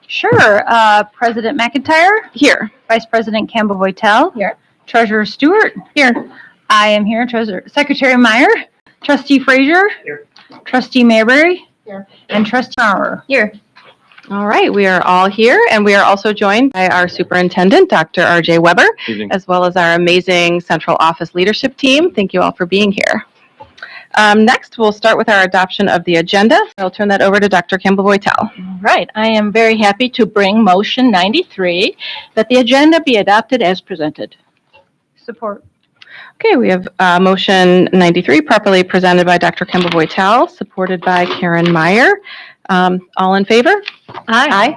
Sure. President McIntyre? Here. Vice President Campbell-Voitel? Here. Treasurer Stewart? Here. I am here. Secretary Meyer? Trustee Frazier? Here. Trustee Mayberry? Here. And Trustee Maurer? Here. All right, we are all here, and we are also joined by our superintendent, Dr. R.J. Weber, as well as our amazing central office leadership team. Thank you all for being here. Next, we'll start with our adoption of the agenda. I'll turn that over to Dr. Campbell-Voitel. All right, I am very happy to bring motion 93 that the agenda be adopted as presented. Support. Okay, we have motion 93 properly presented by Dr. Campbell-Voitel, supported by Karen Meyer. All in favor? Aye.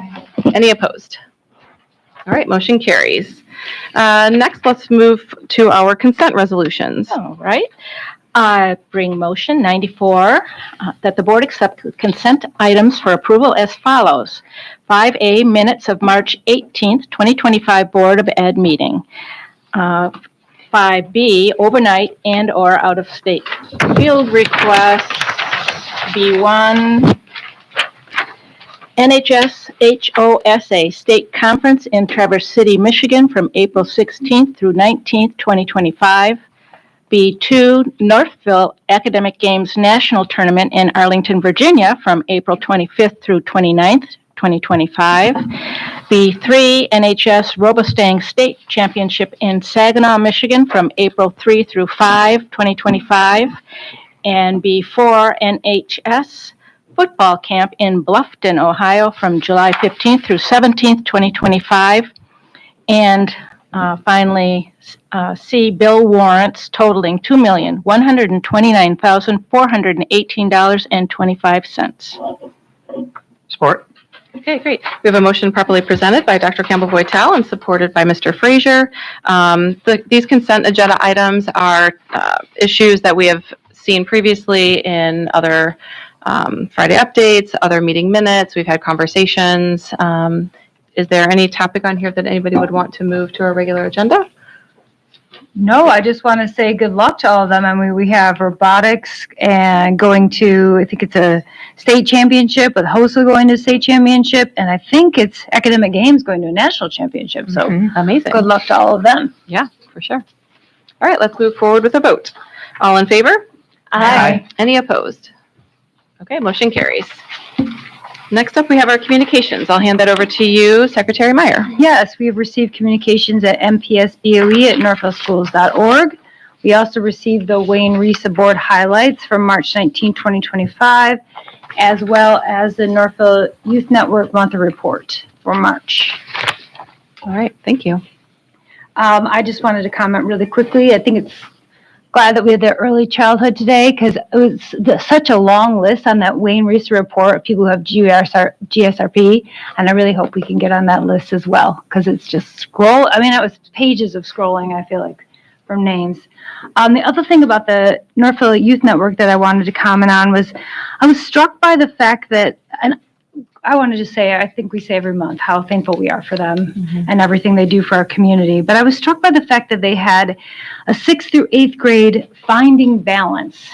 Any opposed? All right, motion carries. Next, let's move to our consent resolutions. All right. I bring motion 94 that the board accept consent items for approval as follows. 5A, minutes of March 18th, 2025 Board of Ed meeting. 5B, overnight and or out of state field requests. B1, NHS HOSA State Conference in Traverse City, Michigan from April 16th through 19th, 2025. B2, Northville Academic Games National Tournament in Arlington, Virginia from April 25th through 29th, 2025. B3, NHS Robustang State Championship in Saginaw, Michigan from April 3 through 5, 2025. And B4, NHS Football Camp in Bluffton, Ohio from July 15th through 17th, 2025. And finally, C, bill warrants totaling $2,129,418.25. Support. Okay, great. We have a motion properly presented by Dr. Campbell-Voitel and supported by Mr. Frazier. These consent agenda items are issues that we have seen previously in other Friday updates, other meeting minutes. We've had conversations. Is there any topic on here that anybody would want to move to our regular agenda? No, I just want to say good luck to all of them. I mean, we have robotics and going to, I think it's a state championship, with HOSA going to state championship, and I think it's academic games going to a national championship. So Amazing. good luck to all of them. Yeah, for sure. All right, let's move forward with a vote. All in favor? Aye. Any opposed? Okay, motion carries. Next up, we have our communications. I'll hand that over to you, Secretary Meyer. Yes, we have received communications at npsboe@northvilleschools.org. We also received the Wayne Risa Board highlights from March 19, 2025, as well as the Northville Youth Network monthly report for March. All right, thank you. I just wanted to comment really quickly. I think it's glad that we had the early childhood today, because it was such a long list on that Wayne Reese report of people who have GSRP, and I really hope we can get on that list as well, because it's just it was pages of scrolling, I feel like, from names. The other thing about the Northville Youth Network that I wanted to comment on was I was struck by the fact that, and I want to just say, I think we say every month how thankful we are for them and everything they do for our community. But I was struck by the fact that they had a 6th through 8th grade finding balance,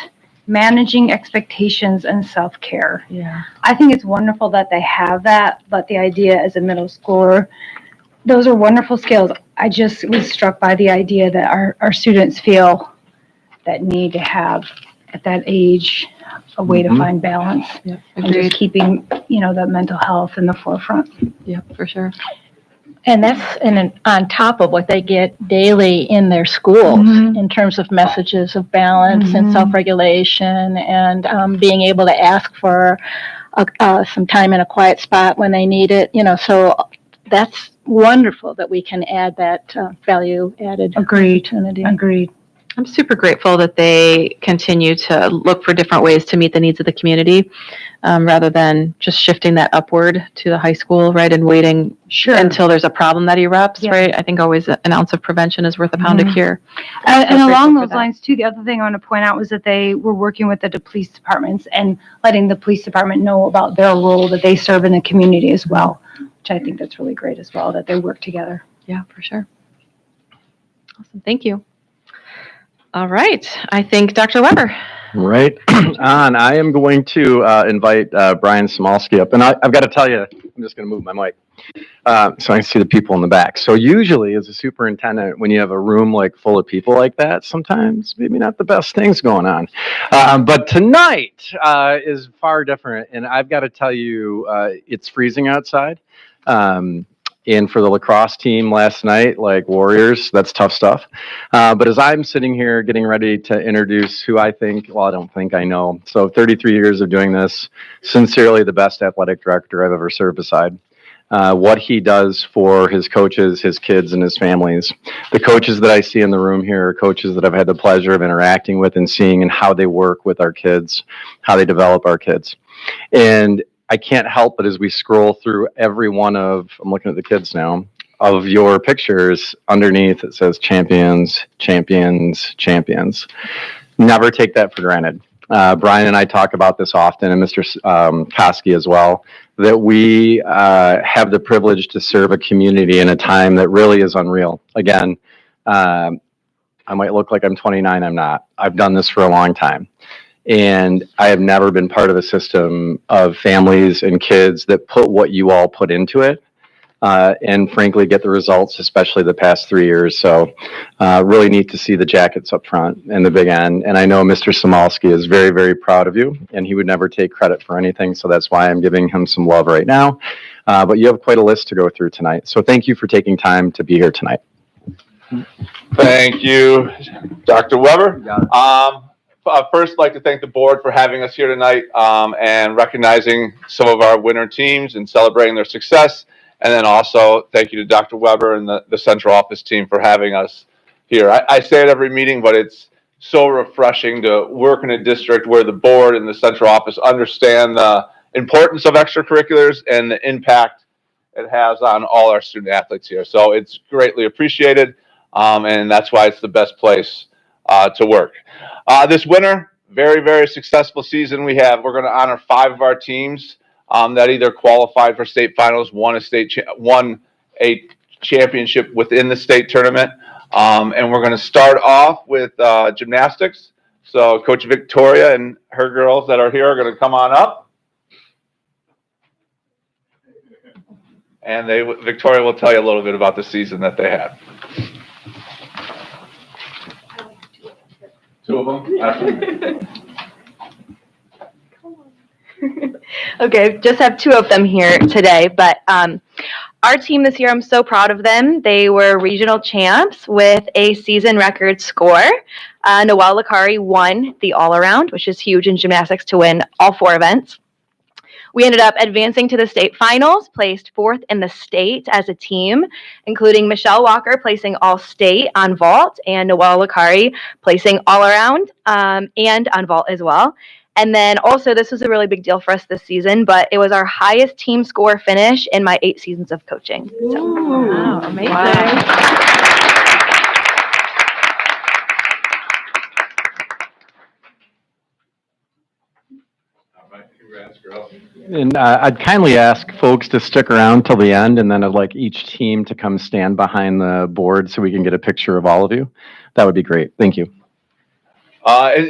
managing expectations, and self-care. Yeah. I think it's wonderful that they have that, but the idea as a middle schooler, those are wonderful skills. I just was struck by the idea that our students feel that need to have at that age a way to find balance, and just keeping, the mental health in the forefront. Yeah, for sure. And that's on top of what they get daily in their schools in terms of messages of balance and self-regulation and being able to ask for some time in a quiet spot when they need it. So that's wonderful that we can add that value-added opportunity. Agreed. I'm super grateful that they continue to look for different ways to meet the needs of the community, rather than just shifting that upward to the high school, right, and waiting until there's a problem that erupts, right? I think always an ounce of prevention is worth a pound of cure. And along those lines, too, the other thing I want to point out was that they were working with the police departments and letting the police department know about their role that they serve in the community as well, which I think that's really great as well, that they work together. Yeah, for sure. Awesome. Thank you. All right. I think Dr. Weber. Right on. I am going to invite Brian Smolsky up. And I've got to tell you, I'm just going to move my mic so I can see the people in the back. So usually as a superintendent, when you have a room like full of people like that, sometimes maybe not the best things going on. But tonight is far different. And I've got to tell you, it's freezing outside. And for the lacrosse team last night, like Warriors, that's tough stuff. But as I'm sitting here getting ready to introduce who I think, well, I don't think I know. So 33 years of doing this, sincerely the best athletic director I've ever served beside. What he does for his coaches, his kids, and his families. The coaches that I see in the room here are coaches that I've had the pleasure of interacting with and seeing and how they work with our kids, how they develop our kids. And I can't help but as we scroll through every one of, I'm looking at the kids now, of your pictures, underneath it says champions, champions, champions. Never take that for granted. Brian and I talk about this often, and Mr. Koski as well, that we have the privilege to serve a community in a time that really is unreal. Again, I might look like I'm 29, I'm not. I've done this for a long time. And I have never been part of a system of families and kids that put what you all put into it and frankly get the results, especially the past 3 years. So really neat to see the jackets up front and the big end. And I know Mr. Samalski is very, very proud of you, and he would never take credit for anything. So that's why I'm giving him some love right now. But you have quite a list to go through tonight. So thank you for taking time to be here tonight. Thank you, Dr. Weber. First, I'd like to thank the board for having us here tonight and recognizing some of our winner teams and celebrating their success. And then also thank you to Dr. Weber and the central office team for having us here. I say it every meeting, but it's so refreshing to work in a district where the board and the central office understand the importance of extracurriculars and the impact it has on all our student athletes here. So it's greatly appreciated, and that's why it's the best place to work. This winter, very, very successful season we have. We're going to honor 5 of our teams that either qualified for state finals, won a championship within the state tournament. And we're going to start off with gymnastics. So Coach Victoria and her girls that are here are going to come on up. And Victoria will tell you a little bit about the season that they had. 2 of them? Okay, just have 2 of them here today, but our team this year, I'm so proud of them. They were regional champs with a season record score. Noelle Lakari won the all-around, which is huge in gymnastics to win all 4 events. We ended up advancing to the state finals, placed 4th in the state as a team, including Michelle Walker placing all state on vault and Noelle Lakari placing all around and on vault as well. And then also, this was a really big deal for us this season, but it was our highest team score finish in my 8 seasons of coaching. So, Wow, amazing. Wow. And I'd kindly ask folks to stick around till the end, and then I'd like each team to come stand behind the board so we can get a picture of all of you. That would be great. Thank you.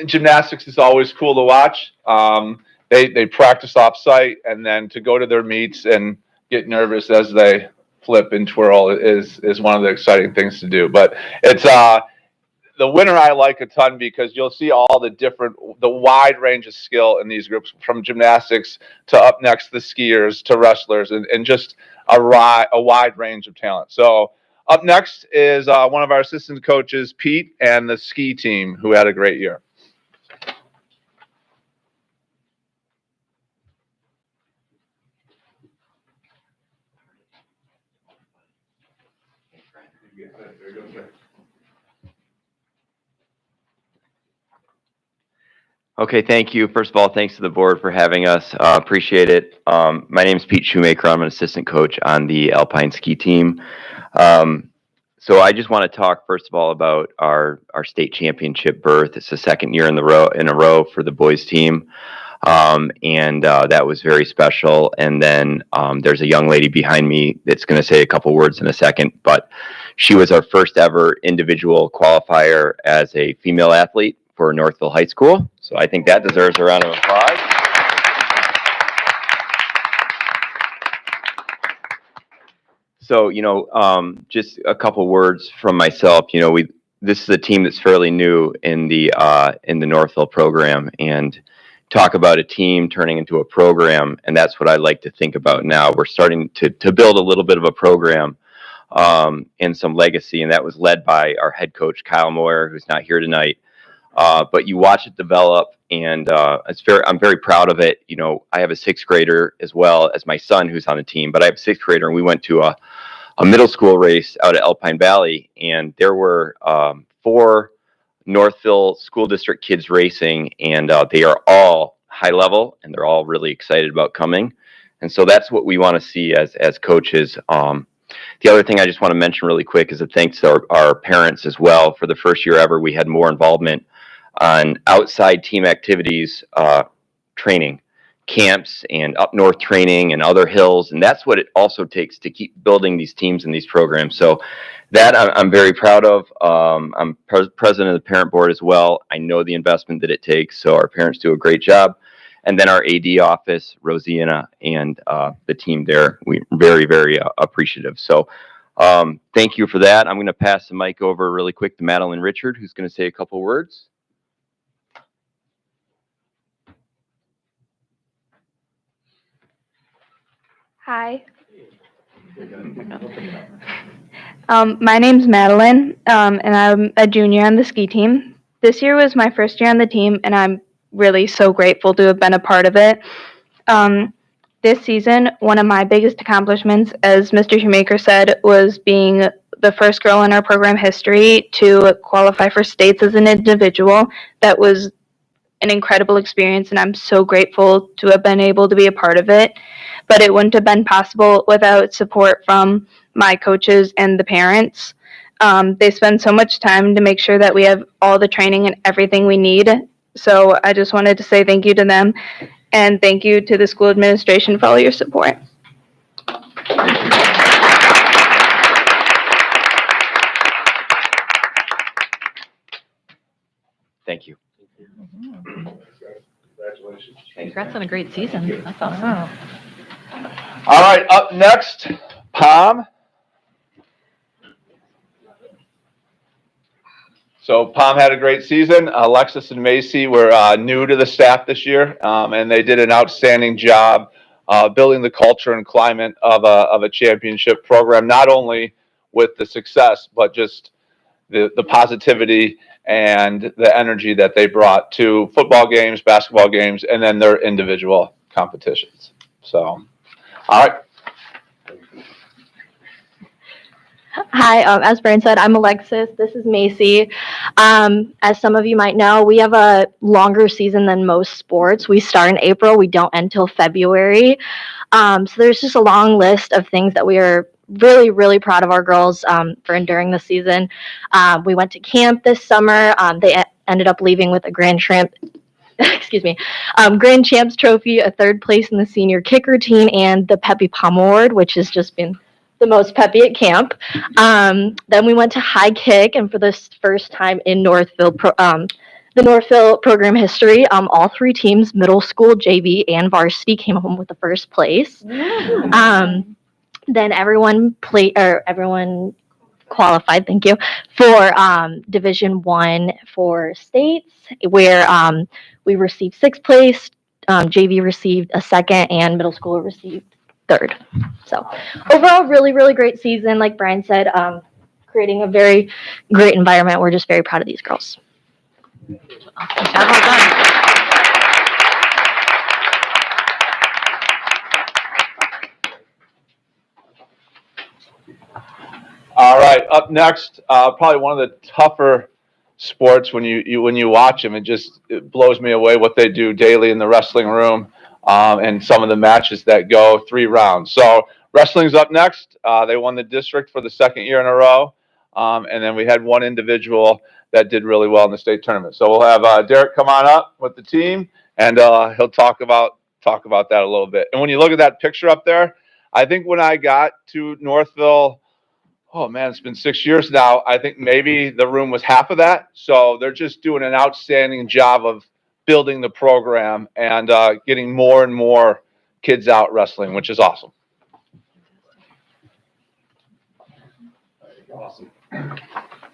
Gymnastics is always cool to watch. They practice off-site, and then to go to their meets and get nervous as they flip and twirl is one of the exciting things to do. But it's the winter I like a ton because you'll see all the wide range of skill in these groups, from gymnastics to up next the skiers to wrestlers, and just a wide range of talent. So up next is one of our assistant coaches, Pete, and the ski team, who had a great year. Okay, thank you. First of all, thanks to the board for having us. Appreciate it. My name is Pete Shoemaker. I'm an assistant coach on the Alpine ski team. So I just want to talk first of all about our state championship berth. It's the 2nd year in a row for the boys team. And that was very special. And then there's a young lady behind me that's going to say a couple words in a second, but she was our first ever individual qualifier as a female athlete for Northville High School. So I think that deserves a round of applause. So, just a couple words from myself. This is a team that's fairly new in the Northville program, and talk about a team turning into a program, and that's what I like to think about now. We're starting to build a little bit of a program and some legacy, and that was led by our head coach Kyle Moyer, who's not here tonight. But you watch it develop, and I'm very proud of it. I have a sixth grader as well as my son who's on the team, but I have a sixth grader, and we went to a middle school race out at Alpine Valley, and there were 4 Northville School District kids racing, and they are all high level, and they're all really excited about coming. And so that's what we want to see as coaches. The other thing I just want to mention really quick is a thanks to our parents as well. For the first year ever, we had more involvement on outside team activities, training, camps, and up north training and other hills. And that's what it also takes to keep building these teams and these programs. So that I'm very proud of. I'm president of the parent board as well. I know the investment that it takes. So our parents do a great job. And then our AD office, Rosianna, and the team there, we're very, very appreciative. So thank you for that. I'm going to pass the mic over really quick to Madeline Richard, who's going to say a couple words. Hi. My name's Madeline, and I'm a junior on the ski team. This year was my first year on the team, and I'm really so grateful to have been a part of it. This season, one of my biggest accomplishments, as Mr. Shoemaker said, was being the first girl in our program history to qualify for states as an individual. That was an incredible experience, and I'm so grateful to have been able to be a part of it. But it wouldn't have been possible without support from my coaches and the parents. They spend so much time to make sure that we have all the training and everything we need. So I just wanted to say thank you to them, and thank you to the school administration for all your support. Thank you. Congratulations. Congrats on a great season. That's awesome. All right, up next, Palm. So Palm had a great season. Alexis and Macy were new to the staff this year, and they did an outstanding job building the culture and climate of a championship program, not only with the success, but just the positivity and the energy that they brought to football games, basketball games, and then their individual competitions. So, all right. Hi, as Brian said, I'm Alexis. This is Macy. As some of you might know, we have a longer season than most sports. We start in April. We don't end till February. So there's just a long list of things that we are really, really proud of our girls for enduring the season. We went to camp this summer. They ended up leaving with a Grand Champs trophy, a third place in the senior kicker team, and the Peppy Palm Award, which has just been the most peppy at camp. Then we went to high kick, and for the first time in Northville, the Northville program history, all 3 teams, middle school, JV, and varsity, came home with the first place. Then everyone qualified, thank you, for Division I for states, where we received 6th place, JV received a 2nd, and middle school received 3rd. So overall, really, really great season. Like Brian said, creating a very great environment. We're just very proud of these girls. All right, up next, probably one of the tougher sports when you watch them. It blows me away what they do daily in the wrestling room, and some of the matches that go 3 rounds. So wrestling's up next. They won the district for the 2nd year in a row, and then we had one individual that did really well in the state tournament. So we'll have Derek come on up with the team, and he'll talk about that a little bit. And when you look at that picture up there, I think when I got to Northville, oh man, it's been 6 years now. I think maybe the room was half of that. So they're just doing an outstanding job of building the program and getting more and more kids out wrestling, which is awesome. Awesome.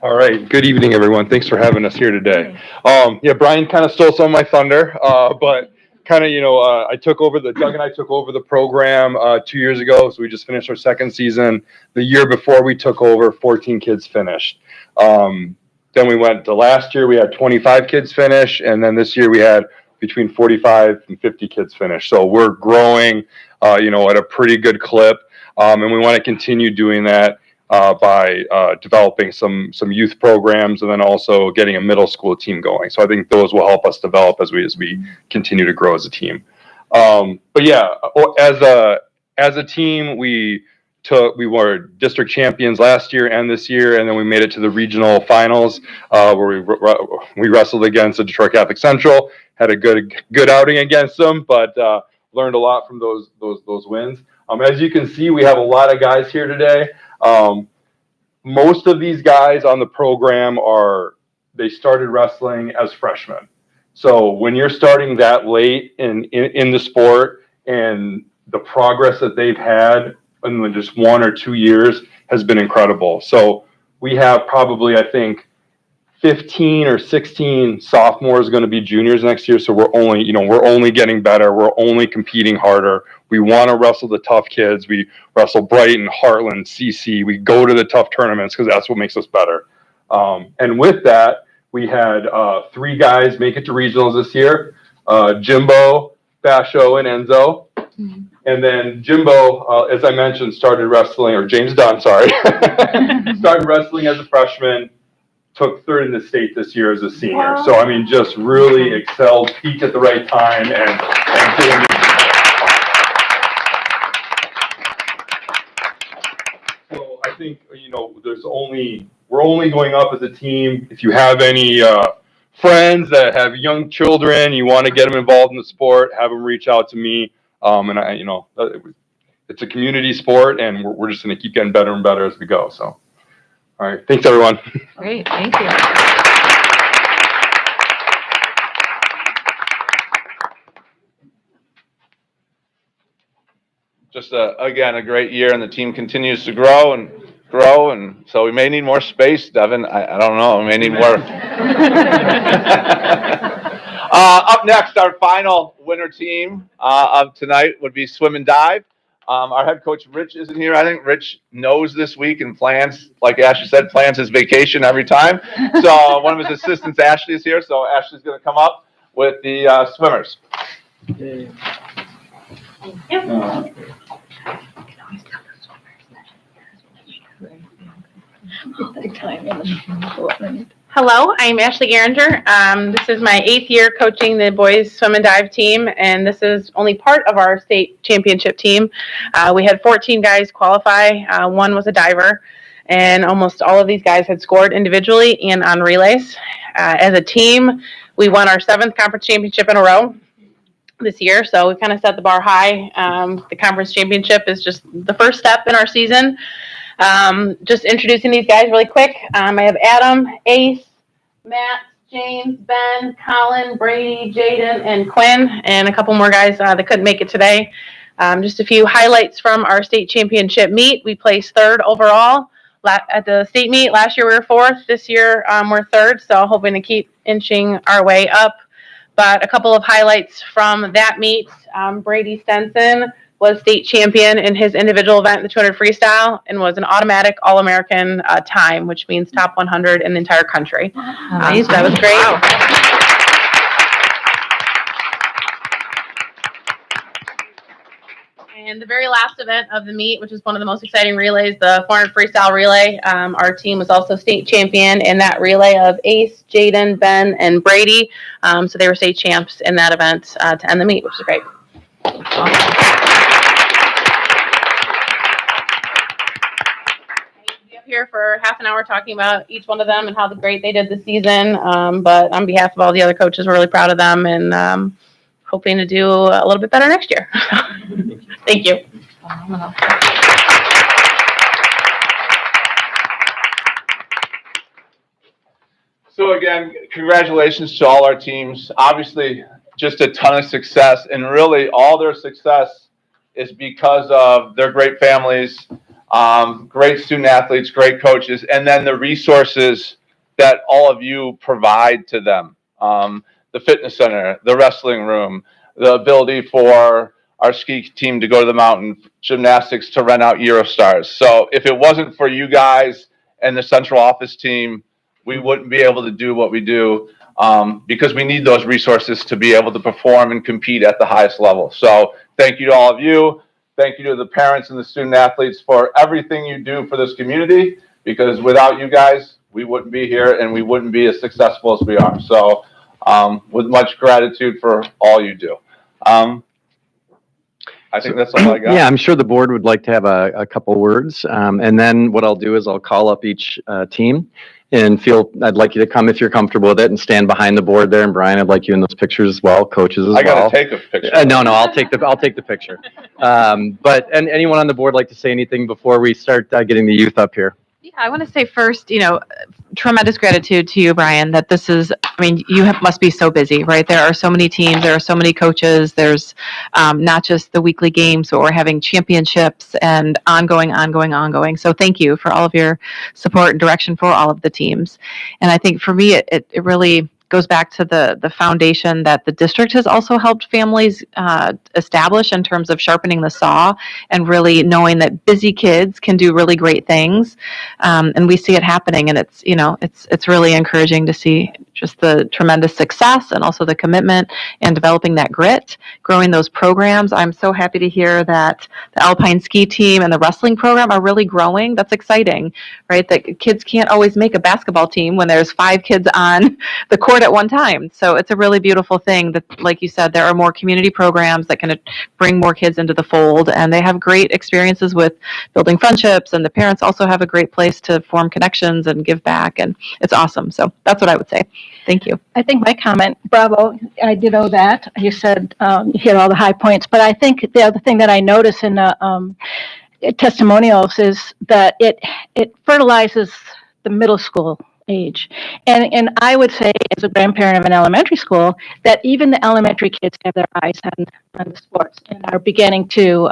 All right. Good evening, everyone. Thanks for having us here today. Brian kind of stole some of my thunder, but kind of, Doug and I took over the program 2 years ago. So we just finished our second season. The year before we took over, 14 kids finished. Then we went to last year, we had 25 kids finish. And then this year we had between 45 and 50 kids finish. So we're growing, at a pretty good clip. And we want to continue doing that by developing some youth programs and then also getting a middle school team going. So I think those will help us develop as we continue to grow as a team. As a team, we were district champions last year and this year, and then we made it to the regional finals where we wrestled against the Detroit Catholic Central. Had a good outing against them, but learned a lot from those wins. As you can see, we have a lot of guys here today. Most of these guys on the program they started wrestling as freshmen. So when you're starting that late in the sport, and the progress that they've had in just 1 or 2 years has been incredible. So we have probably, I think, 15 or 16 sophomores going to be juniors next year. So we're only getting better. We're only competing harder. We want to wrestle the tough kids. We wrestle Brighton, Heartland, CC. We go to the tough tournaments because that's what makes us better. And with that, we had 3 guys make it to regionals this year, Jimbo, Basho, and Enzo. And then Jimbo, as I mentioned, started wrestling, or James Dunn, sorry, started wrestling as a freshman. Took 3rd in the state this year as a senior. Wow. So, I mean, just really excelled, peaked at the right time, and did. So I think, we're only going up as a team. If you have any friends that have young children, you want to get them involved in the sport, have them reach out to me. It's a community sport, and we're just going to keep getting better and better as we go. So. All right. Thanks, everyone. Great. Thank you. Just again, a great year, and the team continues to grow, and so we may need more space, Devin. I don't know. We may need more. Up next, our final winner team of tonight would be swim and dive. Our head coach, Rich, isn't here. I think Rich knows this week and plans, like Ashley said, plans his vacation every time. So one of his assistants, Ashley, is here. So Ashley's going to come up with the swimmers. Thank you. Hello, I'm Ashley Geringer. This is my 8th year coaching the boys swim and dive team, and this is only part of our state championship team. We had 14 guys qualify. 1 was a diver, and almost all of these guys had scored individually and on relays. As a team, we won our 7th conference championship in a row this year, so we kind of set the bar high. The conference championship is just the first step in our season. Just introducing these guys really quick. I have Adam, Ace, Matt, James, Ben, Colin, Brady, Jaden, and Quinn, and a couple more guys that couldn't make it today. Just a few highlights from our state championship meet. We placed 3rd overall at the state meet. Last year we were 4th. This year we're 3rd, so hoping to keep inching our way up. But a couple of highlights from that meet. Brady Stenson was state champion in his individual event, the 200 freestyle, and was an automatic All-American time, which means top 100 in the entire country. So that was great. Wow. And the very last event of the meet, which is one of the most exciting relays, the 400 freestyle relay, our team was also state champion in that relay of Ace, Jaden, Ben, and Brady. So they were state champs in that event to end the meet, which is great. Awesome. Here for half an hour talking about each one of them and how great they did this season. But on behalf of all the other coaches, we're really proud of them and hoping to do a little bit better next year. Thank you. So again, congratulations to all our teams. Obviously, just a ton of success, and really all their success is because of their great families, great student athletes, great coaches, and then the resources that all of you provide to them. The fitness center, the wrestling room, the ability for our ski team to go to the mountain, gymnastics to rent out Eurostars. So if it wasn't for you guys and the central office team, we wouldn't be able to do what we do, because we need those resources to be able to perform and compete at the highest level. So thank you to all of you. Thank you to the parents and the student athletes for everything you do for this community, because without you guys, we wouldn't be here and we wouldn't be as successful as we are. So with much gratitude for all you do. I think that's all I got. Yeah, I'm sure the board would like to have a couple words. And then what I'll do is I'll call up each team and I'd like you to come if you're comfortable with it and stand behind the board there. And Brian, I'd like you in those pictures as well, coaches as well. I gotta take a picture. No, I'll take the picture. But anyone on the board like to say anything before we start getting the youth up here? Yeah, I want to say first, tremendous gratitude to you, Brian, that this is, must be so busy, right? There are so many teams, there are so many coaches, there's not just the weekly games, but we're having championships and ongoing. So thank you for all of your support and direction for all of the teams. And I think for me, it really goes back to the foundation that the district has also helped families establish in terms of sharpening the saw and really knowing that busy kids can do really great things. And we see it happening, and it's really encouraging to see just the tremendous success and also the commitment and developing that grit, growing those programs. I'm so happy to hear that the Alpine ski team and the wrestling program are really growing. That's exciting, right? That kids can't always make a basketball team when there's 5 kids on the court at one time. So it's a really beautiful thing that, like you said, there are more community programs that can bring more kids into the fold, and they have great experiences with building friendships, and the parents also have a great place to form connections and give back, and it's awesome. So that's what I would say. Thank you. I think my comment, bravo, I did know that. You said you hit all the high points, but I think the other thing that I notice in the testimonials is that it fertilizes the middle school age. And I would say, as a grandparent of an elementary school, that even the elementary kids have their eyes on the sports and are beginning to,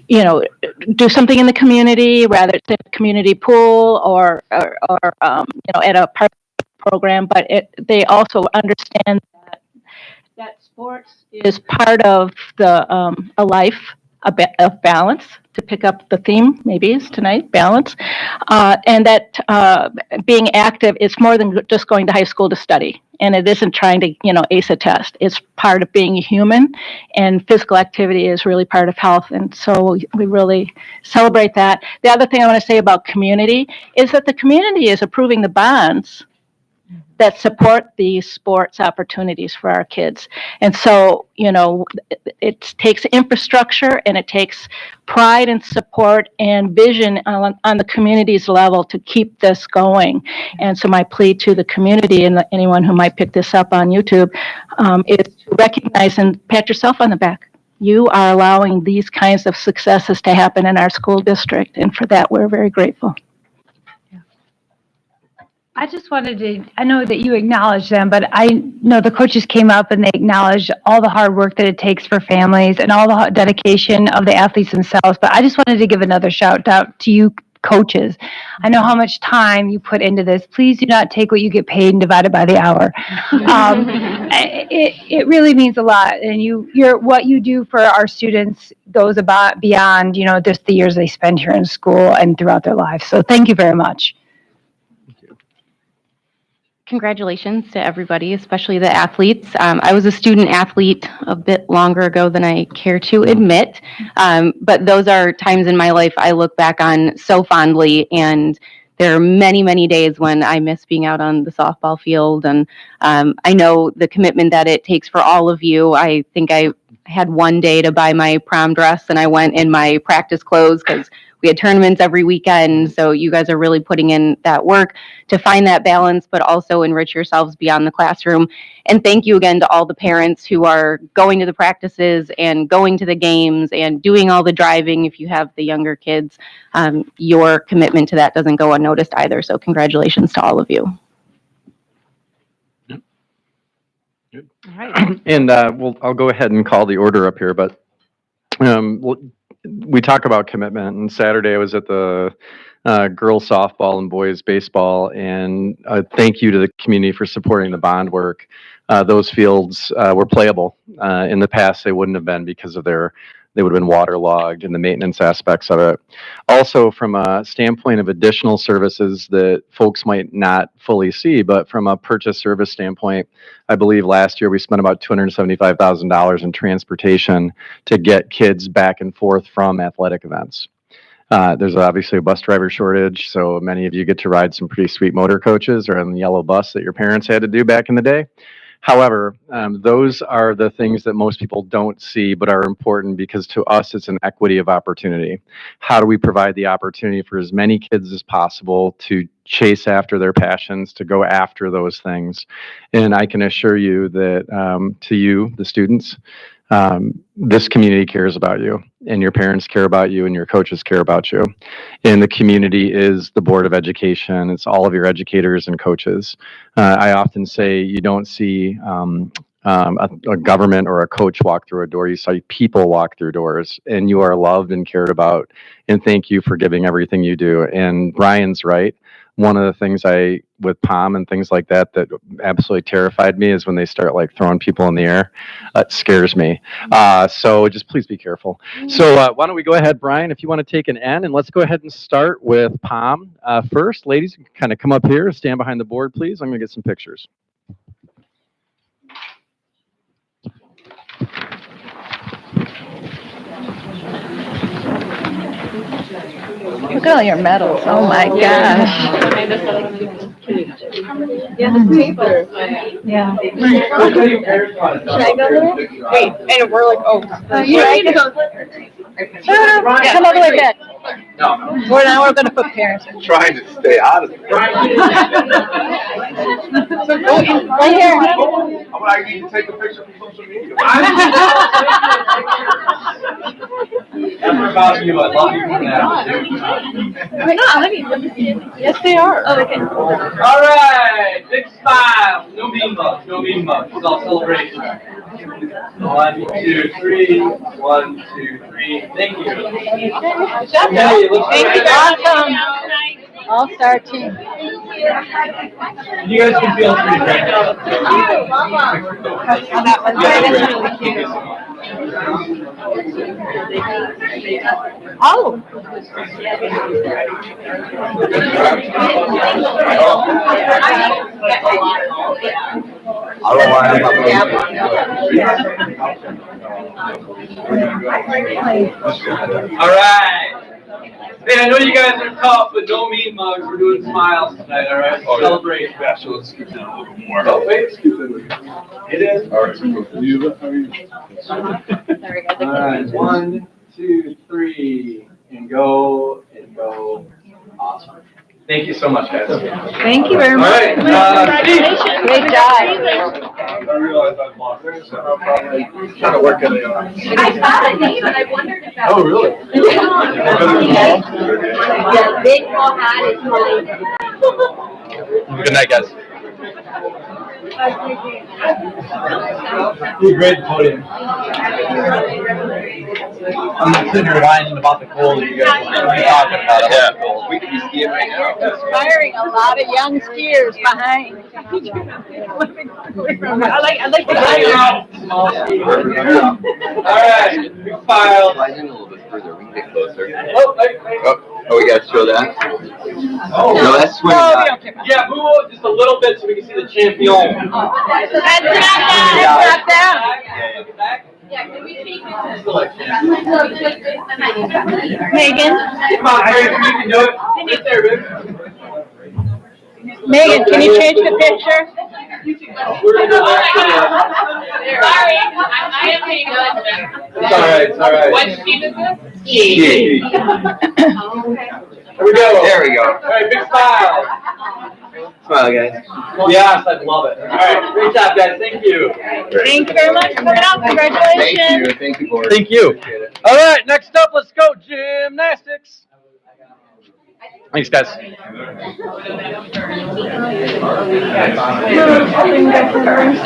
do something in the community, rather it's in a community pool or at a park program. But they also understand that sports is part of a life of balance. To pick up the theme, maybe is tonight, balance, and that being active is more than just going to high school to study, and it isn't trying to ace a test. It's part of being human, and physical activity is really part of health, and so we really celebrate that. The other thing I want to say about community is that the community is approving the bonds that support these sports opportunities for our kids. And so, it takes infrastructure and it takes pride and support and vision on the community's level to keep this going. And so my plea to the community and anyone who might pick this up on YouTube is to recognize and pat yourself on the back. You are allowing these kinds of successes to happen in our school district. And for that, we're very grateful. I just wanted I know that you acknowledge them, but I know the coaches came up and they acknowledged all the hard work that it takes for families and all the dedication of the athletes themselves. But I just wanted to give another shout out to you coaches. I know how much time you put into this. Please do not take what you get paid and divide it by the hour. It really means a lot. And what you do for our students goes beyond, just the years they spend here in school and throughout their lives. So thank you very much. Congratulations to everybody, especially the athletes. I was a student athlete a bit longer ago than I care to admit, but those are times in my life I look back on so fondly, and there are many, many days when I miss being out on the softball field, and I know the commitment that it takes for all of you. I think I had one day to buy my prom dress, and I went in my practice clothes because we had tournaments every weekend, so you guys are really putting in that work to find that balance, but also enrich yourselves beyond the classroom. And thank you again to all the parents who are going to the practices and going to the games and doing all the driving if you have the younger kids. Your commitment to that doesn't go unnoticed either, so congratulations to all of you. All right. And I'll go ahead and call the order up here, but we talk about commitment, and Saturday I was at the girls softball and boys baseball, and thank you to the community for supporting the bond work. Those fields were playable. In the past, they wouldn't have been because of they would have been waterlogged and the maintenance aspects of it. Also, from a standpoint of additional services that folks might not fully see, but from a purchase service standpoint, I believe last year we spent about $275,000 in transportation to get kids back and forth from athletic events. There's obviously a bus driver shortage, so many of you get to ride some pretty sweet motor coaches or on the yellow bus that your parents had to do back in the day. However, those are the things that most people don't see but are important because to us it's an equity of opportunity. How do we provide the opportunity for as many kids as possible to chase after their passions, to go after those things? And I can assure you that to you, the students, this community cares about you, and your parents care about you, and your coaches care about you. And the community is the Board of Education. It's all of your educators and coaches. I often say you don't see a government or a coach walk through a door. You see people walk through doors, and you are loved and cared about. And thank you for giving everything you do. And Brian's right. One of the things with POM and things like that absolutely terrified me is when they start like throwing people in the air. It scares me. So just please be careful. So why don't we go ahead, Brian, if you want to take an N, and let's go ahead and start with POM first. Ladies, you can kind of come up here, stand behind the board, please. I'm going to get some pictures. Look at all your medals. Oh my gosh. Yeah, the paper. Yeah. Should I go there? Wait, and we're like, You need to go. Come all the way back. No. Now we're going to put parents. Trying to stay out of it. Right here. I need to take a picture for social media. That's about you. I love you for that. Yes, they are. All right, big smile. No mean mugs. No mean mugs. It's all celebration. 1, 2, 3. 1, 2, 3. Thank you. Hey, Thank you. Awesome. All-star team. You guys can feel free to drink. That was really cute. Oh. All right. Hey, I know you guys are tough, but no mean mugs. We're doing smiles tonight, all right? Celebrate. Special. Let's scoot down a little bit more. Oh, wait. It is. All right. 1, 2, 3, and go, and go. Awesome. Thank you so much, guys. Thank you very much. All right. Congratulations. Great job. I realized I've lost it, so I'm probably trying to work at it. I saw the name and I wondered if that Oh, really? Yeah, big ball hat is Good night, guys. You're great podium. I'm sitting here whining about the cold that you guys are talking about. Yeah, we could be skiing right now. Inspiring a lot of young skiers behind. I like the guy. All right, big file. Slide in a little bit further. We can get closer. Oh, we gotta show that. Oh, No, that's swing. yeah, move on just a little bit so we can see the champion. Drop down. Yeah, can we take Megan. Come on, Grace, you can do it. Get there, baby. Megan, can you change the picture? We're gonna go back to Sorry, I am being good. It's all right, it's all right. What team is this? Ski. Here we go. There we go. All right, big smile. Smile, guys. Yes, I love it. All right, great job, guys. Thank you. Thank you very much for coming out. Congratulations. Thank you, board. Thank you. All right, next up, let's go gymnastics. Thanks, guys.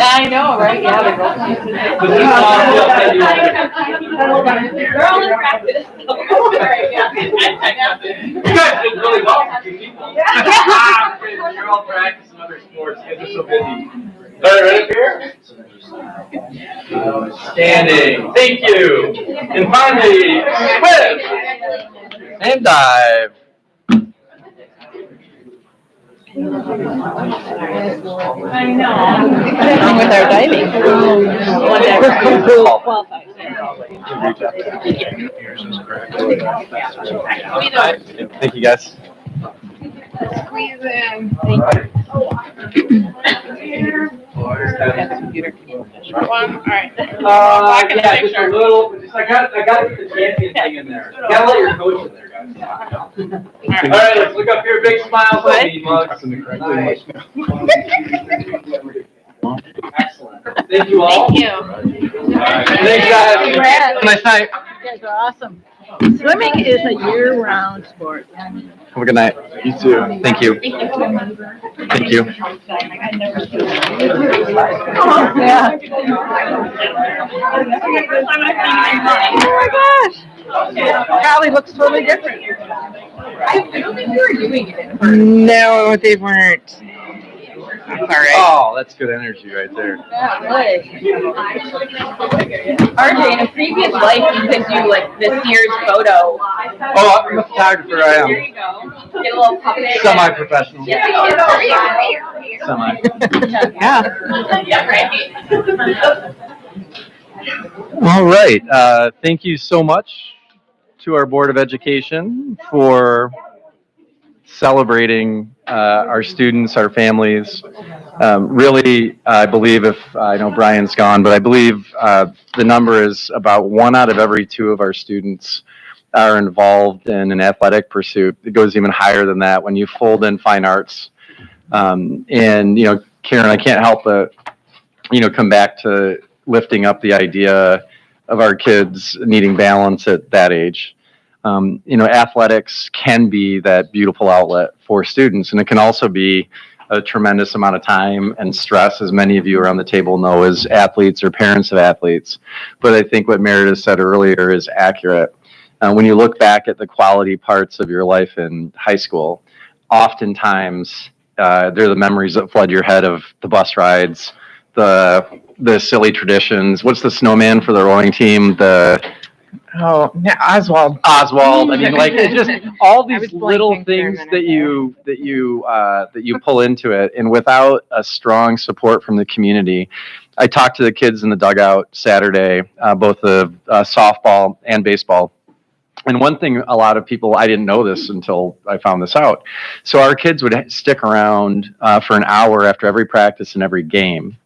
I know, right? Yeah, they're both. They're all in practice. You guys did really well for 2 people. You're all practicing other sports. You guys are so busy. All right, right up here. Standing. Thank you. And finally, swim. And dive. I know. What's wrong with our diving? Thank you, guys. Squeeze in. One, all right. Yeah, just a little. I got the champion thing in there. You gotta let your coach in there, guys. All right, let's look up here. Big smiles on me, Mugs. Nice. Excellent. Thank you all. Thank you. Thanks, guys. Nice night. You guys are awesome. Swimming is a year-round sport. Have a good night. You too. Thank you. Thank you. Yeah. Oh my gosh. Probably looks totally different. I don't think we were doing it. No, they weren't. That's all right. Oh, that's good energy right there. RJ, in a previous life, you could do like this year's photo. Oh, I'm a photographer. I am. There you go. Get a little puppet. Semi-professional. Semi. Yeah, right. All right. Thank you so much to our Board of Education for celebrating our students, our families. Really, I believe I know Brian's gone, but I believe the number is about 1 out of every 2 of our students are involved in an athletic pursuit. It goes even higher than that when you fold in fine arts. And, Karen, I can't help but, come back to lifting up the idea of our kids needing balance at that age. Athletics can be that beautiful outlet for students, and it can also be a tremendous amount of time and stress, as many of you around the table know as athletes or parents of athletes. But I think what Meredith said earlier is accurate. When you look back at the quality parts of your life in high school, oftentimes they're the memories that flood your head of the bus rides, the silly traditions. What's the snowman for the rowing team? Oswald. Oswald. I mean, like, it's just all these little things that you pull into it, and without a strong support from the community. I talked to the kids in the dugout Saturday, both of softball and baseball. And one thing, a lot of people, I didn't know this until I found this out. So our kids would stick around for an hour after every practice and every game.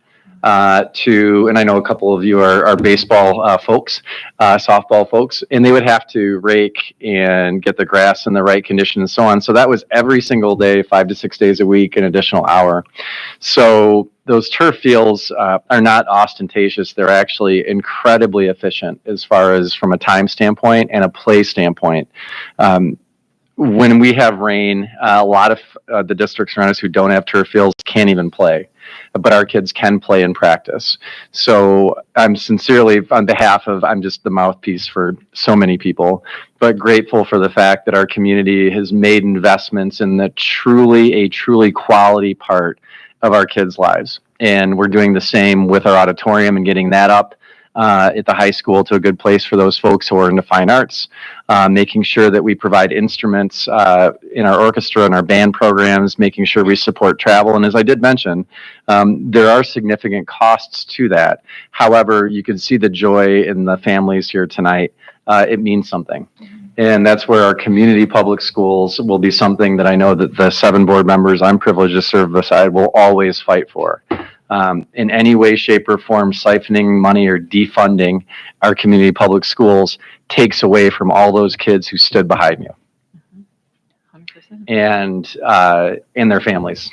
And I know a couple of you are baseball folks, softball folks, and they would have to rake and get the grass in the right condition and so on. So that was every single day, 5 to 6 days a week, an additional hour. So those turf fields are not ostentatious. They're actually incredibly efficient as far as from a time standpoint and a play standpoint. When we have rain, a lot of the districts around us who don't have turf fields can't even play, but our kids can play and practice. So I'm sincerely, on behalf of, I'm just the mouthpiece for so many people, but grateful for the fact that our community has made investments in a truly quality part of our kids' lives. And we're doing the same with our auditorium and getting that up at the high school to a good place for those folks who are into fine arts, making sure that we provide instruments in our orchestra and our band programs, making sure we support travel. And as I did mention, there are significant costs to that. However, you can see the joy in the families here tonight. It means something. And that's where our community public schools will be something that I know that the 7 board members I'm privileged to serve beside will always fight for. In any way, shape, or form, siphoning money or defunding our community public schools takes away from all those kids who stood behind you 100%. And their families.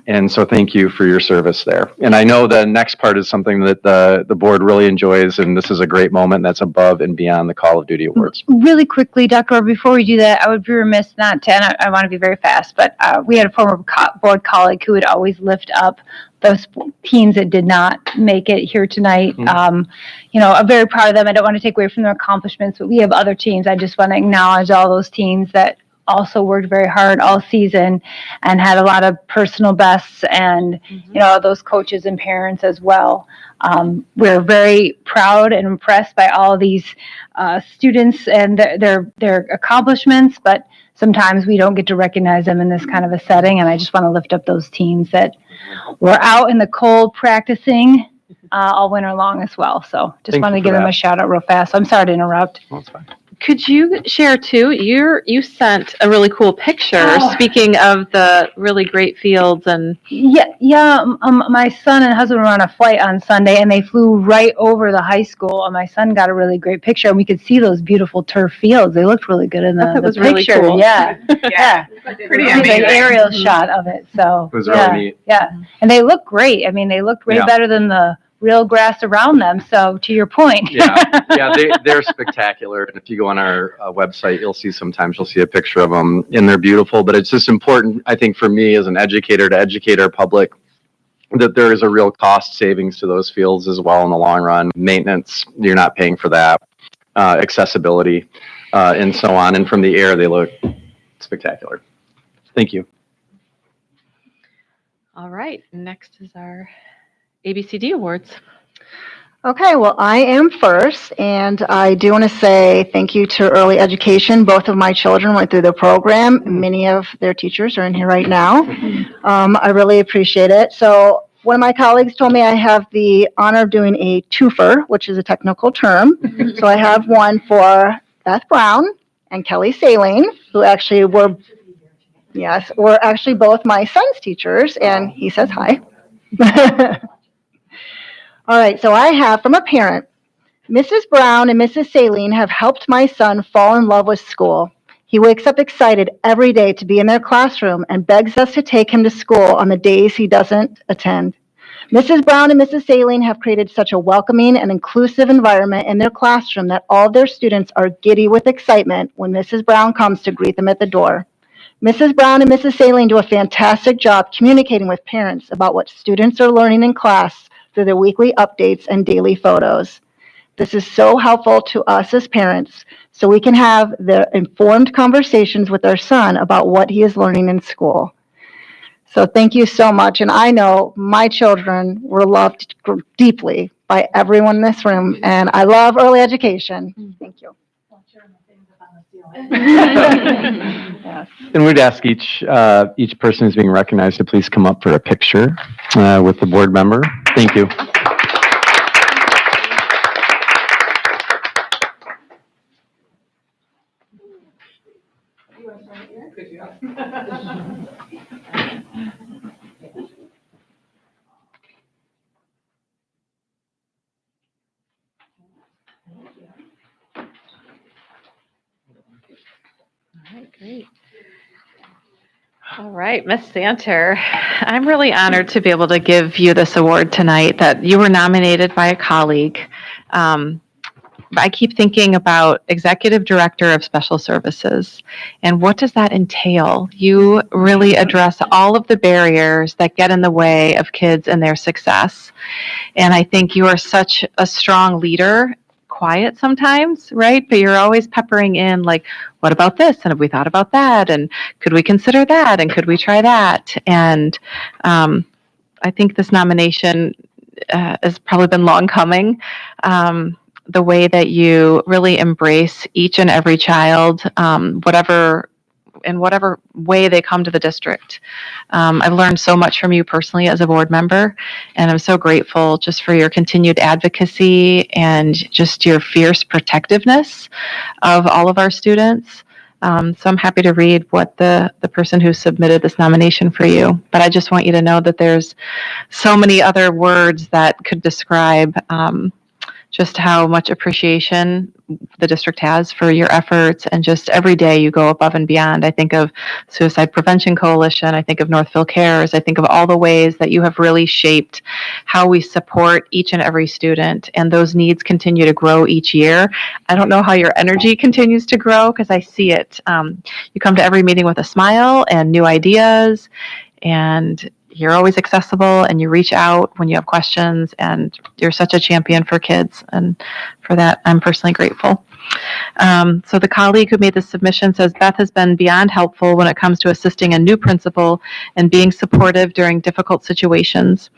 And so thank you for your service there. And I know the next part is something that the board really enjoys, and this is a great moment that's above and beyond the Call of Duty Awards. Really quickly, Dr. Orr, before we do that, I would be remiss not to, and I want to be very fast, but we had a former board colleague who would always lift up those teams that did not make it here tonight. I'm very proud of them. I don't want to take away from their accomplishments, but we have other teams. I just want to acknowledge all those teams that also worked very hard all season and had a lot of personal bests, and those coaches and parents as well. We're very proud and impressed by all of these students and their accomplishments, but sometimes we don't get to recognize them in this kind of a setting, and I just want to lift up those teams that were out in the cold practicing all winter long as well. So just want to give them a shout out real fast. I'm sorry to interrupt. Well, that's fine. Could you share too? You sent a really cool picture. Speaking of the really great fields and my son and husband were on a flight on Sunday, and they flew right over the high school. And my son got a really great picture, and we could see those beautiful turf fields. They looked really good in the was picture. really cool. Yeah, Pretty it was an aerial shot of it. So It was really neat. Yeah, and they look great. I mean, they looked way better than the real grass around them. So to your point. They're spectacular. And if you go on our website, you'll see a picture of them, and they're beautiful. But it's just important, I think, for me as an educator to educate our public that there is a real cost savings to those fields as well in the long run. Maintenance, you're not paying for that. Accessibility, and so on. And from the air, they look spectacular. Thank you. all right. Next is our ABCD awards. Okay, well, I am first, and I do want to say thank you to Early Education. Both of my children went through the program. Many of their teachers are in here right now. I really appreciate it. So one of my colleagues told me I have the honor of doing a twofer, which is a technical term. So I have one for Beth Brown and Kelly Saline, who actually were actually both my son's teachers, and he says hi. All right, so I have from a parent, Mrs. Brown and Mrs. Saline have helped my son fall in love with school. He wakes up excited every day to be in their classroom and begs us to take him to school on the days he doesn't attend. Mrs. Brown and Mrs. Saline have created such a welcoming and inclusive environment in their classroom that all their students are giddy with excitement when Mrs. Brown comes to greet them at the door. Mrs. Brown and Mrs. Saline do a fantastic job communicating with parents about what students are learning in class through their weekly updates and daily photos. This is so helpful to us as parents so we can have the informed conversations with our son about what he is learning in school. So thank you so much. And I know my children were loved deeply by everyone in this room, and I love early education. Thank you. Yes. And we'd ask each person who's being recognized to please come up for a picture with the board member. Thank you. All right, great. All right, Miss Santer, I'm really honored to be able to give you this award tonight, that you were nominated by a colleague. I keep thinking about Executive Director of Special Services, and what does that entail? You really address all of the barriers that get in the way of kids and their success. And I think you are such a strong leader, quiet sometimes, right? But you're always peppering in like, what about this? And have we thought about that? And could we consider that? And could we try that? And I think this nomination has probably been long coming. The way that you really embrace each and every child, in whatever way they come to the district. I've learned so much from you personally as a board member, and I'm so grateful just for your continued advocacy and just your fierce protectiveness of all of our students. So I'm happy to read what the person who submitted this nomination for you, but I just want you to know that there's so many other words that could describe just how much appreciation the district has for your efforts, and just every day you go above and beyond. I think of Suicide Prevention Coalition, I think of Northville Cares, I think of all the ways that you have really shaped how we support each and every student, and those needs continue to grow each year. I don't know how your energy continues to grow because I see it. You come to every meeting with a smile and new ideas, and you're always accessible, and you reach out when you have questions, and you're such a champion for kids, and for that I'm personally grateful. So the colleague who made this submission says Beth has been beyond helpful when it comes to assisting a new principal and being supportive during difficult situations.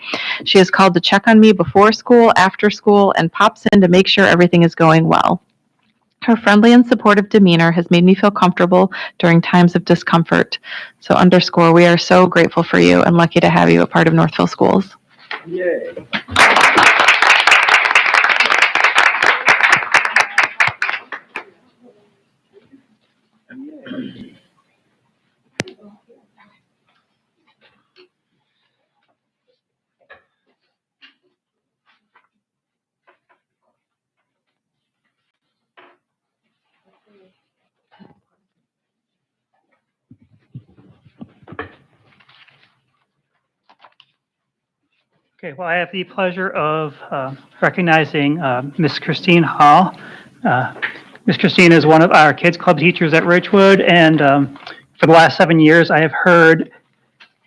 She has called to check on me before school, after school, and pops in to make sure everything is going well. Her friendly and supportive demeanor has made me feel comfortable during times of discomfort. So underscore, we are so grateful for you and lucky to have you a part of Northville Schools. Yay. Okay, well, I have the pleasure of recognizing Miss Christine Hall. Miss Christine is one of our Kids Club teachers at Ridgewood, and for the last 7 years, I have heard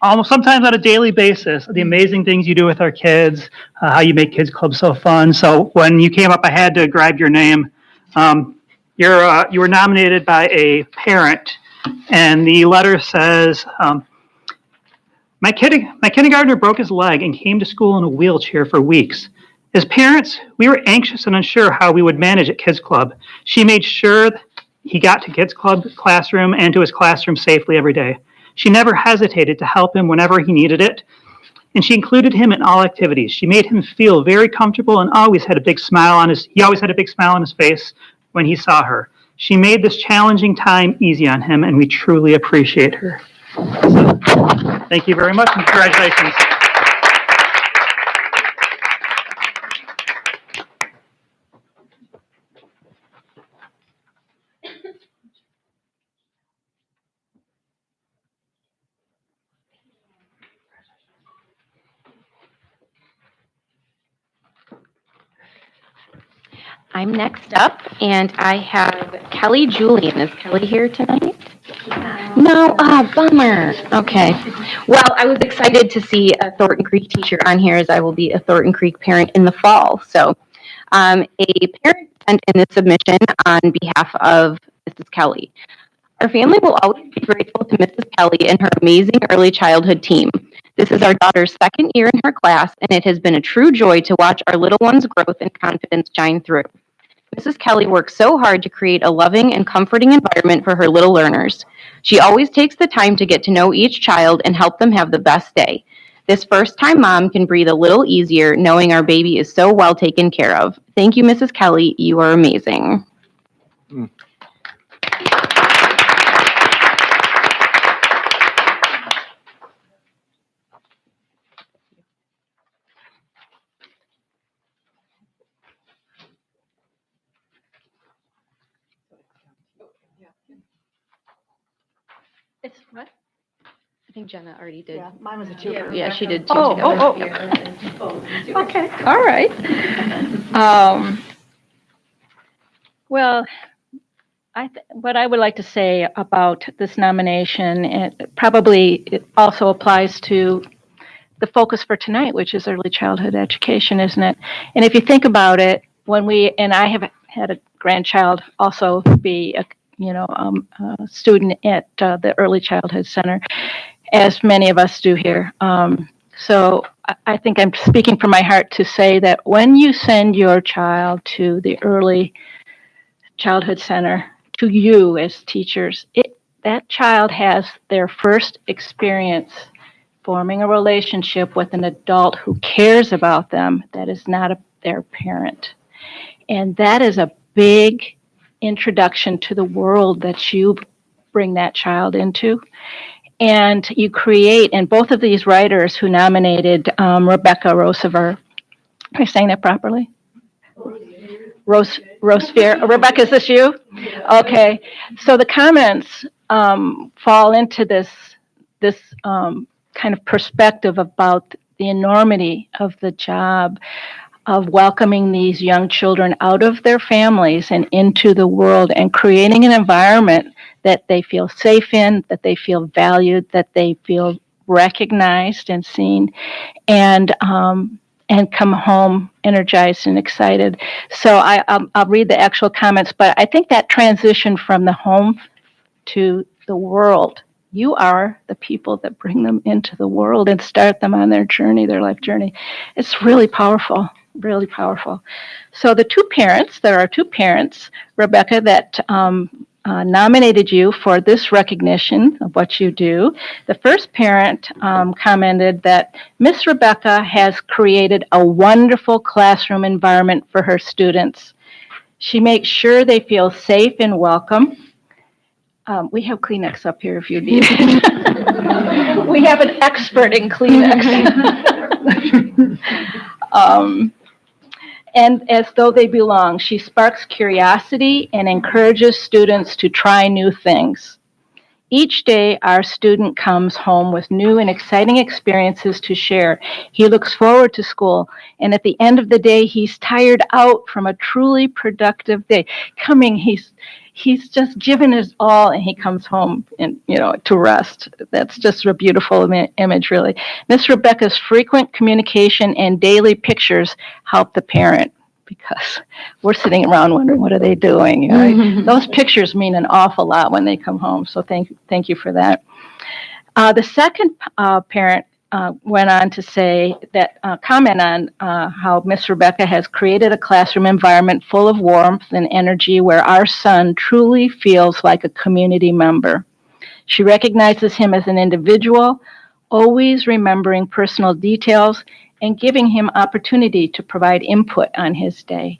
almost sometimes on a daily basis the amazing things you do with our kids, how you make Kids Club so fun. So when you came up, I had to grab your name. You were nominated by a parent, and the letter says, My kindergartner broke his leg and came to school in a wheelchair for weeks. As parents, we were anxious and unsure how we would manage at Kids Club. She made sure he got to Kids Club classroom and to his classroom safely every day. She never hesitated to help him whenever he needed it, and she included him in all activities. She made him feel very comfortable and he always had a big smile on his face when he saw her. She made this challenging time easy on him, and we truly appreciate her. So, thank you very much, and congratulations. I'm next up, and I have Kelly Julian. Is Kelly here tonight? No, bummer. Okay. Well, I was excited to see a Thornton Creek teacher on here, as I will be a Thornton Creek parent in the fall. So, a parent sent in this submission on behalf of Mrs. Kelly. Our family will always be grateful to Mrs. Kelly and her amazing early childhood team. This is our daughter's second year in her class, and it has been a true joy to watch our little one's growth and confidence shine through. Mrs. Kelly works so hard to create a loving and comforting environment for her little learners. She always takes the time to get to know each child and help them have the best day. This first-time mom can breathe a little easier knowing our baby is so well taken care of. Thank you, Mrs. Kelly. You are amazing. It's what? I think Jenna already did. Yeah, mine was a two. Yeah, she did too. Okay, all right. Well, what I would like to say about this nomination, it also applies to the focus for tonight, which is early childhood education, isn't it? And if you think about it, I have had a grandchild also be a student at the Early Childhood Center, as many of us do here. So I think I'm speaking from my heart to say that when you send your child to the Early Childhood Center, to you as teachers, that child has their first experience forming a relationship with an adult who cares about them, that is not their parent. And that is a big introduction to the world that you bring that child into. And you create, and both of these writers who nominated Rebecca Rosever, am I saying that properly? Rosefair. Rebecca, is this you? Okay. So the comments fall into this kind of perspective about the enormity of the job of welcoming these young children out of their families and into the world and creating an environment that they feel safe in, that they feel valued, that they feel recognized and seen, and come home energized and excited. So I'll read the actual comments, but I think that transition from the home to the world, you are the people that bring them into the world and start them on their journey, their life journey. It's really powerful, really powerful. So there are two parents, Rebecca, that nominated you for this recognition of what you do. The first parent commented that Miss Rebecca has created a wonderful classroom environment for her students. She makes sure they feel safe and welcome. We have Kleenex up here if you need it. We have an expert in Kleenex. And as though they belong, she sparks curiosity and encourages students to try new things. Each day, our student comes home with new and exciting experiences to share. He looks forward to school, and at the end of the day, he's tired out from a truly productive day. He's just given his all, and he comes home and to rest. That's just a beautiful image, really. Miss Rebecca's frequent communication and daily pictures help the parent, because we're sitting around wondering, what are they doing? Right? Those pictures mean an awful lot when they come home. So thank you for that. The second parent went on to say that, comment on how Miss Rebecca has created a classroom environment full of warmth and energy where our son truly feels like a community member. She recognizes him as an individual, always remembering personal details and giving him opportunity to provide input on his day.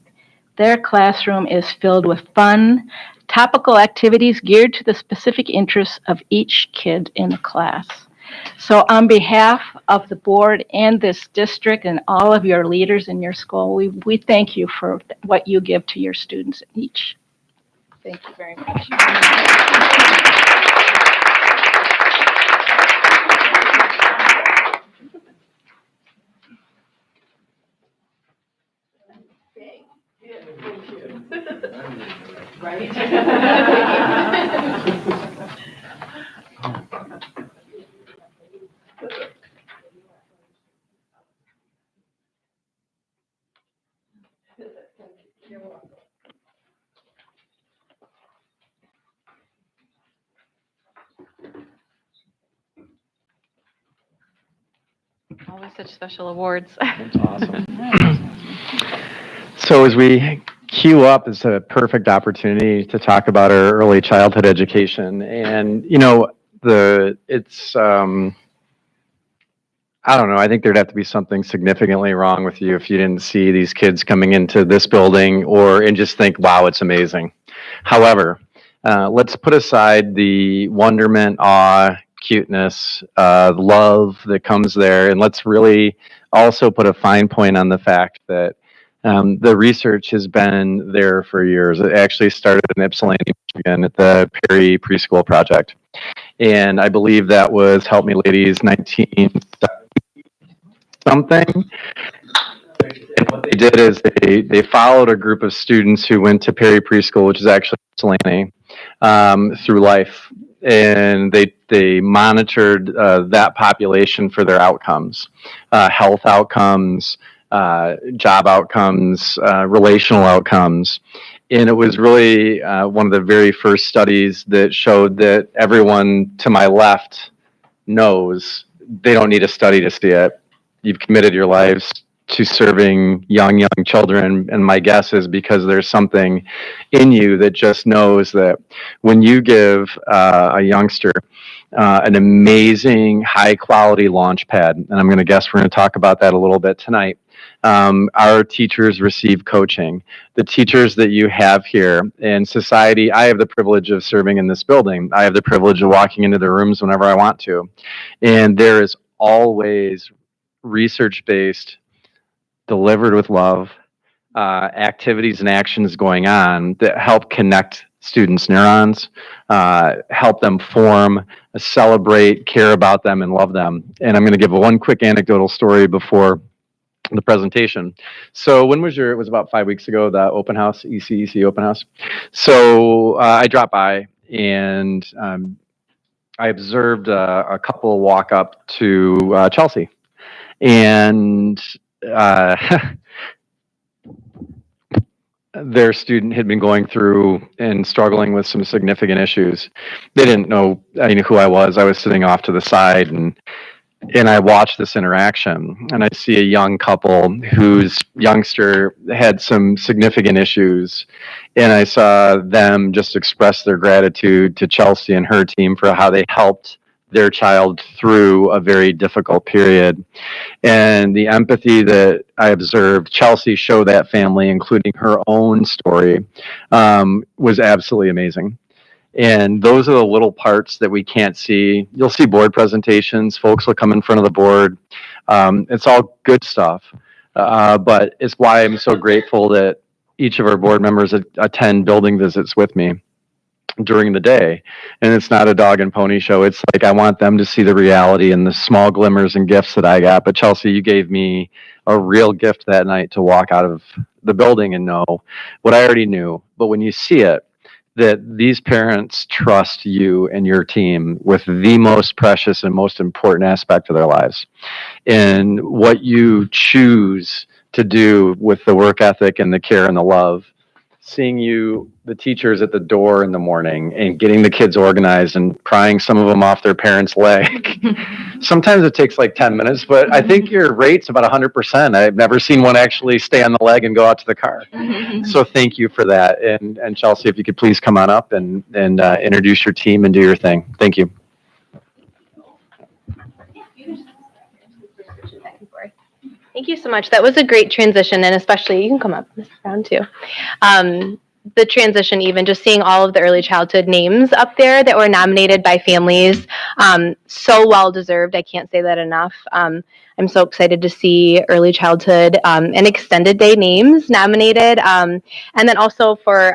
Their classroom is filled with fun, topical activities geared to the specific interests of each kid in the class. So on behalf of the board and this district and all of your leaders in your school, we thank you for what you give to your students each. Thank you very much. Right? Always such special awards. That's awesome. So as we queue up, it's a perfect opportunity to talk about our early childhood education. And, I don't know, I think there'd have to be something significantly wrong with you if you didn't see these kids coming into this building and just think, wow, it's amazing. However, let's put aside the wonderment, awe, cuteness, love that comes there, and let's really also put a fine point on the fact that the research has been there for years. It actually started in Ypsilanti, Michigan at the Perry Preschool Project. And I believe that was, help me ladies, 1970 something. And what they did is they followed a group of students who went to Perry Preschool, which is actually Ypsilanti, through life. And they monitored that population for their outcomes, health outcomes, job outcomes, relational outcomes. And it was really one of the very first studies that showed that everyone to my left knows they don't need a study to see it. You've committed your lives to serving young children, and my guess is because there's something in you that just knows that when you give a youngster an amazing high quality launch pad, and I'm going to guess we're going to talk about that a little bit tonight. Our teachers receive coaching. The teachers that you have here in society, I have the privilege of serving in this building. I have the privilege of walking into the rooms whenever I want to. And there is always research-based, delivered with love, activities and actions going on that help connect students' neurons, help them form, celebrate, care about them, and love them. And I'm going to give one quick anecdotal story before the presentation. So when was it was about 5 weeks ago, the open house, ECEC open house. So I dropped by and I observed a couple walk up to Chelsea. And their student had been going through and struggling with some significant issues. They didn't know who I was. I was sitting off to the side, and I watched this interaction, and I see a young couple whose youngster had some significant issues, and I saw them just express their gratitude to Chelsea and her team for how they helped their child through a very difficult period. And the empathy that I observed Chelsea show that family, including her own story, was absolutely amazing. And those are the little parts that we can't see. You'll see board presentations. Folks will come in front of the board. It's all good stuff. But it's why I'm so grateful that each of our board members attend building visits with me during the day. And it's not a dog and pony show. It's like I want them to see the reality and the small glimmers and gifts that I got. But Chelsea, you gave me a real gift that night to walk out of the building and know what I already knew. But when you see it, that these parents trust you and your team with the most precious and most important aspect of their lives. And what you choose to do with the work ethic and the care and the love, seeing the teachers at the door in the morning and getting the kids organized and prying some of them off their parents' leg. Sometimes it takes like 10 minutes, but I think your rate's about 100%. I've never seen one actually stay on the leg and go out to the car. So thank you for that. And Chelsea, if you could please come on up and introduce your team and do your thing. Thank you. Thank you so much. That was a great transition, and especially, you can come up this round too. The transition, even just seeing all of the early childhood names up there that were nominated by families, so well deserved. I can't say that enough. I'm so excited to see early childhood and extended day names nominated. And then also for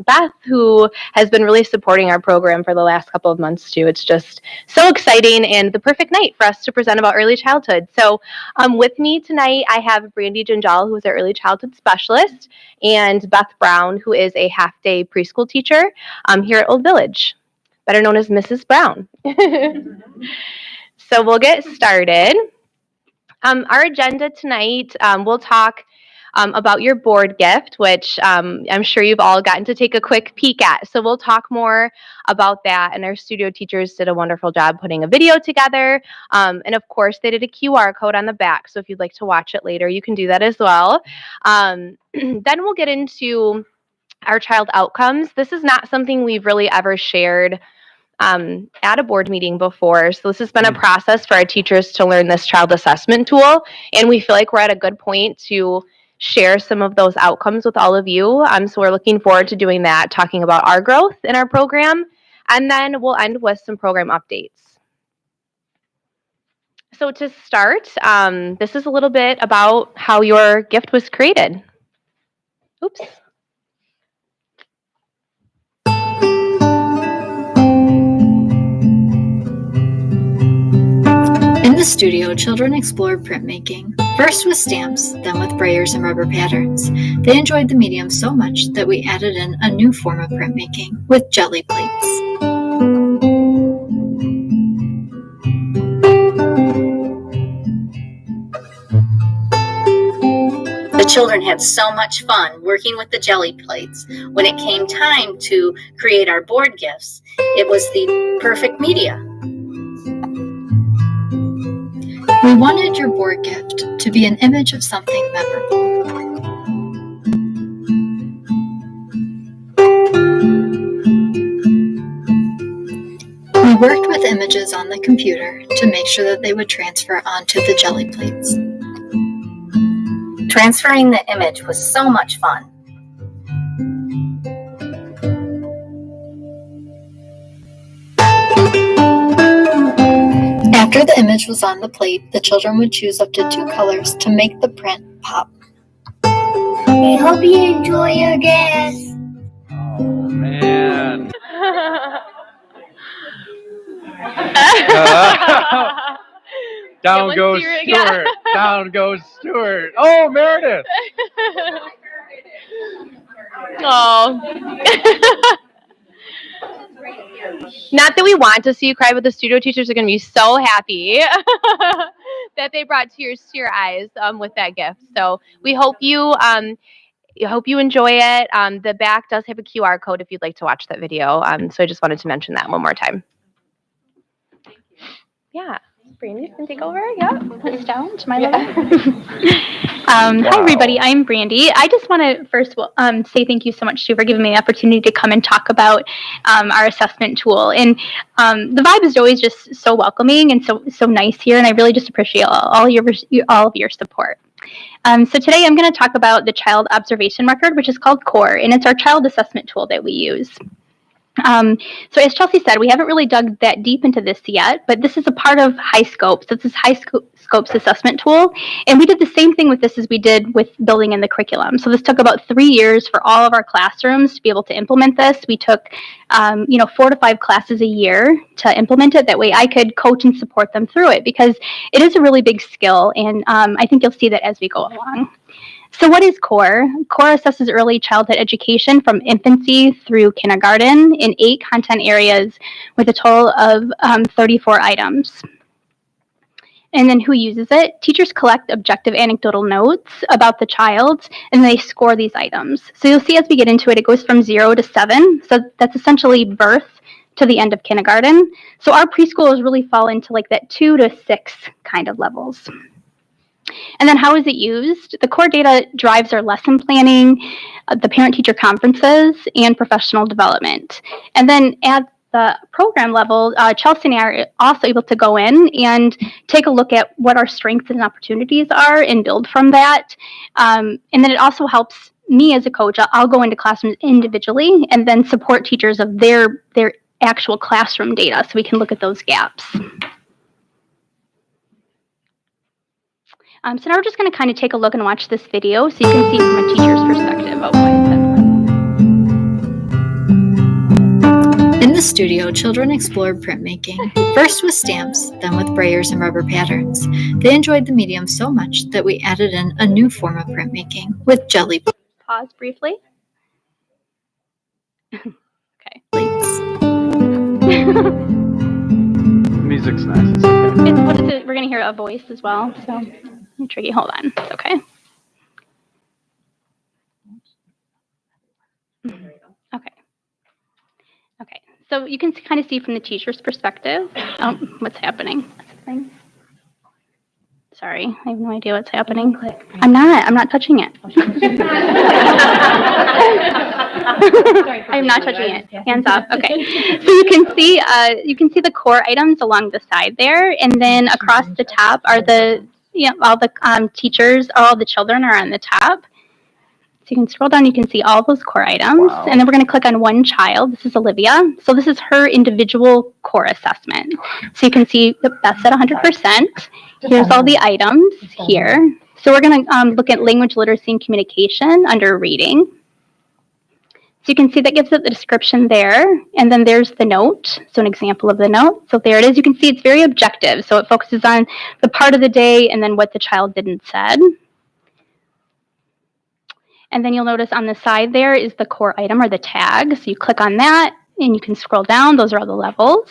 Beth, who has been really supporting our program for the last couple of months too. It's just so exciting and the perfect night for us to present about early childhood. So with me tonight, I have Brandy Ginjal, who is our early childhood specialist, and Beth Brown, who is a half-day preschool teacher here at Old Village, better known as Mrs. Brown. So we'll get started. Our agenda tonight, we'll talk about your board gift, which I'm sure you've all gotten to take a quick peek at. So we'll talk more about that. And our studio teachers did a wonderful job putting a video together. And of course, they did a QR code on the back. So if you'd like to watch it later, you can do that as well. Then we'll get into our child outcomes. This is not something we've really ever shared at a board meeting before. So this has been a process for our teachers to learn this child assessment tool. And we feel like we're at a good point to share some of those outcomes with all of you. So we're looking forward to doing that, talking about our growth in our program. And then we'll end with some program updates. So to start, this is a little bit about how your gift was created. Oops. In the studio, children explored printmaking, first with stamps, then with brayers and rubber patterns. They enjoyed the medium so much that we added in a new form of printmaking with jelly plates. The children had so much fun working with the jelly plates. When it came time to create our board gifts, it was the perfect media. We wanted your board gift to be an image of something memorable. We worked with images on the computer to make sure that they would transfer onto the jelly plates. Transferring the image was so much fun. After the image was on the plate, the children would choose up to 2 colors to make the print pop. We hope you enjoy your gas. Man. Down goes Stuart. Down goes Stuart. Oh, Meredith. Oh. Not that we want to see you cry, but the studio teachers are going to be so happy that they brought tears to your eyes with that gift. So we hope you enjoy it. The back does have a QR code if you'd like to watch that video. So I just wanted to mention that one more time. Yeah. Brandy can take over. Yeah. Press down to my level. Hi, everybody. I'm Brandy. I just want to first say thank you so much, Stu, for giving me the opportunity to come and talk about our assessment tool. And the vibe is always just so welcoming and so nice here. And I really just appreciate all of your support. So today I'm going to talk about the child observation record, which is called CORE, and it's our child assessment tool that we use. So as Chelsea said, we haven't really dug that deep into this yet, but this is a part of HighScope. So this is HighScope's assessment tool. And we did the same thing with this as we did with building in the curriculum. So this took about 3 years for all of our classrooms to be able to implement this. We took, 4 to 5 classes a year to implement it. That way I could coach and support them through it because it is a really big skill. And I think you'll see that as we go along. So what is CORE? CORE assesses early childhood education from infancy through kindergarten in 8 content areas with a total of 34 items. And then who uses it? Teachers collect objective anecdotal notes about the child and they score these items. So you'll see as we get into it, it goes from 0 to 7. So that's essentially birth to the end of kindergarten. So our preschoolers really fall into like that 2 to 6 kind of levels. And then how is it used? The CORE data drives our lesson planning, the parent-teacher conferences, and professional development. And then at the program level, Chelsea and I are also able to go in and take a look at what our strengths and opportunities are and build from that. And then it also helps me as a coach. I'll go into classrooms individually and then support teachers of their actual classroom data so we can look at those gaps. So now we're just going to kind of take a look and watch this video so you can see from a teacher's perspective of what it's. In the studio, children explored printmaking, first with stamps, then with brayers and rubber patterns. They enjoyed the medium so much that we added in a new form of printmaking with jelly Pause briefly. Okay. plates. Music's nice. It's okay. We're going to hear a voice as well, so tricky. Hold on. It's okay. Okay. So you can kind of see from the teacher's perspective what's happening. Sorry, I have no idea what's happening. I'm not touching it. I'm not touching it. Hands off. Okay. So you can see the CORE items along the side there, and then across the top are all the teachers, all the children are on the top. So you can scroll down, you can see all those CORE items. Wow. And then we're going to click on one child. This is Olivia. So this is her individual CORE assessment. So you can see that's at 100%. Here's all the items here. So we're going to look at language literacy and communication under reading. So you can see that gives it the description there. And then there's the note. So an example of the note. So there it is. You can see it's very objective. So it focuses on the part of the day and then what the child did and said. And then you'll notice on the side there is the CORE item or the tag. So you click on that and you can scroll down. Those are all the levels.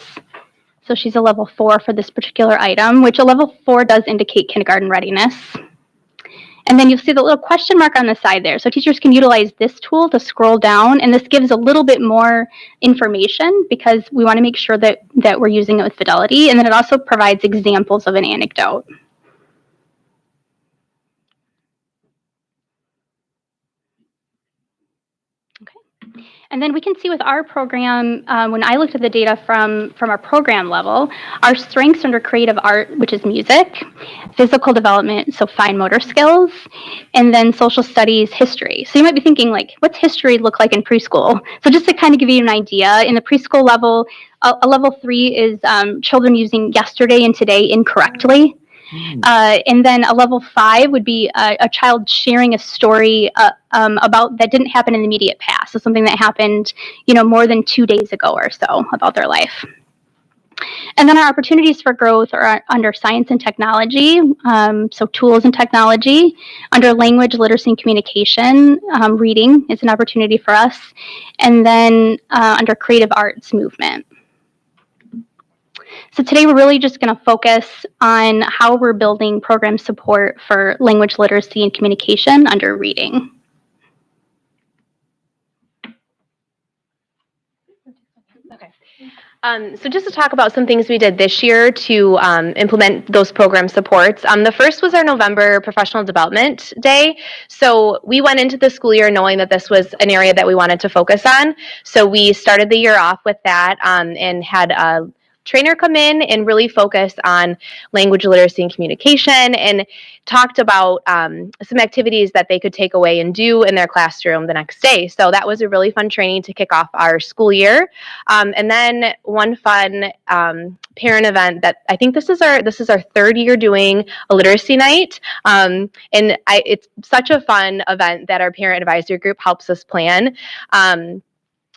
So she's a level 4 for this particular item, which a level 4 does indicate kindergarten readiness. And then you'll see the little question mark on the side there. So teachers can utilize this tool to scroll down, and this gives a little bit more information because we want to make sure that we're using it with fidelity. And then it also provides examples of an anecdote. And then we can see with our program, when I looked at the data from our program level, our strengths under creative art, which is music, physical development, so fine motor skills, and then social studies, history. So you might be thinking, like, what's history look like in preschool? So just to kind of give you an idea, in the preschool level, a level 3 is children using yesterday and today incorrectly. And then a level 5 would be a child sharing a story about that didn't happen in the immediate past. So something that happened, more than 2 days ago or so about their life. And then our opportunities for growth are under science and technology, so tools and technology. Under language, literacy, and communication, reading is an opportunity for us. And then under creative arts movement. So today we're really just going to focus on how we're building program support for language literacy and communication under reading. So just to talk about some things we did this year to implement those program supports. The first was our November Professional Development Day. So we went into the school year knowing that this was an area that we wanted to focus on. So we started the year off with that and had a trainer come in and really focus on language literacy and communication and talked about some activities that they could take away and do in their classroom the next day. So that was a really fun training to kick off our school year. And then one fun parent event that I think this is our third year doing a literacy night. It's such a fun event that our parent advisory group helps us plan.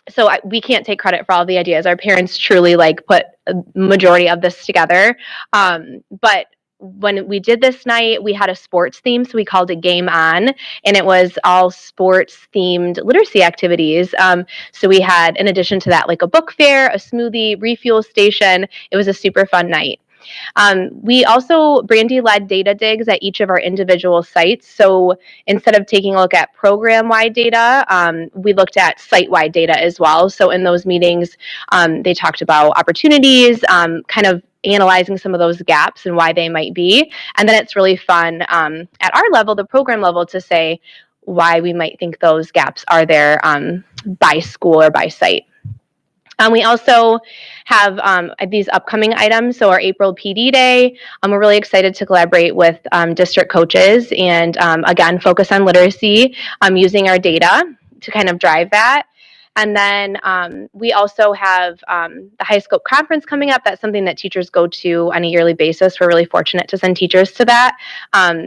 So we can't take credit for all the ideas. Our parents truly put a majority of this together. But when we did this night, we had a sports theme, so we called it Game On, and it was all sports themed literacy activities. So we had, in addition to that, a book fair, a smoothie, refuel station. It was a super fun night. We also, Brandy led data digs at each of our individual sites. So instead of taking a look at program-wide data, we looked at site-wide data as well. So in those meetings, they talked about opportunities, kind of analyzing some of those gaps and why they might be. And then it's really fun at our level, the program level, to say why we might think those gaps are there by school or by site. We also have these upcoming items. So our April PD Day, we're really excited to collaborate with district coaches and again, focus on literacy using our data to kind of drive that. And then we also have the High Scope Conference coming up. That's something that teachers go to on a yearly basis. We're really fortunate to send teachers to that.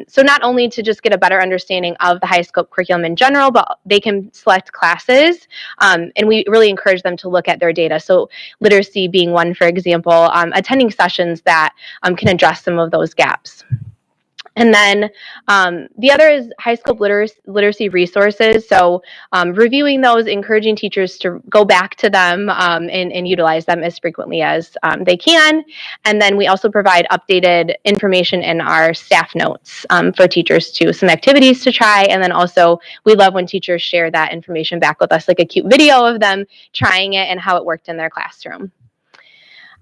So not only to just get a better understanding of the High Scope curriculum in general, but they can select classes. And we really encourage them to look at their data. So literacy being one, for example, attending sessions that can address some of those gaps. And then the other is High Scope literacy resources. So reviewing those, encouraging teachers to go back to them and utilize them as frequently as they can. And then we also provide updated information in our staff notes for teachers too, some activities to try. And then also we love when teachers share that information back with us, like a cute video of them trying it and how it worked in their classroom.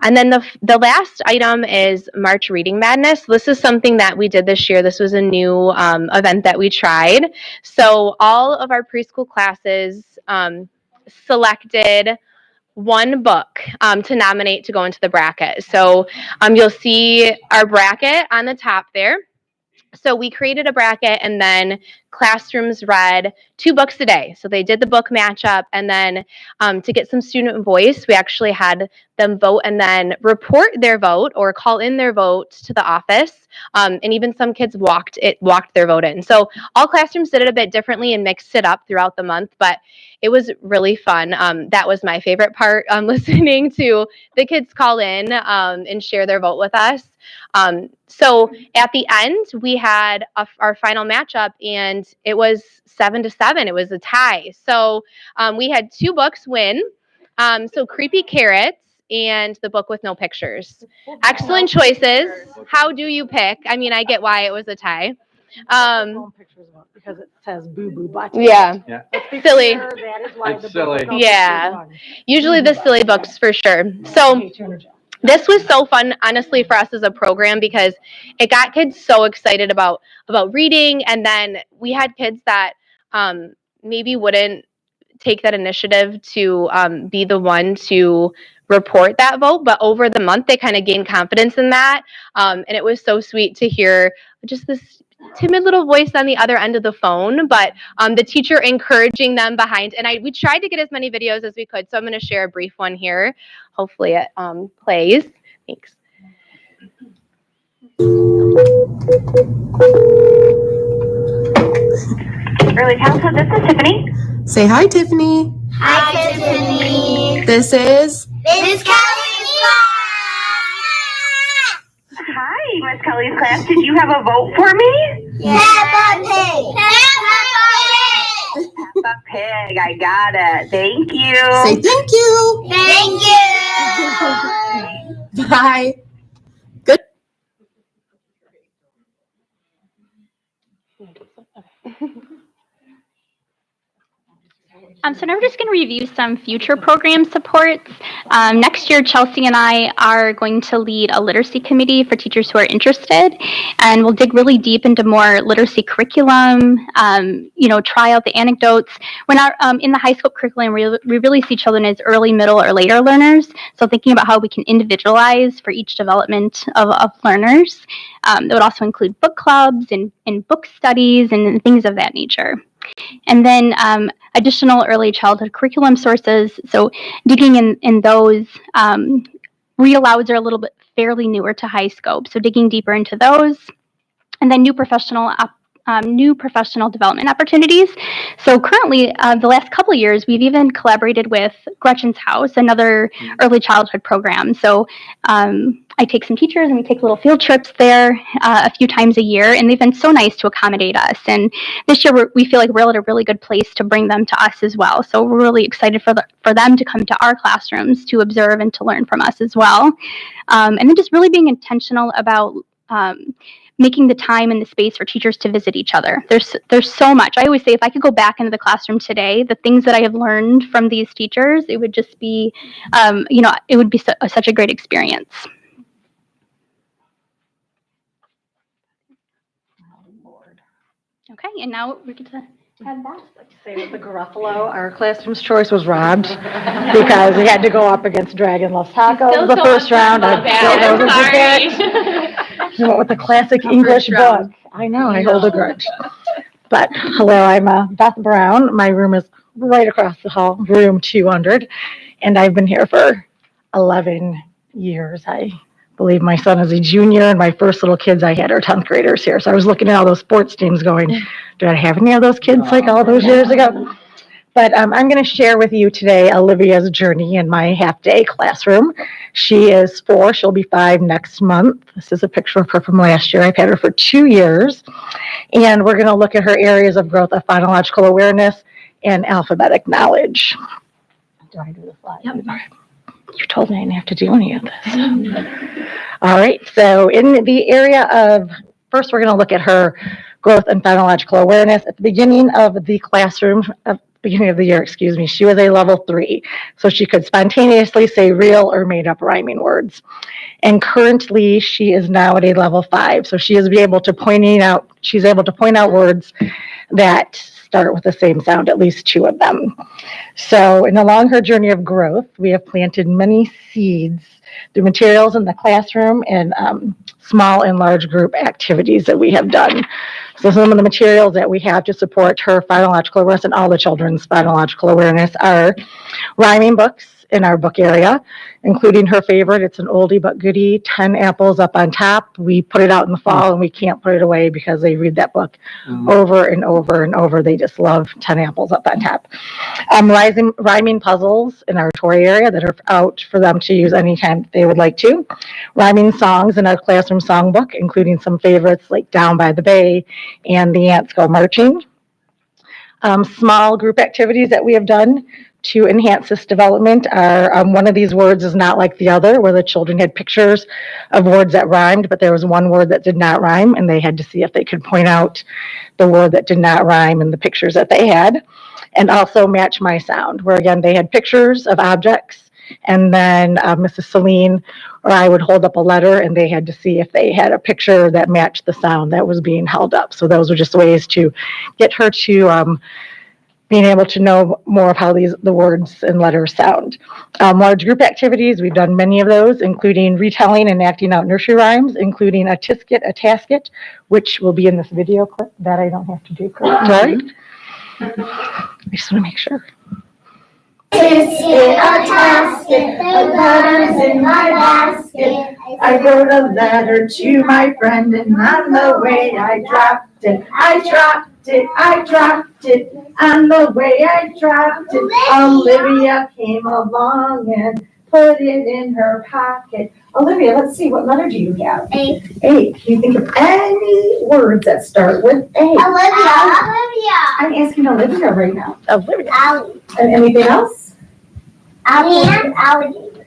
And then the last item is March Reading Madness. This is something that we did this year. This was a new event that we tried. So all of our preschool classes selected one book to nominate to go into the bracket. So you'll see our bracket on the top there. So we created a bracket and then classrooms read 2 books a day. So they did the book matchup, and then to get some student voice, we actually had them vote and then report their vote or call in their vote to the office. And even some kids walked their vote in. So all classrooms did it a bit differently and mixed it up throughout the month, but it was really fun. That was my favorite part, listening to the kids call in and share their vote with us. So at the end, we had our final matchup, and it was 7-7. It was a tie. So we had 2 books win. So Creepy Carrots and The Book with No Pictures. Excellent choices. How do you pick? I mean, I get why it was a tie. Because it says boo boo button. Yeah. Silly. That is why It's the silly. book Yeah. Usually the silly books for sure. So this was so fun, honestly, for us as a program because it got kids so excited about reading. And then we had kids that maybe wouldn't take that initiative to be the one to report that vote. But over the month, they kind of gained confidence in that. And it was so sweet to hear just this timid little voice on the other end of the phone, but the teacher encouraging them behind. And we tried to get as many videos as we could. So I'm going to share a brief one here. Hopefully it plays. Thanks. Early childhood, this is Tiffany. Say hi, Tiffany. Hi, Tiffany. This is Miss Kelly's class. Hi, Miss Kelly's class. Did you have a vote for me? Peppa Pig. Peppa Pig. I got it. Thank you. Say thank you. Thank you. Bye. Good. So now we're just going to review some future program supports. Next year, Chelsea and I are going to lead a literacy committee for teachers who are interested, and we'll dig really deep into more literacy curriculum, try out the anecdotes. When in the high school curriculum, we really see children as early, middle, or later learners, so thinking about how we can individualize for each development of learners. That would also include book clubs and book studies and things of that nature. And then additional early childhood curriculum sources. So digging in those, read alouds are a little bit fairly newer to high scope. So digging deeper into those. And then new professional development opportunities. So currently, the last couple of years, we've even collaborated with Gretchen's House, another early childhood program. So I take some teachers and we take little field trips there a few times a year, and they've been so nice to accommodate us. And this year, we feel like we're at a really good place to bring them to us as well. So we're really excited for them to come to our classrooms to observe and to learn from us as well. And then just really being intentional about making the time and the space for teachers to visit each other. There's so much. I always say if I could go back into the classroom today, the things that I have learned from these teachers, it would just be, it would be such a great experience. Okay, and now we get to have that. Say with the Gruffalo, our classroom's choice was robbed because he had to go up against Dragon Loves Tacos the first round. He went with the classic English book. I know, I hold a grudge. But hello, I'm Beth Brown. My room is right across the hall, room 200, and I've been here for 11 years. I believe my son is a junior, and my first little kids I had are 10th graders here. So I was looking at all those sports teams going, do I have any of those kids like all those years ago? But I'm going to share with you today Olivia's journey in my half-day classroom. She is 4. She'll be 5 next month. This is a picture of her from last year. I've had her for 2 years. And we're going to look at her areas of growth of phonological awareness and alphabetic knowledge. Do I do the slide? Yep. You told me I didn't have to do any of this. All right. So in the area of, first we're going to look at her growth and phonological awareness. At the beginning of the classroom, beginning of the year, she was a level 3. So she could spontaneously say real or made up rhyming words. And currently she is now at a level 5. So she is able to point out words that start with the same sound, at least 2 of them. So along her journey of growth, we have planted many seeds through materials in the classroom and small and large group activities that we have done. So some of the materials that we have to support her phonological awareness and all the children's phonological awareness are rhyming books in our book area, including her favorite. It's an oldie but goodie, 10 Apples Up on Top. We put it out in the fall and we can't put it away because they read that book over and over and over. They just love 10 Apples Up on Top. Rhyming puzzles in our toy area that are out for them to use anytime they would like to. Rhyming songs in our classroom songbook, including some favorites like Down by the Bay and The Ants Go Marching. Small group activities that we have done to enhance this development are one of these words is not like the other, where the children had pictures of words that rhymed, but there was one word that did not rhyme, and they had to see if they could point out the word that did not rhyme in the pictures that they had. And also Match My Sound, where again they had pictures of objects, and then Mrs. Celine or I would hold up a letter, and they had to see if they had a picture that matched the sound that was being held up. So those were just ways to get her to being able to know more of how the words and letters sound. Large group activities, we've done many of those, including retelling and acting out nursery rhymes, including a tisket, a tasket, which will be in this video clip that I don't have to do correct, right? I just want to make sure. Tisket, a tasket, the butter's in my basket. I wrote a letter to my friend, and on the way I dropped it. I dropped it. I dropped it. On the way I dropped it, Olivia came along and put it in her pocket. Olivia, let's see, what letter do you have? A. A. Can you think of any words that start with A? Olivia. I'm asking Olivia right now. Olivia. Allie. And anything else? Alligator.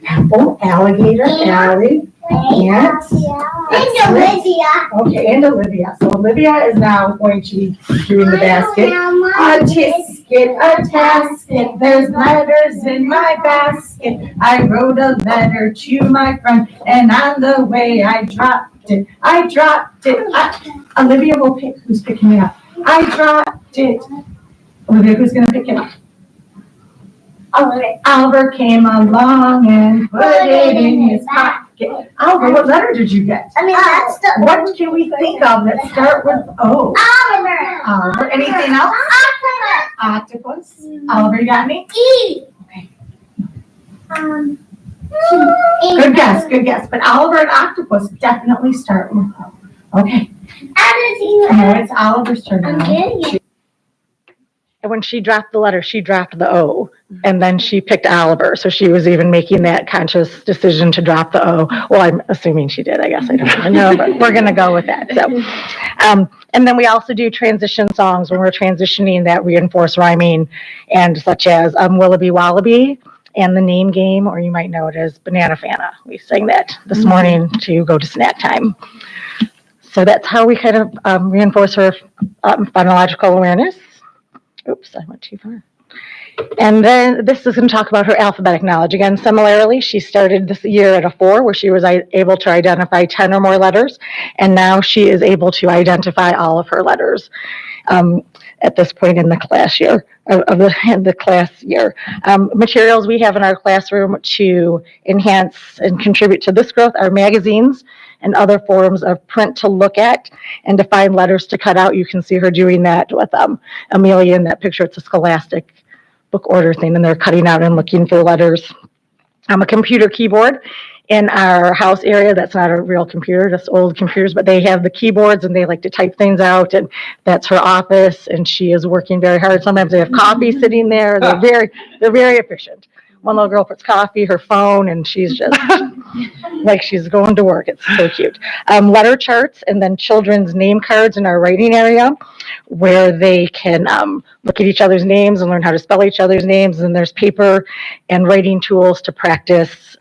Apple, alligator, Allie, ant. And Olivia. Okay, and Olivia. So Olivia is now going to be doing the basket. A tisket, a tasket, there's letters in my basket. I wrote a letter to my friend, and on the way I dropped it. I dropped it. Olivia will pick who's picking it up. I dropped it. Olivia, who's going to pick it up? Albert came along and put it in his pocket. Albert, what letter did you get? That's the. What can we think of that start with O? Oliver. Anything else? Octopus. Oliver, you got any? E. Okay. Good guess. But Oliver and octopus definitely start with O. Okay. Now it's Oliver's turn now. And when she dropped the letter, she dropped the O, and then she picked Oliver. So she was even making that conscious decision to drop the O. Well, I'm assuming she did, I guess. I don't even know, but we're going to go with that. So, and then we also do transition songs when we're transitioning that reinforce rhyming, and such as Willoughby Wallaby and the name game, or you might know it as Banana Fana. We sang that this morning to go to snack time. So that's how we kind of reinforce her phonological awareness. Oops, I went too far. And then this is going to talk about her alphabetic knowledge. Again, similarly, she started this year at a 4, where she was able to identify 10 or more letters, and now she is able to identify all of her letters at this point in the class year. Materials we have in our classroom to enhance and contribute to this growth are magazines and other forms of print to look at and to find letters to cut out. You can see her doing that with Amelia in that picture. It's a Scholastic book order thing, and they're cutting out and looking for letters. A computer keyboard in our house area. That's not a real computer, just old computers, but they have the keyboards and they like to type things out, and that's her office, and she is working very hard. Sometimes they have coffee sitting there. They're very efficient. One little girl puts coffee, her phone, and she's just like she's going to work. It's so cute. Letter charts, and then children's name cards in our writing area, where they can look at each other's names and learn how to spell each other's names. And there's paper and writing tools to practice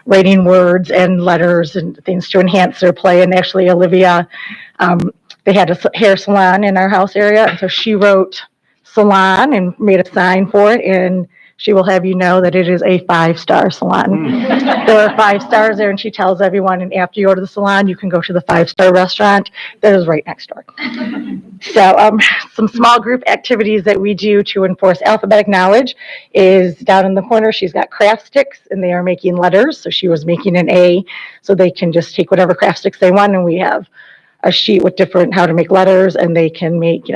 writing words and letters and things to enhance their play. And actually, Olivia, they had a hair salon in our house area, and so she wrote salon and made a sign for it, and she will have you know that it is a 5-star salon. There are 5 stars there, and she tells everyone, and after you go to the salon, you can go to the 5-star restaurant that is right next door. So some small group activities that we do to enforce alphabetic knowledge is down in the corner, she's got craft sticks, and they are making letters. So she was making an A, so they can just take whatever craft sticks they want, and we have a sheet with different how to make letters, and they can make,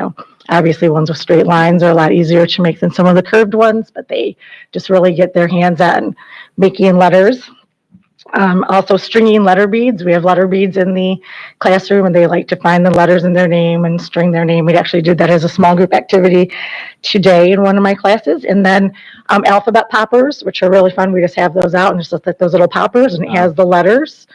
obviously ones with straight lines are a lot easier to make than some of the curved ones, but they just really get their hands on making letters. Also stringing letter beads. We have letter beads in the classroom, and they like to find the letters in their name and string their name. We actually did that as a small group activity today in one of my classes. And then alphabet poppers, which are really fun. We just have those out and just like those little poppers, and it has the letters,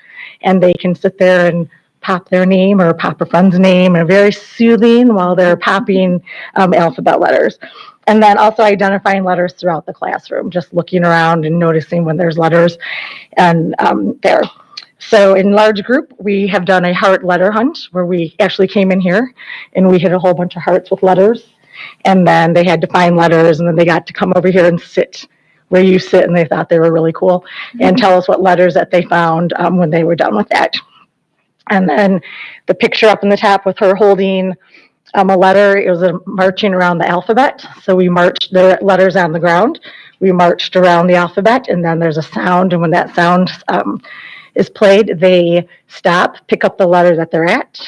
and they can sit there and pop their name or pop a friend's name, and very soothing while they're popping alphabet letters. And then also identifying letters throughout the classroom, just looking around and noticing when there's letters and there. So in large group, we have done a heart letter hunt where we actually came in here and we hit a whole bunch of hearts with letters, and then they had to find letters, and then they got to come over here and sit where you sit, and they thought they were really cool and tell us what letters that they found when they were done with that. And then the picture up in the top with her holding a letter, it was marching around the alphabet. So we marched the letters on the ground. We marched around the alphabet, and then there's a sound. And when that sound is played, they stop, pick up the letter that they're at.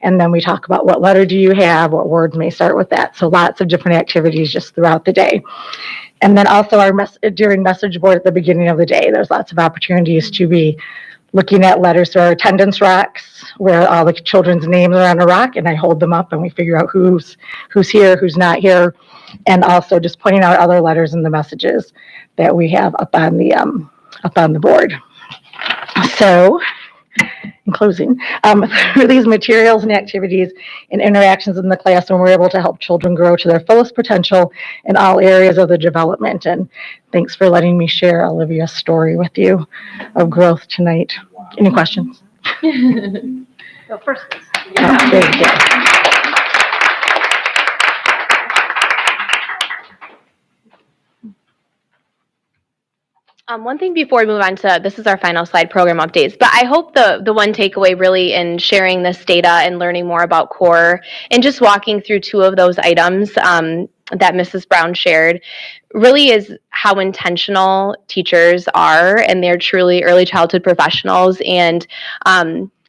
And then we talk about what letter do you have, what words may start with that. So lots of different activities just throughout the day. And then also during message board at the beginning of the day, there's lots of opportunities to be looking at letters through our attendance racks where all the children's names are on a rock, and I hold them up and we figure out who's here, who's not here, and also just pointing out other letters in the messages that we have up on the board. So, in closing, through these materials and activities and interactions in the classroom, we're able to help children grow to their fullest potential in all areas of their development. And thanks for letting me share Olivia's story with you of growth tonight. Any questions? Go first. Oh, very good. One thing before we move on to, this is our final slide, program updates, but I hope the one takeaway really in sharing this data and learning more about CORE and just walking through two of those items that Mrs. Brown shared really is how intentional teachers are, and they're truly early childhood professionals. And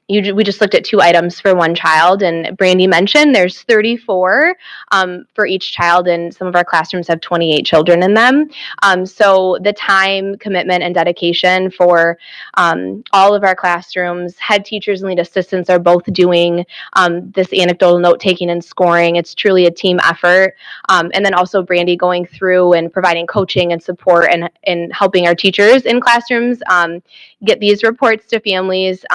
we just looked at two items for one child, and Brandy mentioned there's 34 for each child, and some of our classrooms have 28 children in them. So the time, commitment, and dedication for all of our classrooms, head teachers and lead assistants are both doing this anecdotal note-taking and scoring. It's truly a team effort. And then also Brandy going through and providing coaching and support and helping our teachers in classrooms get these reports to families.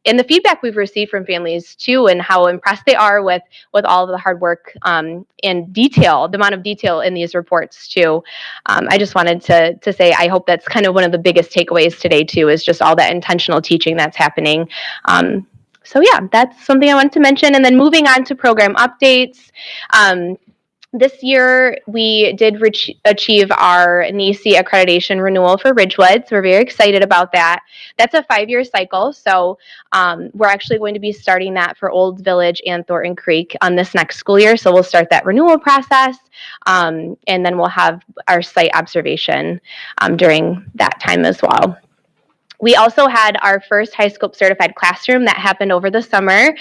And the feedback we've received from families too, and how impressed they are with all of the hard work and detail, the amount of detail in these reports too. I just wanted to say I hope that's kind of one of the biggest takeaways today too, is just all that intentional teaching that's happening. So yeah, that's something I wanted to mention. And then moving on to program updates. This year, we did achieve our NECE accreditation renewal for Ridgewood, so we're very excited about that. That's a 5-year cycle, so we're actually going to be starting that for Old Village and Thornton Creek this next school year, so we'll start that renewal process, and then we'll have our site observation during that time as well. We also had our first HighScope certified classroom that happened over the summer.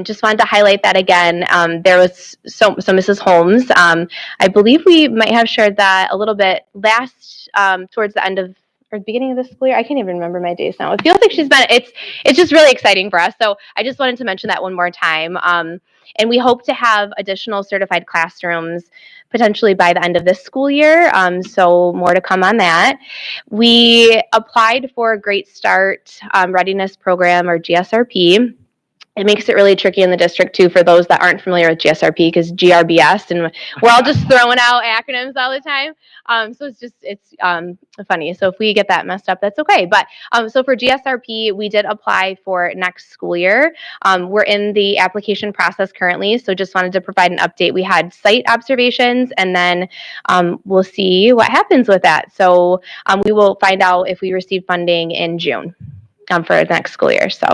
Just wanted to highlight that again. There was so Mrs. Holmes, I believe we might have shared that a little bit last, towards the end of, or the beginning of the school year. I can't even remember my days now. It feels like it's just really exciting for us. So I just wanted to mention that one more time. And we hope to have additional certified classrooms potentially by the end of this school year. So more to come on that. We applied for a Great Start Readiness Program, or GSRP. It makes it really tricky in the district too for those that aren't familiar with GSRP, because GRBS, and we're all just throwing out acronyms all the time. So it's funny. So if we get that messed up, that's okay. But so for GSRP, we did apply for next school year. We're in the application process currently, so just wanted to provide an update. We had site observations, and then we'll see what happens with that. So we will find out if we receive funding in June. For the next school year. So,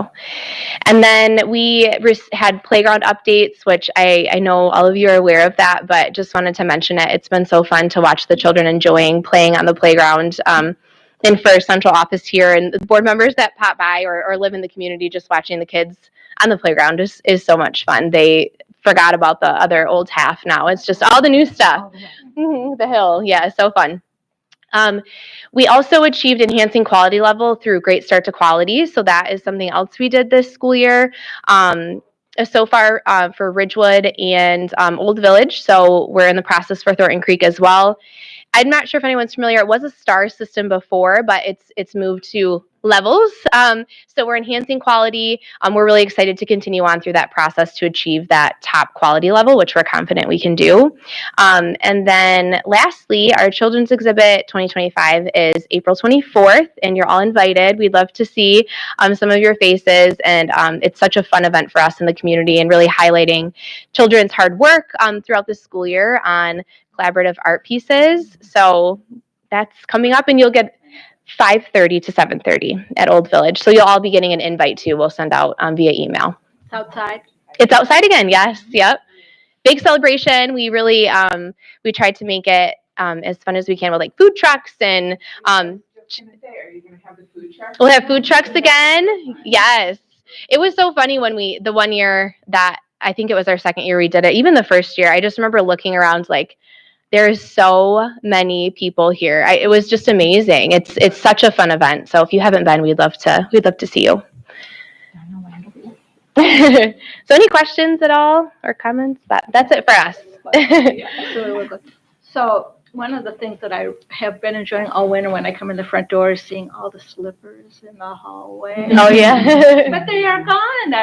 and then we had playground updates, which I know all of you are aware of that, but just wanted to mention it. It's been so fun to watch the children enjoying playing on the playground. And for central office here, and the board members that pop by or live in the community, just watching the kids on the playground is so much fun. They forgot about the other old half now. It's just all the new stuff. The hill. Yeah, so fun. We also achieved enhancing quality level through Great Start to Quality. So that is something else we did this school year. So far for Ridgewood and Old Village. So we're in the process for Thornton Creek as well. I'm not sure if anyone's familiar. It was a star system before, but it's moved to levels. So we're enhancing quality. We're really excited to continue on through that process to achieve that top quality level, which we're confident we can do. And then lastly, our children's exhibit 2025 is April 24th, and you're all invited. We'd love to see some of your faces, and it's such a fun event for us in the community, and really highlighting children's hard work throughout the school year on collaborative art pieces. So that's coming up, and you'll get 5:30 to 7:30 at Old Village. So you'll all be getting an invite too. We'll send out via email. It's outside. It's outside again. Yes. Yep. Big celebration. We really we tried to make it as fun as we can with like food trucks and Are you going to have the food trucks? we'll have food trucks again. Yes. It was so funny when the one year that I think it was our second year we did it, even the first year, I just remember looking around like, There's so many people here. It was just amazing. It's such a fun event. So if you haven't been, we'd love to see you. So any questions at all or comments? That's it for us. So one of the things that I have been enjoying all winter when I come in the front door is seeing all the slippers in the hallway. Oh, yeah. But they are gone.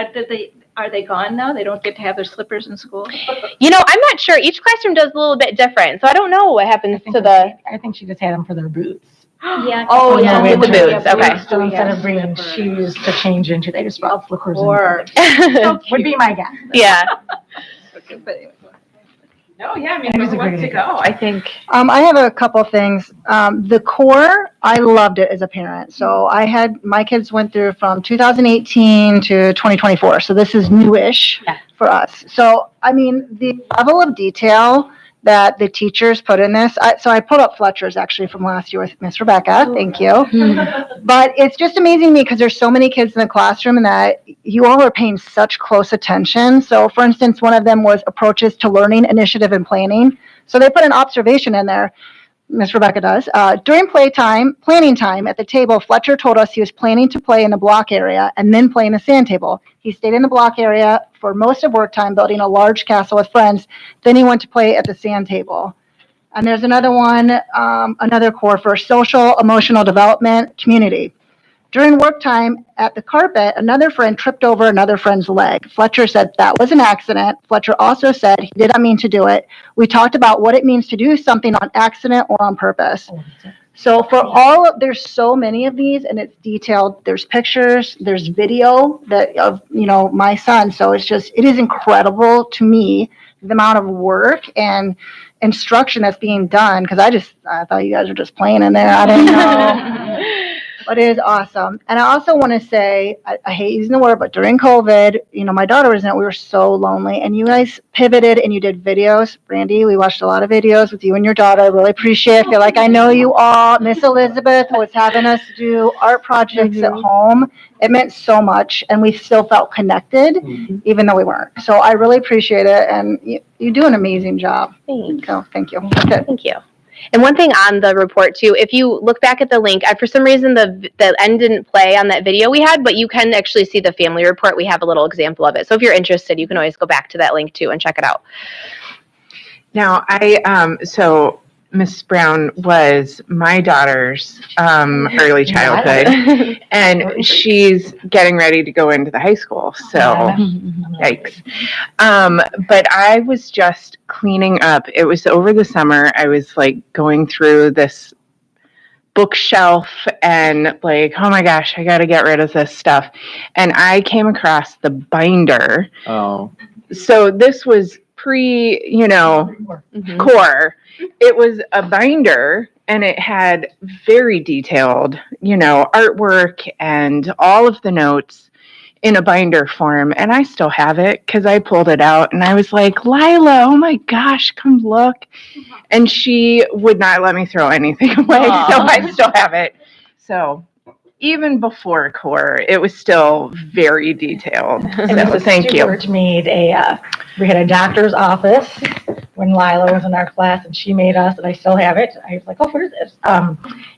Are they gone now? They don't get to have their slippers in school? I'm not sure. Each classroom does a little bit different. So I don't know what happens to I think she just had them for their boots. Yeah. Oh, yeah, with the boots. Okay. So instead of bringing shoes to change into, they just brought slippers. Or Would be my guess. Yeah. Okay, but anyway. No, yeah, I mean, who wants to go? I think. I have a couple things. The core, I loved it as a parent. So my kids went through from 2018 to 2024. So this is newish for us. So, I mean, the level of detail that the teachers put in this. So I pulled up Fletcher's actually from last year with Miss Rebecca. Thank you. But it's just amazing to me because there's so many kids in the classroom and that you all are paying such close attention. So for instance, one of them was approaches to learning, initiative, and planning. So they put an observation in there. Miss Rebecca does. During planning time at the table, Fletcher told us he was planning to play in the block area and then play in the sand table. He stayed in the block area for most of work time, building a large castle with friends. Then he went to play at the sand table. And there's another one, another core for social, emotional development, community. During work time at the carpet, another friend tripped over another friend's leg. Fletcher said that was an accident. Fletcher also said he did not mean to do it. We talked about what it means to do something on accident or on purpose. So there's so many of these and it's detailed. There's pictures, there's video of my son. So it is incredible to me, the amount of work and instruction that's being done. Because I thought you guys were just playing in there. I didn't know. But it is awesome. And I also want to say, I hate using the word, but during COVID, my daughter was in it. We were so lonely. And you guys pivoted and you did videos. Brandy, we watched a lot of videos with you and your daughter. I really appreciate it. I feel like I know you all. Miss Elizabeth was having us do art projects at home. It meant so much. And we still felt connected, even though we weren't. So I really appreciate it. And you do an amazing job. Thanks. So thank you. Okay. Thank you. And one thing on the report too, if you look back at the link, for some reason the end didn't play on that video we had, but you can actually see the family report. We have a little example of it. So if you're interested, you can always go back to that link too and check it out. Now, so Miss Brown was my daughter's early childhood, and she's getting ready to go into the high school. So, yikes. But I was just cleaning up. It was over the summer. I was like going through this bookshelf and like, oh my gosh, I got to get rid of this stuff. And I came across the binder. Oh. So this was core. It was a binder and it had very detailed, artwork and all of the notes in a binder form. And I still have it because I pulled it out and I was like, Lila, oh my gosh, come look. And she would not let me throw anything away. Aww. So I still have it. So even before core, it was still very detailed. So thank you. Stewart made we had a doctor's office when Lila was in our class, and she made us, and I still have it. I was like, oh, what is this?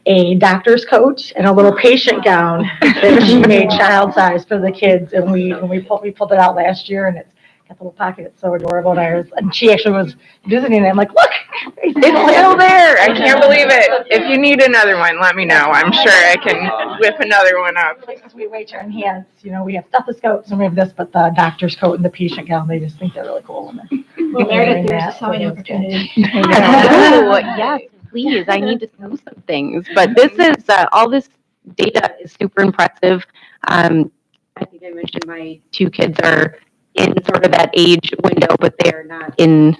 A doctor's coat and a little patient gown that she made child size for the kids, and we pulled it out last year, and it's got the little pocket. It's so adorable. And she actually was visiting it. I'm like, look, it's still there. I can't believe it. If you need another one, let me know. I'm sure I can whip another one up. We wait your hands. We have stethoscopes and we have this, but the doctor's coat and the patient gown, they just think they're really cool. Meredith, there's a sewing opportunity. Oh, yes, please. I need to know some things. But this is, all this data is super impressive. I think I mentioned my two kids are in sort of that age window, but they are not in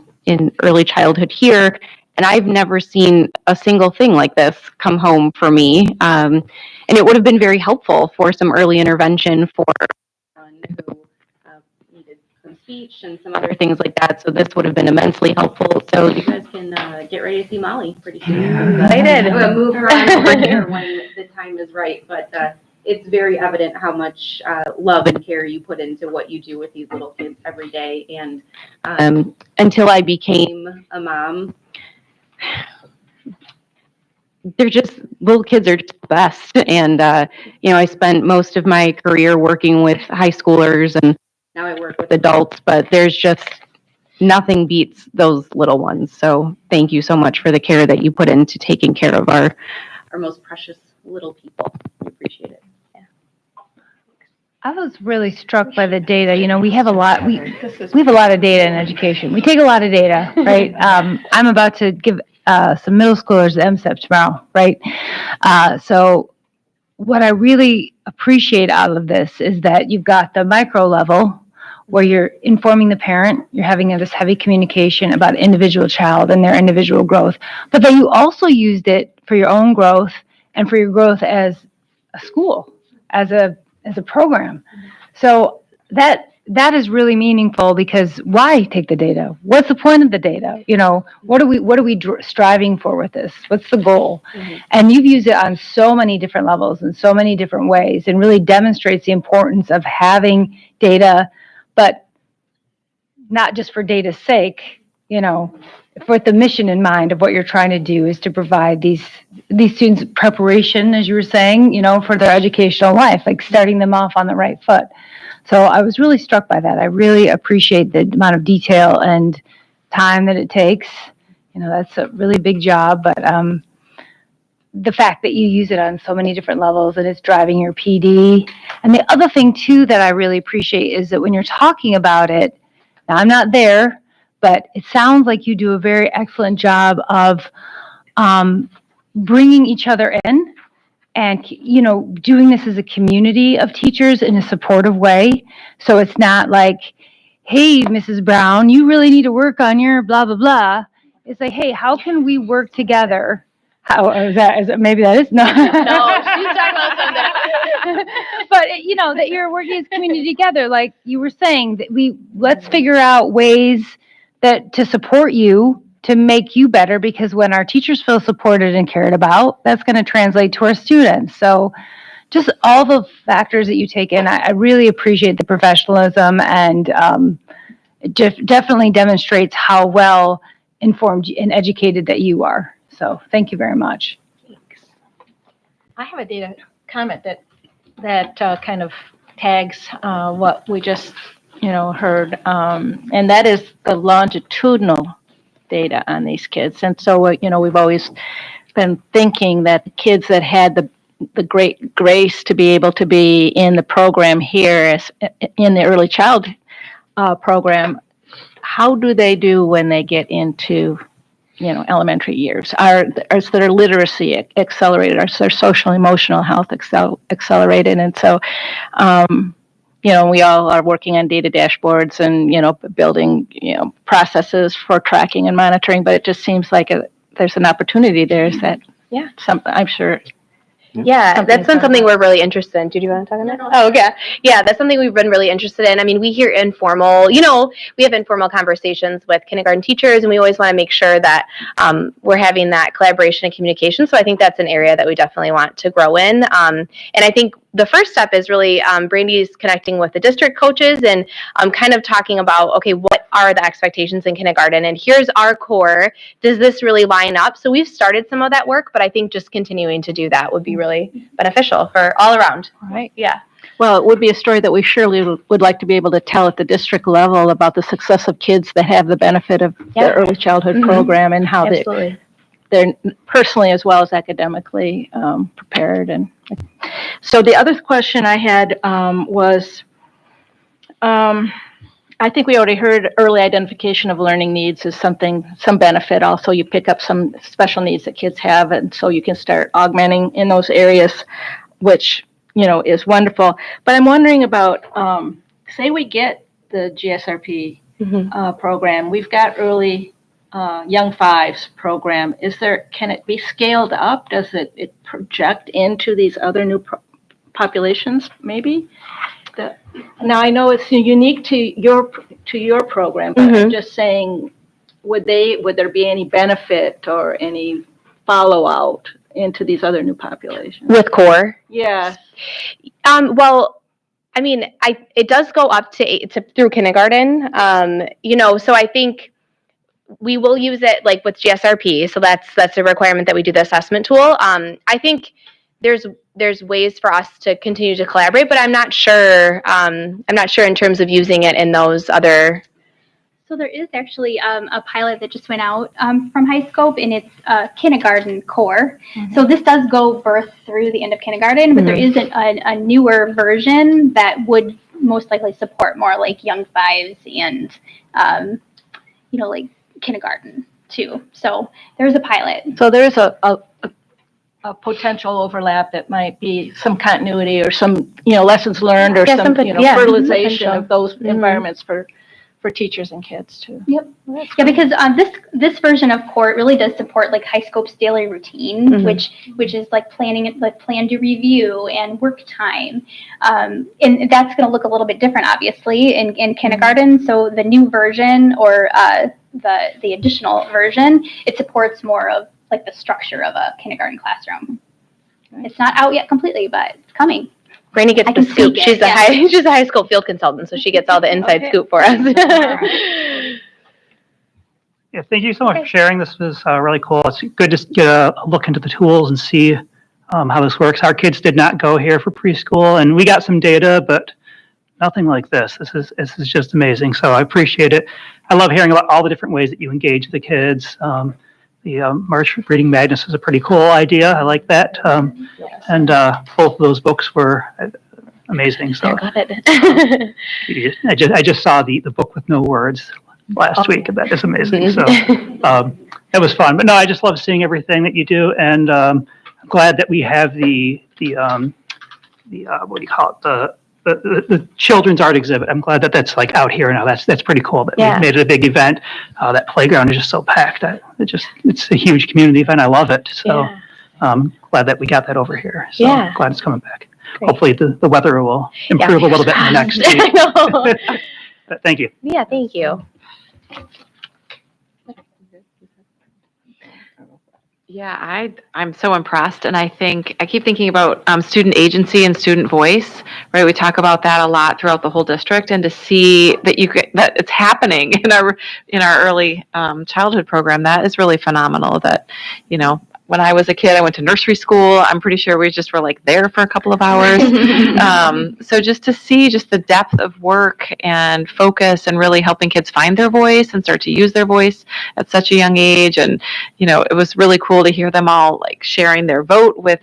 early childhood here. And I've never seen a single thing like this come home for me. And it would have been very helpful for some early intervention for someone who needed some speech and some other things like that. So this would have been immensely helpful. So you guys can get ready to see Molly pretty soon. I'm excited. I'm going to move her on over here when the time is right. But it's very evident how much love and care you put into what you do with these little kids every day. And until I became a mom, they're just, little kids are just the best. And, I spent most of my career working with high schoolers, and now I work with adults, but there's just nothing beats those little ones. So thank you so much for the care that you put into taking care of our most precious little people. We appreciate it. I was really struck by the data. We have a lot. We have a lot of data in education. We take a lot of data, right? I'm about to give some middle schoolers the MSEP tomorrow, right? So what I really appreciate out of this is that you've got the micro level where you're informing the parent, you're having this heavy communication about individual child and their individual growth, but that you also used it for your own growth and for your growth as a school, as a program. So that is really meaningful, because why take the data? What's the point of the data? What are we striving for with this? What's the goal? And you've used it on so many different levels in so many different ways, and really demonstrates the importance of having data, but not just for data's sake, with the mission in mind of what you're trying to do is to provide these students preparation, as you were saying, for their educational life, like starting them off on the right foot. So I was really struck by that. I really appreciate the amount of detail and time that it takes. That's a really big job, but the fact that you use it on so many different levels and it's driving your PD. And the other thing too that I really appreciate is that when you're talking about it, now I'm not there, but it sounds like you do a very excellent job of bringing each other in and, doing this as a community of teachers in a supportive way. So it's not like, hey, Mrs. Brown, you really need to work on your blah, blah, blah. It's like, hey, how can we work together? How is that maybe that is not. No, she's talking about something. But that you're working as a community together, like you were saying, that let's figure out ways that to support you, to make you better, because when our teachers feel supported and cared about, that's going to translate to our students. So just all the factors that you take in, I really appreciate the professionalism, and it definitely demonstrates how well informed and educated that you are. So thank you very much. I have a data comment that kind of tags what we just heard, and that is the longitudinal data on these kids. And so we've always been thinking that the kids that had the great grace to be able to be in the program here, in the early child program, how do they do when they get into elementary years? Is their literacy accelerated? Is their social emotional health accelerated? And so, we all are working on data dashboards and, building, processes for tracking and monitoring, but it just seems like there's an opportunity there. Is that, I'm sure. Yeah, that's been something we're really interested in. Did you want to talk on that? Oh, okay. Yeah, that's something we've been really interested in. I mean, we hear informal, we have informal conversations with kindergarten teachers, and we always want to make sure that we're having that collaboration and communication. So I think that's an area that we definitely want to grow in. And I think the first step is really Brandy's connecting with the district coaches and kind of talking about, okay, what are the expectations in kindergarten? And here's our core. Does this really line up? So we've started some of that work, but I think just continuing to do that would be really beneficial for all around. Right. Yeah. Well, it would be a story that we surely would like to be able to tell at the district level about the success of kids that have the benefit of the early childhood program, and how they're personally as well as academically prepared. And so the other question I had was, I think we already heard early identification of learning needs is some benefit. Also, you pick up some special needs that kids have, and so you can start augmenting in those areas, which is wonderful. But I'm wondering about, say we get the GSRP program, we've got early Young Fives program. Can it be scaled up? Does it project into these other new populations? Maybe. Now I know it's unique to your program, but I'm just saying, would there be any benefit or any fallout into these other new populations with core? Yeah. Well, I mean, it does go up to through kindergarten. So I think we will use it like with GSRP. So that's a requirement that we do the assessment tool. I think there's ways for us to continue to collaborate, but I'm not sure in terms of using it in those other. So there is actually a pilot that just went out from High Scope, and it's kindergarten core. So this does go birth through the end of kindergarten, but there is a newer version that would most likely support more like young fives and like kindergarten too. So there's a pilot. So there's a potential overlap that might be some continuity or some, lessons learned or some fertilization of those environments for teachers and kids too. Yep. Yeah, because this version of CORE really does support like High Scope's daily routine, which is like planning, like plan to review and work time, and that's going to look a little bit different, obviously, in kindergarten. So the new version or the additional version, it supports more of like the structure of a kindergarten classroom. It's not out yet completely, but it's coming. Brandy gets the scoop. She's a high school field consultant, so she gets all the inside scoop for us. Yeah, thank you so much for sharing. This was really cool. It's good to get a look into the tools and see how this works. Our kids did not go here for preschool, and we got some data, but nothing like this. This is just amazing. So I appreciate it. I love hearing about all the different ways that you engage the kids. The March Reading Madness is a pretty cool idea. I like that. And both of those books were amazing. So I just saw the book with no words last week, and that is amazing. So it was fun. But no, I just love seeing everything that you do, and I'm glad that we have the what do you call it, the children's art exhibit. I'm glad that that's like out here now. That's pretty cool that we made it a big event. That playground is just so packed. It's a huge community event. I love it. So glad that we got that over here. So glad it's coming back. Great. Hopefully the weather will improve a little bit in the next week. I know. But thank you. Yeah, thank you. Yeah, I'm so impressed, and I keep thinking about student agency and student voice, right? We talk about that a lot throughout the whole district, and to see that that it's happening in our early childhood program, that is really phenomenal. That when I was a kid, I went to nursery school. I'm pretty sure we just were like there for a couple of hours. So just to see just the depth of work and focus and really helping kids find their voice and start to use their voice at such a young age. And, it was really cool to hear them all like sharing their vote with,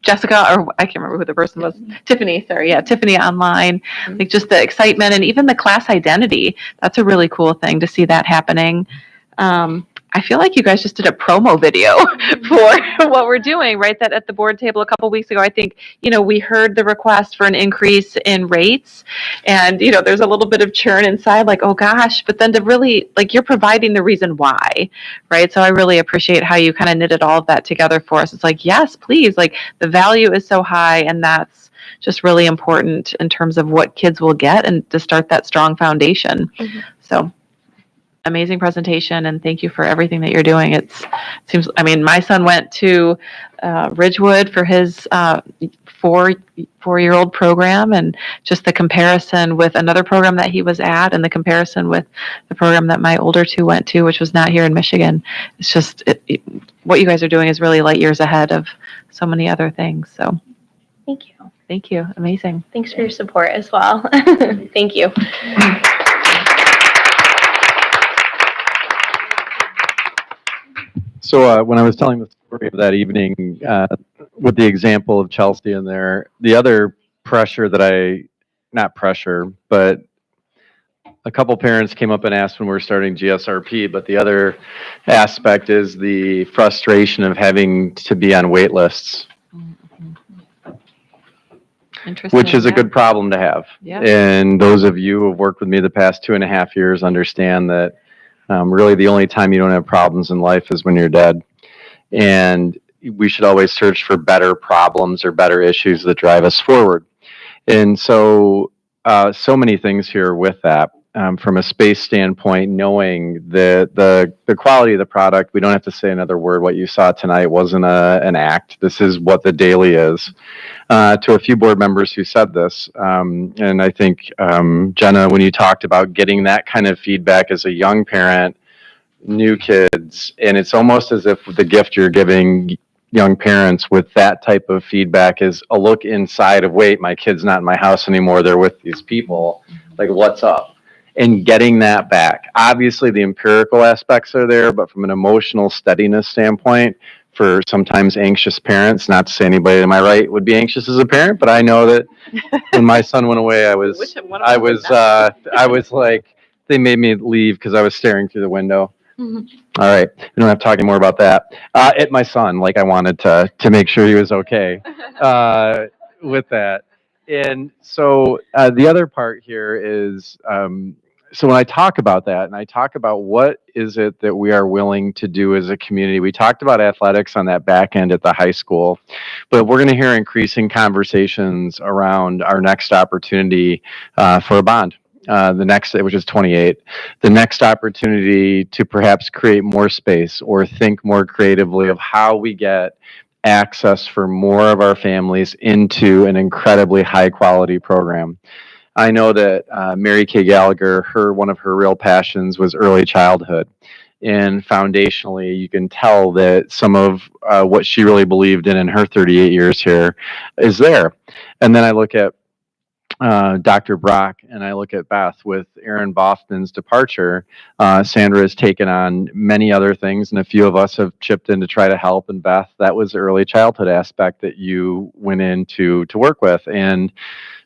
Jessica, or I can't remember who the person was, Tiffany, sorry, Tiffany online, like just the excitement and even the class identity. That's a really cool thing to see that happening. I feel like you guys just did a promo video for what we're doing, right? That at the board table a couple weeks ago, I think, we heard the request for an increase in rates, and, there's a little bit of churn inside, like, oh gosh, but then to really, like, you're providing the reason why, right? So I really appreciate how you kind of knitted all of that together for us. It's like, yes, please, like the value is so high, and that's just really important in terms of what kids will get and to start that strong foundation. So amazing presentation, and thank you for everything that you're doing. It seems, my son went to Ridgewood for his four-year-old program, and just the comparison with another program that he was at and the comparison with the program that my older two went to, which was not here in Michigan. It's just, what you guys are doing is really light years ahead of so many other things. So thank you. Thank you. Amazing. Thanks for your support as well. Thank you. So when I was telling the story of that evening with the example of Chelsea in there, the other pressure that not pressure, but a couple parents came up and asked when we were starting GSRP, but the other aspect is the frustration of having to be on wait lists. Which is a good problem to have. Yeah. And those of you who have worked with me the past 2.5 years understand that really the only time you don't have problems in life is when you're dead. And we should always search for better problems or better issues that drive us forward. And so many things here with that. From a space standpoint, knowing the quality of the product, we don't have to say another word. What you saw tonight wasn't an act. This is what the daily is. To a few board members who said this, and I think, Jenna, when you talked about getting that kind of feedback as a young parent new kids, and it's almost as if the gift you're giving young parents with that type of feedback is a look inside of, wait, my kid's not in my house anymore, they're with these people, like, what's up? And getting that back. Obviously the empirical aspects are there, but from an emotional steadiness standpoint, for sometimes anxious parents, not to say anybody to my right would be anxious as a parent, but I know that when my son went away, I was like, they made me leave because I was staring through the window. All right, we don't have to talk anymore about that. At my son, like, I wanted to make sure he was okay with that. And so the other part here is, so when I talk about that, and I talk about what is it that we are willing to do as a community, we talked about athletics on that back end at the high school, but we're going to hear increasing conversations around our next opportunity for a bond. The next, which is 28, the next opportunity to perhaps create more space or think more creatively of how we get access for more of our families into an incredibly high quality program. I know that Mary Kay Gallagher, one of her real passions was early childhood. And foundationally, you can tell that some of what she really believed in her 38 years here is there. And then I look at Dr. Brock, and I look at Beth. With Aaron Bofman's departure, Sandra has taken on many other things, and a few of us have chipped in to try to help. And Beth, that was the early childhood aspect that you went in to work with. And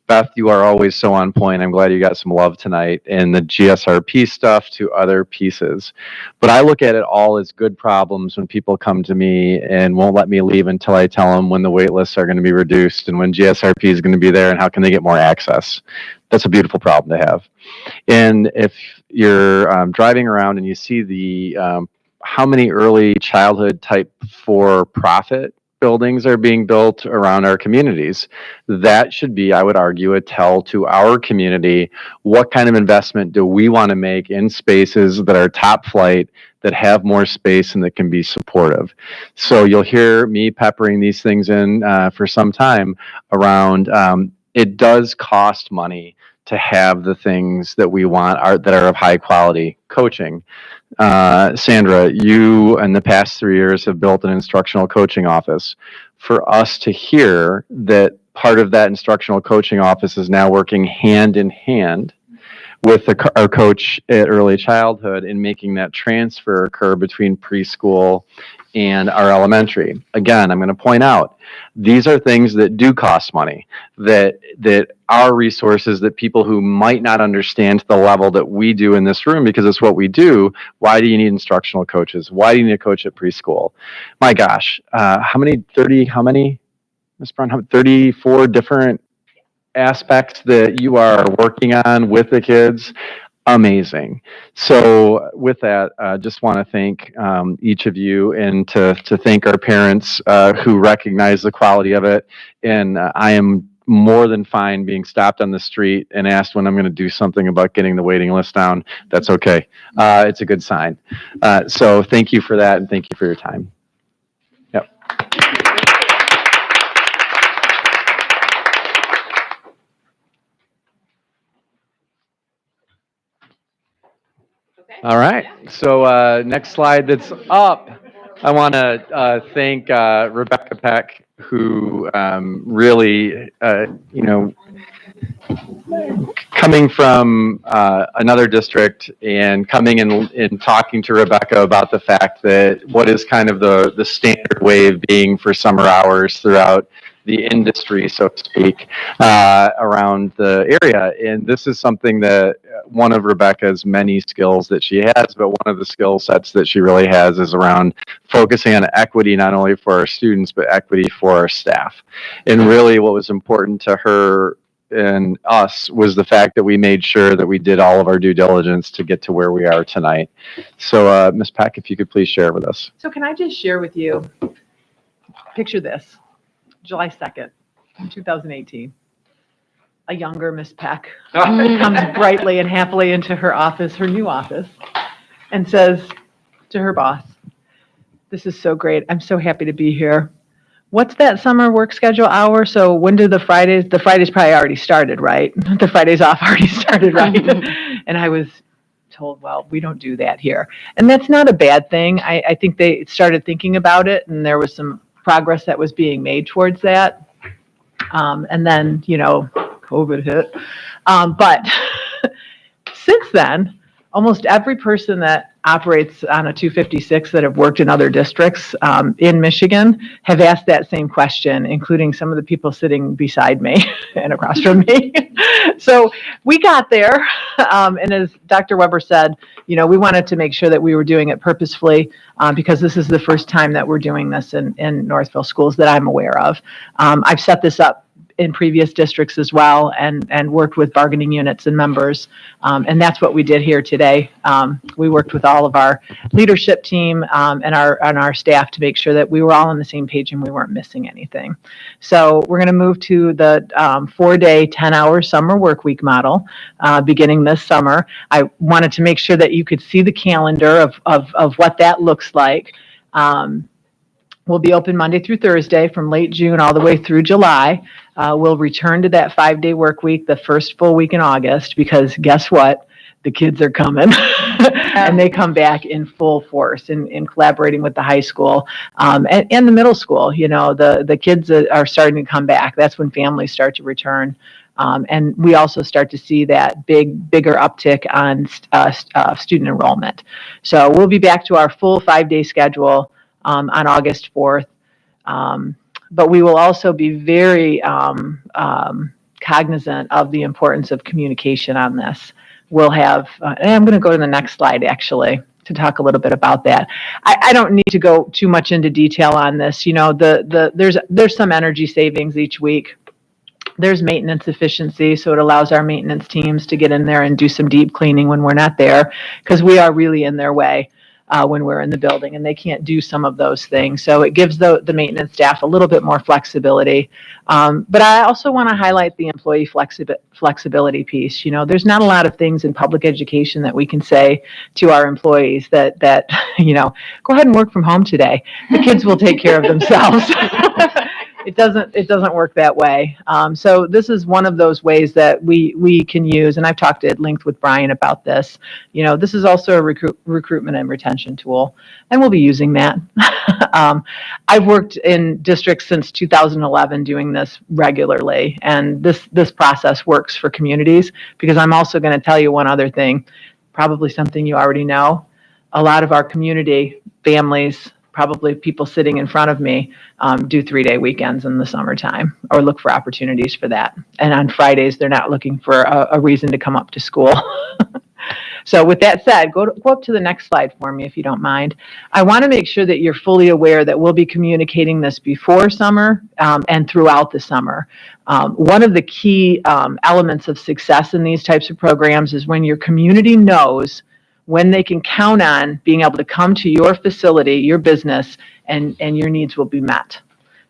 Beth, you are always so on point. I'm glad you got some love tonight, and the GSRP stuff to other pieces. But I look at it all as good problems when people come to me and won't let me leave until I tell them when the wait lists are going to be reduced and when GSRP is going to be there and how can they get more access. That's a beautiful problem to have. And if you're driving around and you see the how many early childhood type for-profit buildings are being built around our communities, that should be, I would argue, a tell to our community. What kind of investment do we want to make in spaces that are top flight, that have more space, and that can be supportive? So you'll hear me peppering these things in for some time around, it does cost money to have the things that we want that are of high quality. Coaching. Sandra, you in the past 3 years have built an instructional coaching office. For us to hear that part of that instructional coaching office is now working hand in hand with our coach at early childhood in making that transfer occur between preschool and our elementary. Again, I'm going to point out, these are things that do cost money, that are resources that people who might not understand to the level that we do in this room, because it's what we do. Why do you need instructional coaches? Why do you need a coach at preschool? My gosh, how many, Ms. Brown, 34 different aspects that you are working on with the kids. Amazing. So with that, just want to thank each of you, and to thank our parents who recognize the quality of it. And I am more than fine being stopped on the street and asked when I'm going to do something about getting the waiting list down. That's okay. It's a good sign. So thank you for that, and thank you for your time. Yep. All right. So next slide that's up, I want to thank Rebecca Peck, who really, coming from another district and coming in and talking to Rebecca about the fact that what is kind of the standard way of being for summer hours throughout the industry, so to speak, around the area. And this is something that one of Rebecca's many skills that she has, but one of the skill sets that she really has is around focusing on equity, not only for our students, but equity for our staff. And really what was important to her and us was the fact that we made sure that we did all of our due diligence to get to where we are tonight. So Ms. Peck, if you could please share with us. So can I just share with you, picture this, July 2nd, 2018. A younger Miss Peck comes brightly and happily into her office, her new office, and says to her boss, "This is so great. I'm so happy to be here. What's that summer work schedule hour? So when do the Fridays probably already started, right? The Fridays off already started, right?" And I was told, well, we don't do that here. And that's not a bad thing. I think they started thinking about it, and there was some progress that was being made towards that. And then, COVID hit. But since then, almost every person that operates on a 256 that have worked in other districts in Michigan have asked that same question, including some of the people sitting beside me and across from me. So we got there. And as Dr. Weber said, we wanted to make sure that we were doing it purposefully because this is the first time that we're doing this in Northville schools that I'm aware of. I've set this up in previous districts as well and worked with bargaining units and members. And that's what we did here today. We worked with all of our leadership team and our staff to make sure that we were all on the same page and we weren't missing anything. So we're going to move to the 4-day, 10-hour summer work week model beginning this summer. I wanted to make sure that you could see the calendar of what that looks like. We'll be open Monday through Thursday from late June all the way through July. We'll return to that 5-day work week the first full week in August because guess what? The kids are coming and they come back in full force in collaborating with the high school and the middle school. The kids are starting to come back. That's when families start to return. And we also start to see that bigger uptick on student enrollment. So we'll be back to our full 5-day schedule on August 4th. But we will also be very cognizant of the importance of communication on this. We'll have, and I'm going to go to the next slide actually to talk a little bit about that. I don't need to go too much into detail on this. There's some energy savings each week. There's maintenance efficiency, so it allows our maintenance teams to get in there and do some deep cleaning when we're not there because we are really in their way. When we're in the building and they can't do some of those things. So it gives the maintenance staff a little bit more flexibility. But I also want to highlight the employee flexibility piece. There's not a lot of things in public education that we can say to our employees that go ahead and work from home today. The kids will take care of themselves. It doesn't work that way. So this is one of those ways that we can use, and I've talked at length with Brian about this. This is also a recruitment and retention tool, and we'll be using that. I've worked in districts since 2011 doing this regularly, and this process works for communities because I'm also going to tell you one other thing, probably something you already know. A lot of our community families, probably people sitting in front of me, do 3-day weekends in the summertime or look for opportunities for that. And on Fridays, they're not looking for a reason to come up to school. So with that said, go up to the next slide for me, if you don't mind. I want to make sure that you're fully aware that we'll be communicating this before summer and throughout the summer. One of the key elements of success in these types of programs is when your community knows when they can count on being able to come to your facility, your business, and your needs will be met.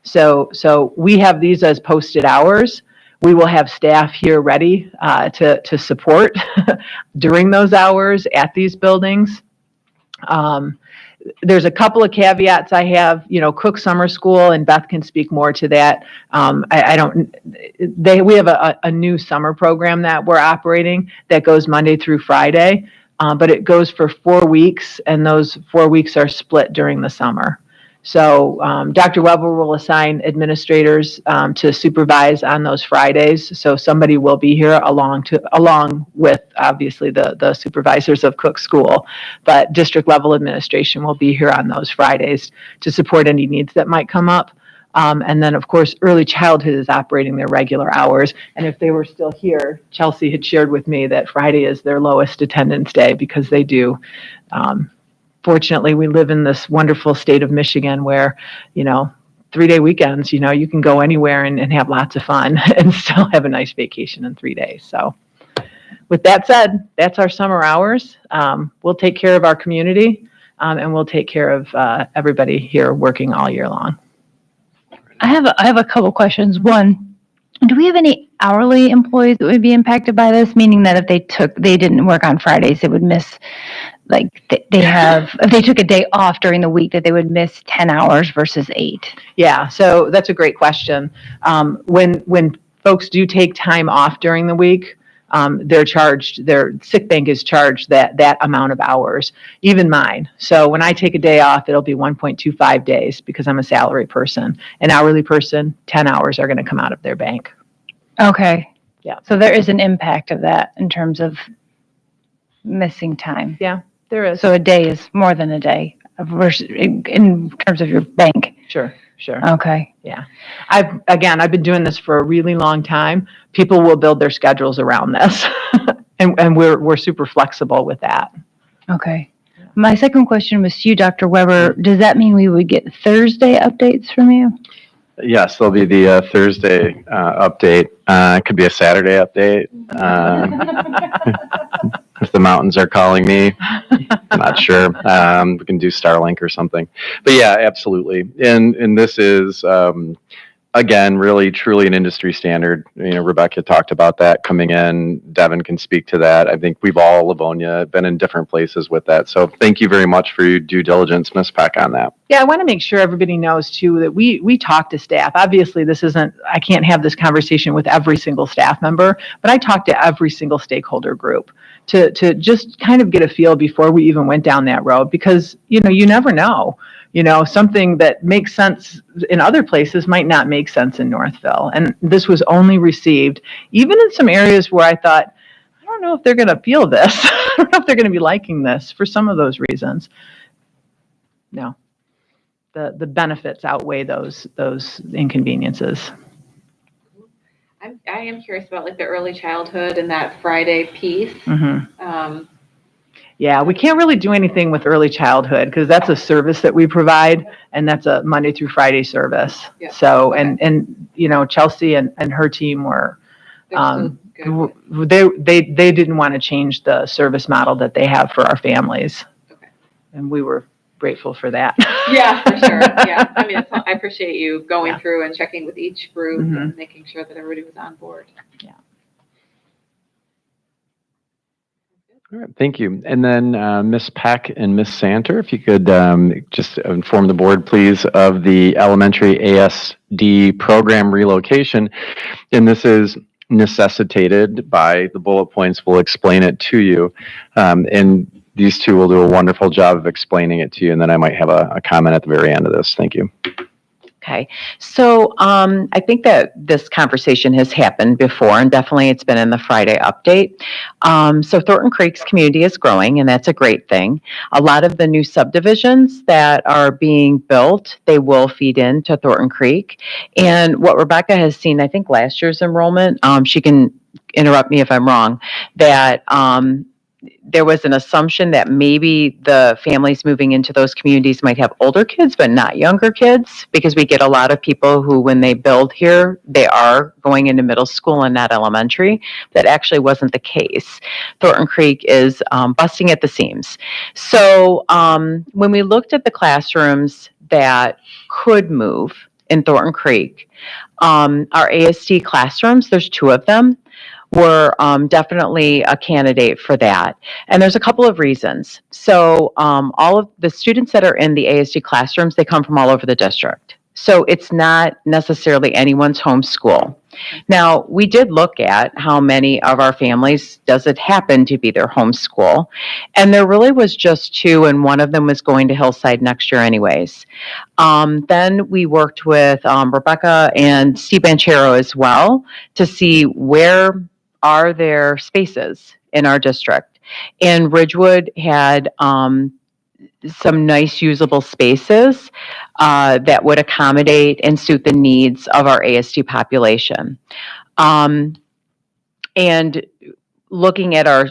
So we have these as posted hours. We will have staff here ready to support during those hours at these buildings. There's a couple of caveats I have. Cook Summer School, and Beth can speak more to that. We have a new summer program that we're operating that goes Monday through Friday. But it goes for 4 weeks, and those 4 weeks are split during the summer. So Dr. Weber will assign administrators to supervise on those Fridays. So somebody will be here along with obviously the supervisors of Cook School, but district level administration will be here on those Fridays to support any needs that might come up. And then, of course, early childhood is operating their regular hours. And if they were still here, Chelsea had shared with me that Friday is their lowest attendance day because they do. Fortunately, we live in this wonderful state of Michigan where, 3-day weekends, you can go anywhere and have lots of fun and still have a nice vacation in 3 days. So with that said, that's our summer hours. We'll take care of our community and we'll take care of everybody here working all year long. I have a couple questions. One, do we have any hourly employees that would be impacted by this? Meaning that if they didn't work on Fridays, they would miss, if they took a day off during the week, that they would miss 10 hours versus 8. Yeah, so that's a great question. When folks do take time off during the week, they're charged, their sick bank is charged that amount of hours, even mine. So when I take a day off, it'll be 1.25 days because I'm a salary person. An hourly person, 10 hours are going to come out of their bank. Okay. Yeah. So there is an impact of that in terms of missing time. Yeah, there is. So a day is more than a day versus in terms of your bank. Sure. Okay. Yeah. I've been doing this for a really long time. People will build their schedules around this. and we're super flexible with that. Okay. My second question was to you, Dr. Weber. Does that mean we would get Thursday updates from you? Yes, there'll be the Thursday update. It could be a Saturday update. If the mountains are calling me, I'm not sure. We can do Starlink or something. But yeah, absolutely. And this is, again, really, truly an industry standard. Rebecca talked about that coming in. Devin can speak to that. I think we've all, Livonia, been in different places with that. So thank you very much for your due diligence, Ms. Peck, on that. Yeah, I want to make sure everybody knows too that we talk to staff. Obviously, I can't have this conversation with every single staff member, but I talk to every single stakeholder group to just kind of get a feel before we even went down that road, because you never know. Something that makes sense in other places might not make sense in Northville. And this was only received, even in some areas where I thought, I don't know if they're going to feel this. I don't know if they're going to be liking this for some of those reasons. No, the benefits outweigh those inconveniences. I am curious about like the early childhood and that Friday piece. Mm-hmm. Yeah, we can't really do anything with early childhood because that's a service that we provide, and that's a Monday through Friday service. Yeah. So, and Chelsea and her team were, they didn't want to change the service model that they have for our families. Okay. And we were grateful for that. Yeah, for sure. Yeah, I mean, I appreciate you going through and checking with each group and making sure that everybody was on board. Yeah. All right, thank you. And then Ms. Peck and Ms. Santer, if you could just inform the board, please, of the elementary ASD program relocation. And this is necessitated by the bullet points. We'll explain it to you. And these two will do a wonderful job of explaining it to you. And then I might have a comment at the very end of this. Thank you. Okay, so I think that this conversation has happened before, and definitely it's been in the Friday update. So Thornton Creek's community is growing, and that's a great thing. A lot of the new subdivisions that are being built, they will feed into Thornton Creek. And what Rebecca has seen, I think last year's enrollment, she can interrupt me if I'm wrong, that there was an assumption that maybe the families moving into those communities might have older kids, but not younger kids, because we get a lot of people who, when they build here, they are going into middle school and not elementary. That actually wasn't the case. Thornton Creek is busting at the seams. So when we looked at the classrooms that could move in Thornton Creek, our ASD classrooms, there's 2 of them, were definitely a candidate for that. And there's a couple of reasons. So all of the students that are in the ASD classrooms, they come from all over the district. So it's not necessarily anyone's home school. Now, we did look at how many of our families does it happen to be their home school. And there really was just 2, and one of them was going to Hillside next year anyways. Then we worked with Rebecca and Steve Banchero as well to see where are there spaces in our district. And Ridgewood had some nice usable spaces that would accommodate and suit the needs of our ASD population. And looking at our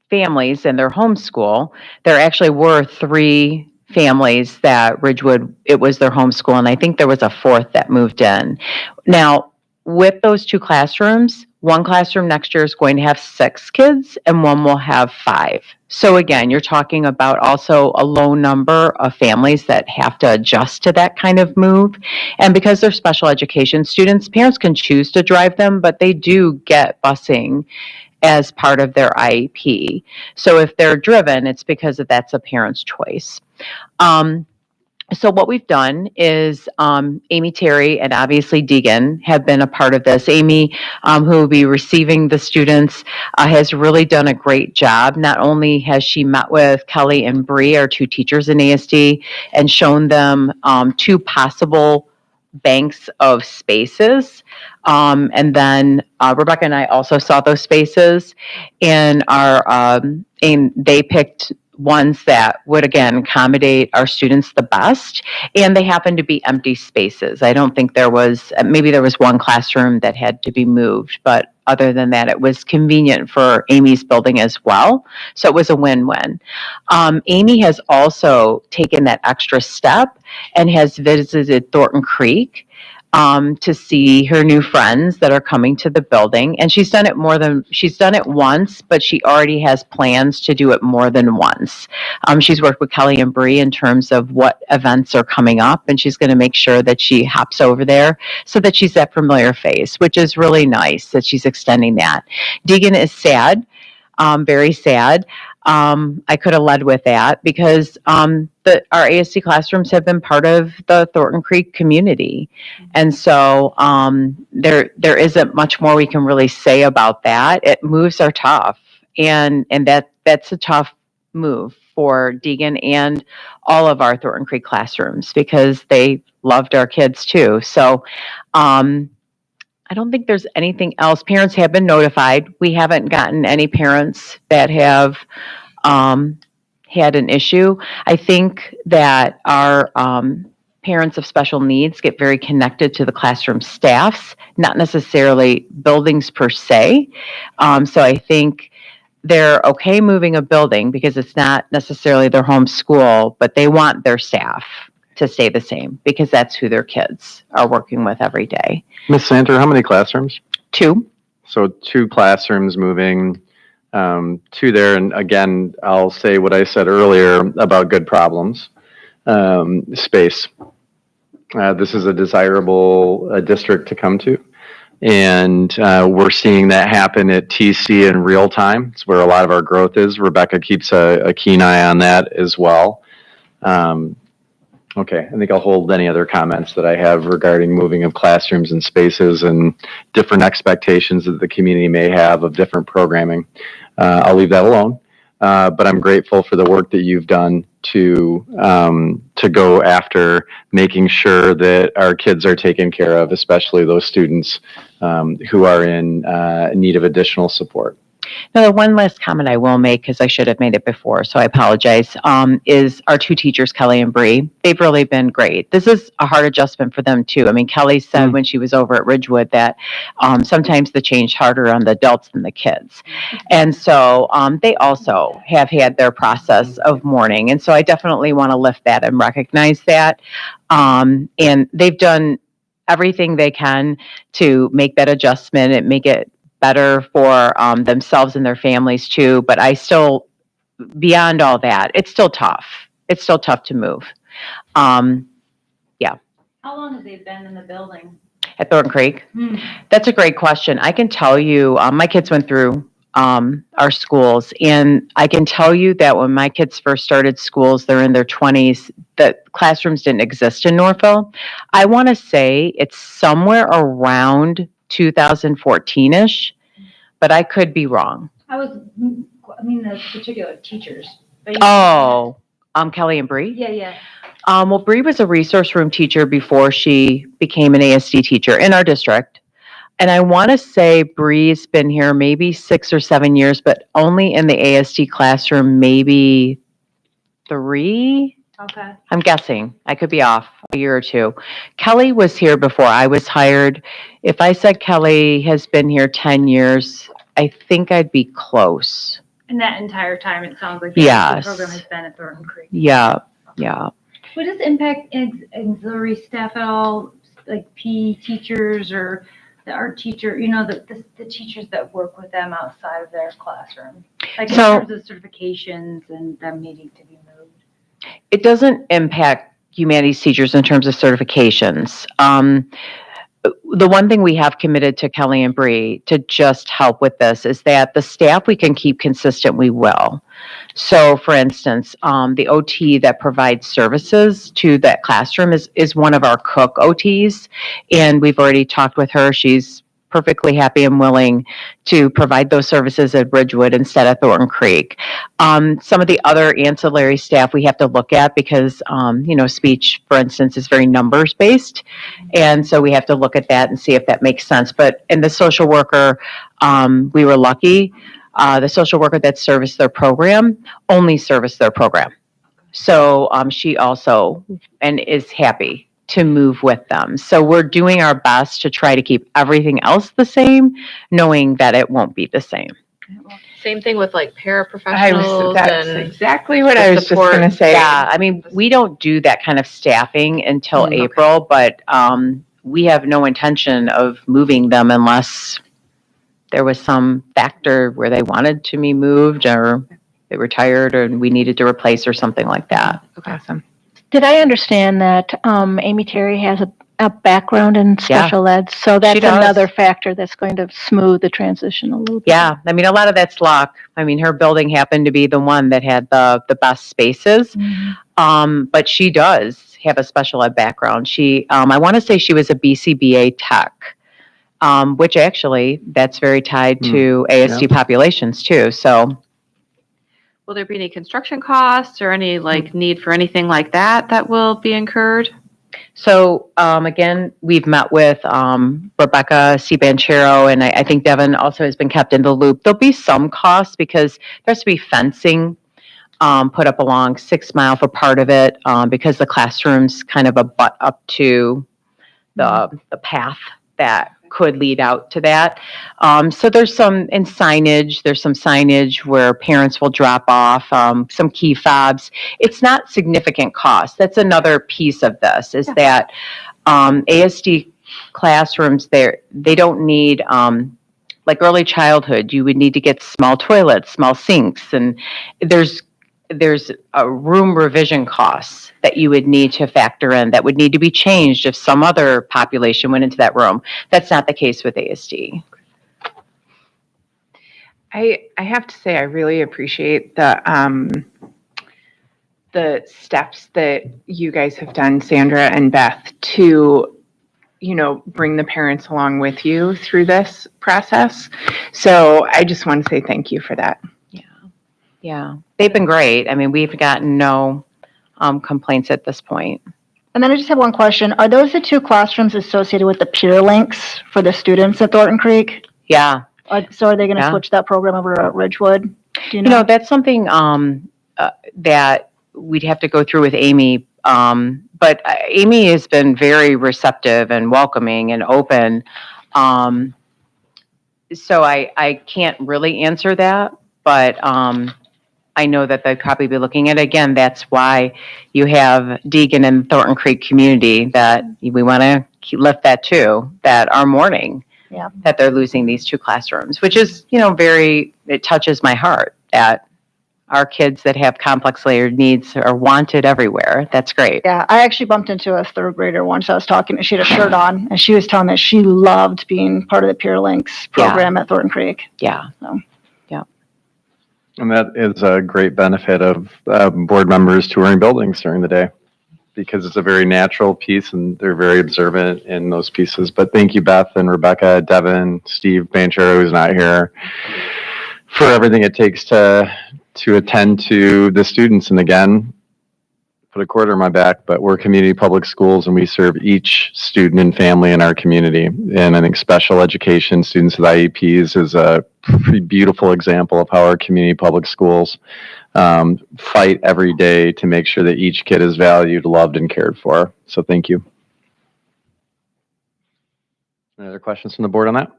families and their homeschool, there actually were 3 families that Ridgewood, it was their homeschool, and I think there was a 4th that moved in. Now, with those 2 classrooms, one classroom next year is going to have 6 kids and one will have 5. So again, you're talking about also a low number of families that have to adjust to that kind of move. And because they're special education students, parents can choose to drive them, but they do get busing as part of their IEP. So if they're driven, it's because that's a parent's choice. So what we've done is Amy Terry and obviously Deegan have been a part of this. Amy, who will be receiving the students, has really done a great job. Not only has she met with Kelly and Bree, our two teachers in ASD, and shown them two possible banks of spaces. And then Rebecca and I also saw those spaces, and they picked ones that would again accommodate our students the best, and they happened to be empty spaces. I don't think maybe there was one classroom that had to be moved, but other than that, it was convenient for Amy's building as well. So it was a win-win. Amy has also taken that extra step and has visited Thornton Creek to see her new friends that are coming to the building. And she's done it once, but she already has plans to do it more than once. She's worked with Kelly and Bree in terms of what events are coming up, and she's going to make sure that she hops over there so that she's that familiar face, which is really nice that she's extending that. Deegan is sad, very sad. I could have led with that because our ASD classrooms have been part of the Thornton Creek community. And so there isn't much more we can really say about that. Moves are tough, and that's a tough move for Deegan and all of our Thornton Creek classrooms because they loved our kids too. So I don't think there's anything else. Parents have been notified. We haven't gotten any parents that have had an issue. I think that our parents of special needs get very connected to the classroom staffs, not necessarily buildings per se. So I think they're okay moving a building because it's not necessarily their home school, but they want their staff to stay the same because that's who their kids are working with every day. Miss Santer, how many classrooms? 2. So 2 classrooms moving to there. And again, I'll say what I said earlier about good problems. Space. This is a desirable district to come to. And we're seeing that happen at TC in real time. It's where a lot of our growth is. Rebecca keeps a keen eye on that as well. Okay, I think I'll hold any other comments that I have regarding moving of classrooms and spaces and different expectations that the community may have of different programming. I'll leave that alone. But I'm grateful for the work that you've done to go after making sure that our kids are taken care of, especially those students who are in need of additional support. Now, the one last comment I will make, because I should have made it before, so I apologize, is our 2 teachers, Kelly and Bree. They've really been great. This is a hard adjustment for them, too. I mean, Kelly said when she was over at Ridgewood that sometimes the change harder on the adults than the kids. And so they also have had their process of mourning. And so I definitely want to lift that and recognize that. And they've done everything they can to make that adjustment and make it better for themselves and their families too. But I still, beyond all that, it's still tough. It's still tough to move. Yeah. How long have they been in the building? At Thornton Creek? That's a great question. I can tell you, my kids went through our schools, and I can tell you that when my kids first started schools, they're in their 20s, the classrooms didn't exist in Northville. I want to say it's somewhere around 2014-ish, but I could be wrong. The particular teachers. Oh, Kelly and Bree? Yeah. Well, Bree was a resource room teacher before she became an ASD teacher in our district. And I want to say Bree's been here maybe 6 or 7 years, but only in the ASD classroom, maybe 3. Okay. I'm guessing. I could be off a year or 2. Kelly was here before I was hired. If I said Kelly has been here 10 years, I think I'd be close. And that entire time, it sounds like Yes. the program has been at Thornton Creek. Yeah. Would this impact auxiliary staff at all, like PE teachers or the art teacher, the teachers that work with them outside of their classroom? Like in terms of certifications and them needing to be moved? It doesn't impact humanities teachers in terms of certifications. the one thing we have committed to Kelly and Bree to just help with this is that the staff we can keep consistent, we will. So for instance, the OT that provides services to that classroom is one of our cook OTs. And we've already talked with her. She's perfectly happy and willing to provide those services at Ridgewood instead of Thornton Creek. Some of the other ancillary staff we have to look at because, speech, for instance, is very numbers based. And so we have to look at that and see if that makes sense. But in the social worker, we were lucky. The social worker that serviced their program only serviced their program. So she also and is happy to move with them. So we're doing our best to try to keep everything else the same, knowing that it won't be the same. Same thing with like paraprofessionals That's and exactly what I was just support. going to say. Yeah, I mean, we don't do that kind of staffing until April, but we have no intention of moving them unless there was some factor where they wanted to be moved or they retired or we needed to replace or something like that. Awesome. Did I understand that Amy Terry has a background in special ed? So that's She does. another factor that's going to smooth the transition a little bit. Yeah, I mean, a lot of that's luck. I mean, her building happened to be the one that had the best spaces, but she does have a special ed background. She, I want to say she was a BCBA tech, which actually that's very tied to ASD populations too. So. Will there be any construction costs or any need for anything like that will be incurred? So again, we've met with Rebecca C. Banchero, and I think Devin also has been kept in the loop. There'll be some costs because there has to be fencing put up along 6 Mile for part of it because the classrooms kind of abut up to the path that could lead out to that. So there's some in signage. There's some signage where parents will drop off, some key fobs. It's not significant cost. That's another piece of this is that ASD classrooms, they don't need, like early childhood, you would need to get small toilets, small sinks, and there's a room revision costs that you would need to factor in that would need to be changed if some other population went into that room. That's not the case with ASD. I have to say I really appreciate the steps that you guys have done, Sandra and Beth, to bring the parents along with you through this process. So I just want to say thank you for that. Yeah, they've been great. I mean, we've gotten no complaints at this point. And then I just have one question. Are those the two classrooms associated with the peer links for the students at Thornton Creek? Yeah. So are they going to switch that program over at Ridgewood? Do you know? That's something that we'd have to go through with Amy. But Amy has been very receptive and welcoming and open. So I can't really answer that, but I know that they'd probably be looking at it. Again, that's why you have Deegan and Thornton Creek community that we want to lift that too, that are mourning that they're losing these two classrooms, which is, it touches my heart that our kids that have complex layered needs are wanted everywhere. That's great. Yeah, I actually bumped into a third grader once. I was talking, she had a shirt on, and she was telling me she loved being part of the Peer Links program at Thornton Creek. Yeah. So. And that is a great benefit of board members touring buildings during the day because it's a very natural piece and they're very observant in those pieces. But thank you, Beth and Rebecca, Devin, Steve Banchero, who's not here, for everything it takes to attend to the students. And again, put a quarter in my back, but we're community public schools and we serve each student and family in our community. And I think special education students with IEPs is a pretty beautiful example of how our community public schools fight every day to make sure that each kid is valued, loved, and cared for. So thank you. Any other questions from the board on that?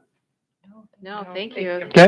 No, thank you. Okay.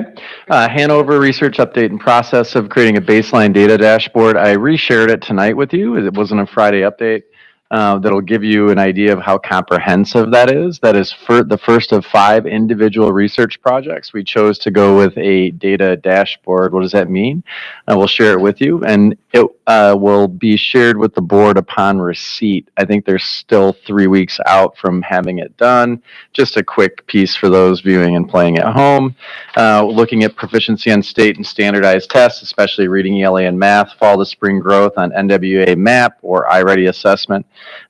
Hanover research update and process of creating a baseline data dashboard. I reshared it tonight with you. It wasn't a Friday update. that'll give you an idea of how comprehensive that is. That is for the first of 5 individual research projects. We chose to go with a data dashboard. What does that mean? We'll share it with you, and it will be shared with the board upon receipt. I think there's still 3 weeks out from having it done. Just a quick piece for those viewing and playing at home. Looking at proficiency on state and standardized tests, especially reading, ELA, and math, fall to spring growth on NWA MAP or iReady assessment,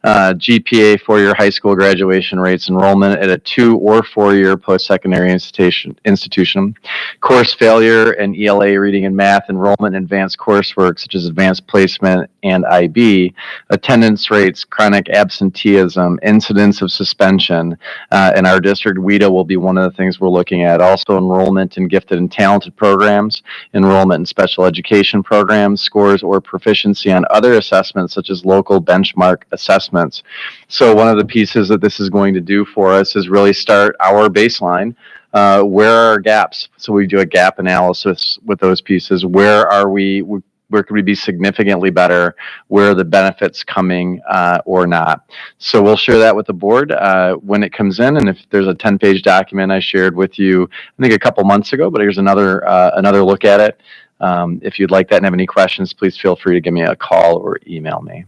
GPA, 4-year high school graduation rates, enrollment at a 2 or 4-year post-secondary institution, course failure and ELA reading and math, enrollment in advanced coursework such as advanced placement and IB, attendance rates, chronic absenteeism, incidence of suspension. In our district, WIDA will be one of the things we're looking at. Also, enrollment in gifted and talented programs, enrollment in special education programs, scores or proficiency on other assessments such as local benchmark assessments. So one of the pieces that this is going to do for us is really start our baseline. Where are our gaps? So we do a gap analysis with those pieces. Where are we? Where could we be significantly better? Where are the benefits coming or not? So we'll share that with the board when it comes in. And if there's a 10-page document I shared with you, I think a couple months ago, but here's another look at it. If you'd like that and have any questions, please feel free to give me a call or email me.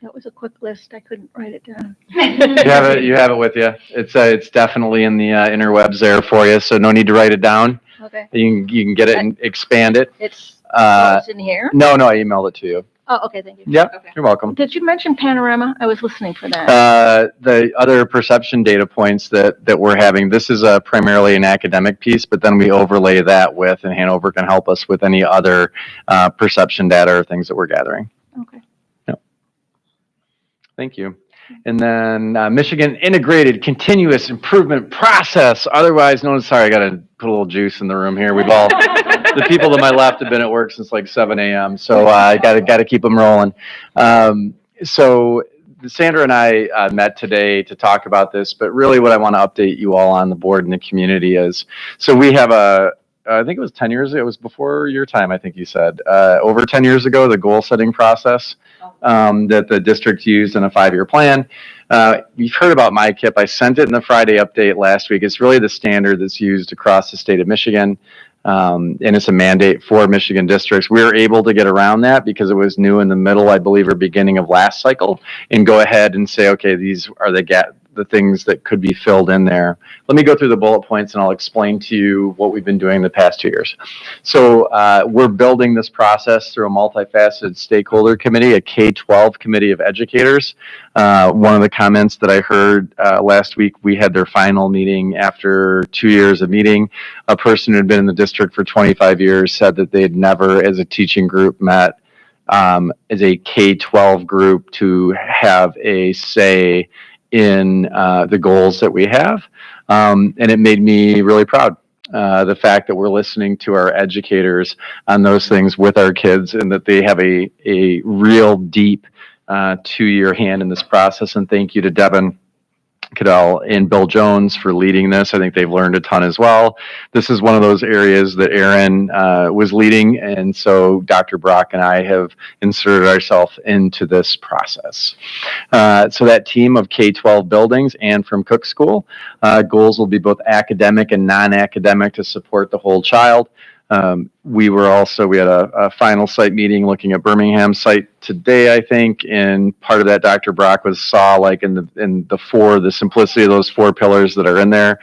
That was a quick list. I couldn't write it down. You have it with you. It's definitely in the interwebs there for you. So no need to write it down. Okay. You can get it and expand it. It's in here? No, I emailed it to you. Oh, okay, thank you. Yep, Okay. you're welcome. Did you mention Panorama? I was listening for that. The other perception data points that we're having, this is primarily an academic piece, but then we overlay that with, and Hanover can help us with any other perception data or things that we're gathering. Okay. Yep. Thank you. And then Michigan Integrated Continuous Improvement Process, otherwise known as, sorry, I got to put a little juice in the room here. We've all, the people to my left have been at work since like 7 a.m. So I got to keep them rolling. So Sandra and I met today to talk about this, but really what I want to update you all on, the board and the community, is, so we have I think it was 10 years ago, it was before your time, I think you said, over 10 years ago, the goal setting process that the district used in a 5-year plan. You've heard about MyKIP. I sent it in the Friday update last week. It's really the standard that's used across the state of Michigan, and it's a mandate for Michigan districts. We were able to get around that because it was new in the middle, I believe, or beginning of last cycle, and go ahead and say, okay, these are the things that could be filled in there. Let me go through the bullet points and I'll explain to you what we've been doing the past 2 years. So we're building this process through a multifaceted stakeholder committee, a K-12 committee of educators. One of the comments that I heard last week, we had their final meeting after 2 years of meeting. A person who had been in the district for 25 years said that they had never, as a teaching group, met as a K-12 group to have a say in the goals that we have. And it made me really proud. The fact that we're listening to our educators on those things with our kids, and that they have a real deep 2-year hand in this process. And thank you to Devin Cadell and Bill Jones for leading this. I think they've learned a ton as well. This is one of those areas that Aaron was leading, and so Dr. Brock and I have inserted ourselves into this process. So that team of K-12 buildings and from Cook School, goals will be both academic and non-academic to support the whole child. We had a final site meeting looking at Birmingham site today, I think, and part of that Dr. Brock saw like in the simplicity of those 4 pillars that are in there.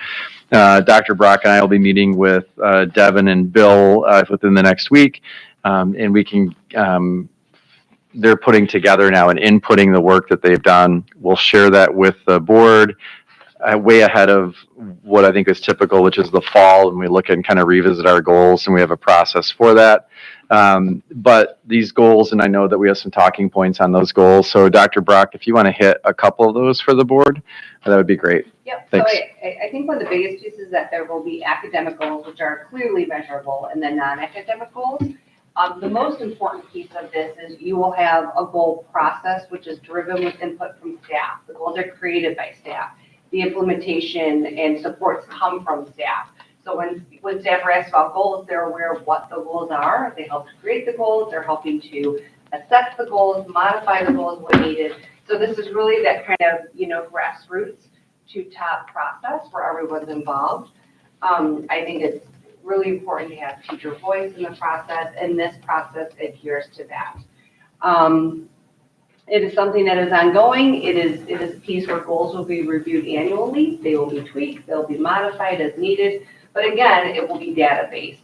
Dr. Brock and I will be meeting with Devin and Bill within the next week, and we can, they're putting together now and inputting the work that they've done. We'll share that with the board way ahead of what I think is typical, which is the fall, and we look and kind of revisit our goals, and we have a process for that. But these goals, and I know that we have some talking points on those goals. So Dr. Brock, if you want to hit a couple of those for the board, that would be great. Yep. Thanks. So I think one of the biggest pieces is that there will be academic goals, which are clearly measurable, and then non-academic goals. The most important piece of this is you will have a goal process, which is driven with input from staff. The goals are created by staff. The implementation and supports come from staff. So when staff are asked about goals, they're aware of what the goals are. They help to create the goals. They're helping to assess the goals, modify the goals when needed. So this is really that kind of, grassroots to top process where everyone's involved. I think it's really important to have teacher voice in the process, and this process adheres to that. It is something that is ongoing. It is a piece where goals will be reviewed annually. They will be tweaked. They'll be modified as needed. But again, it will be data-based.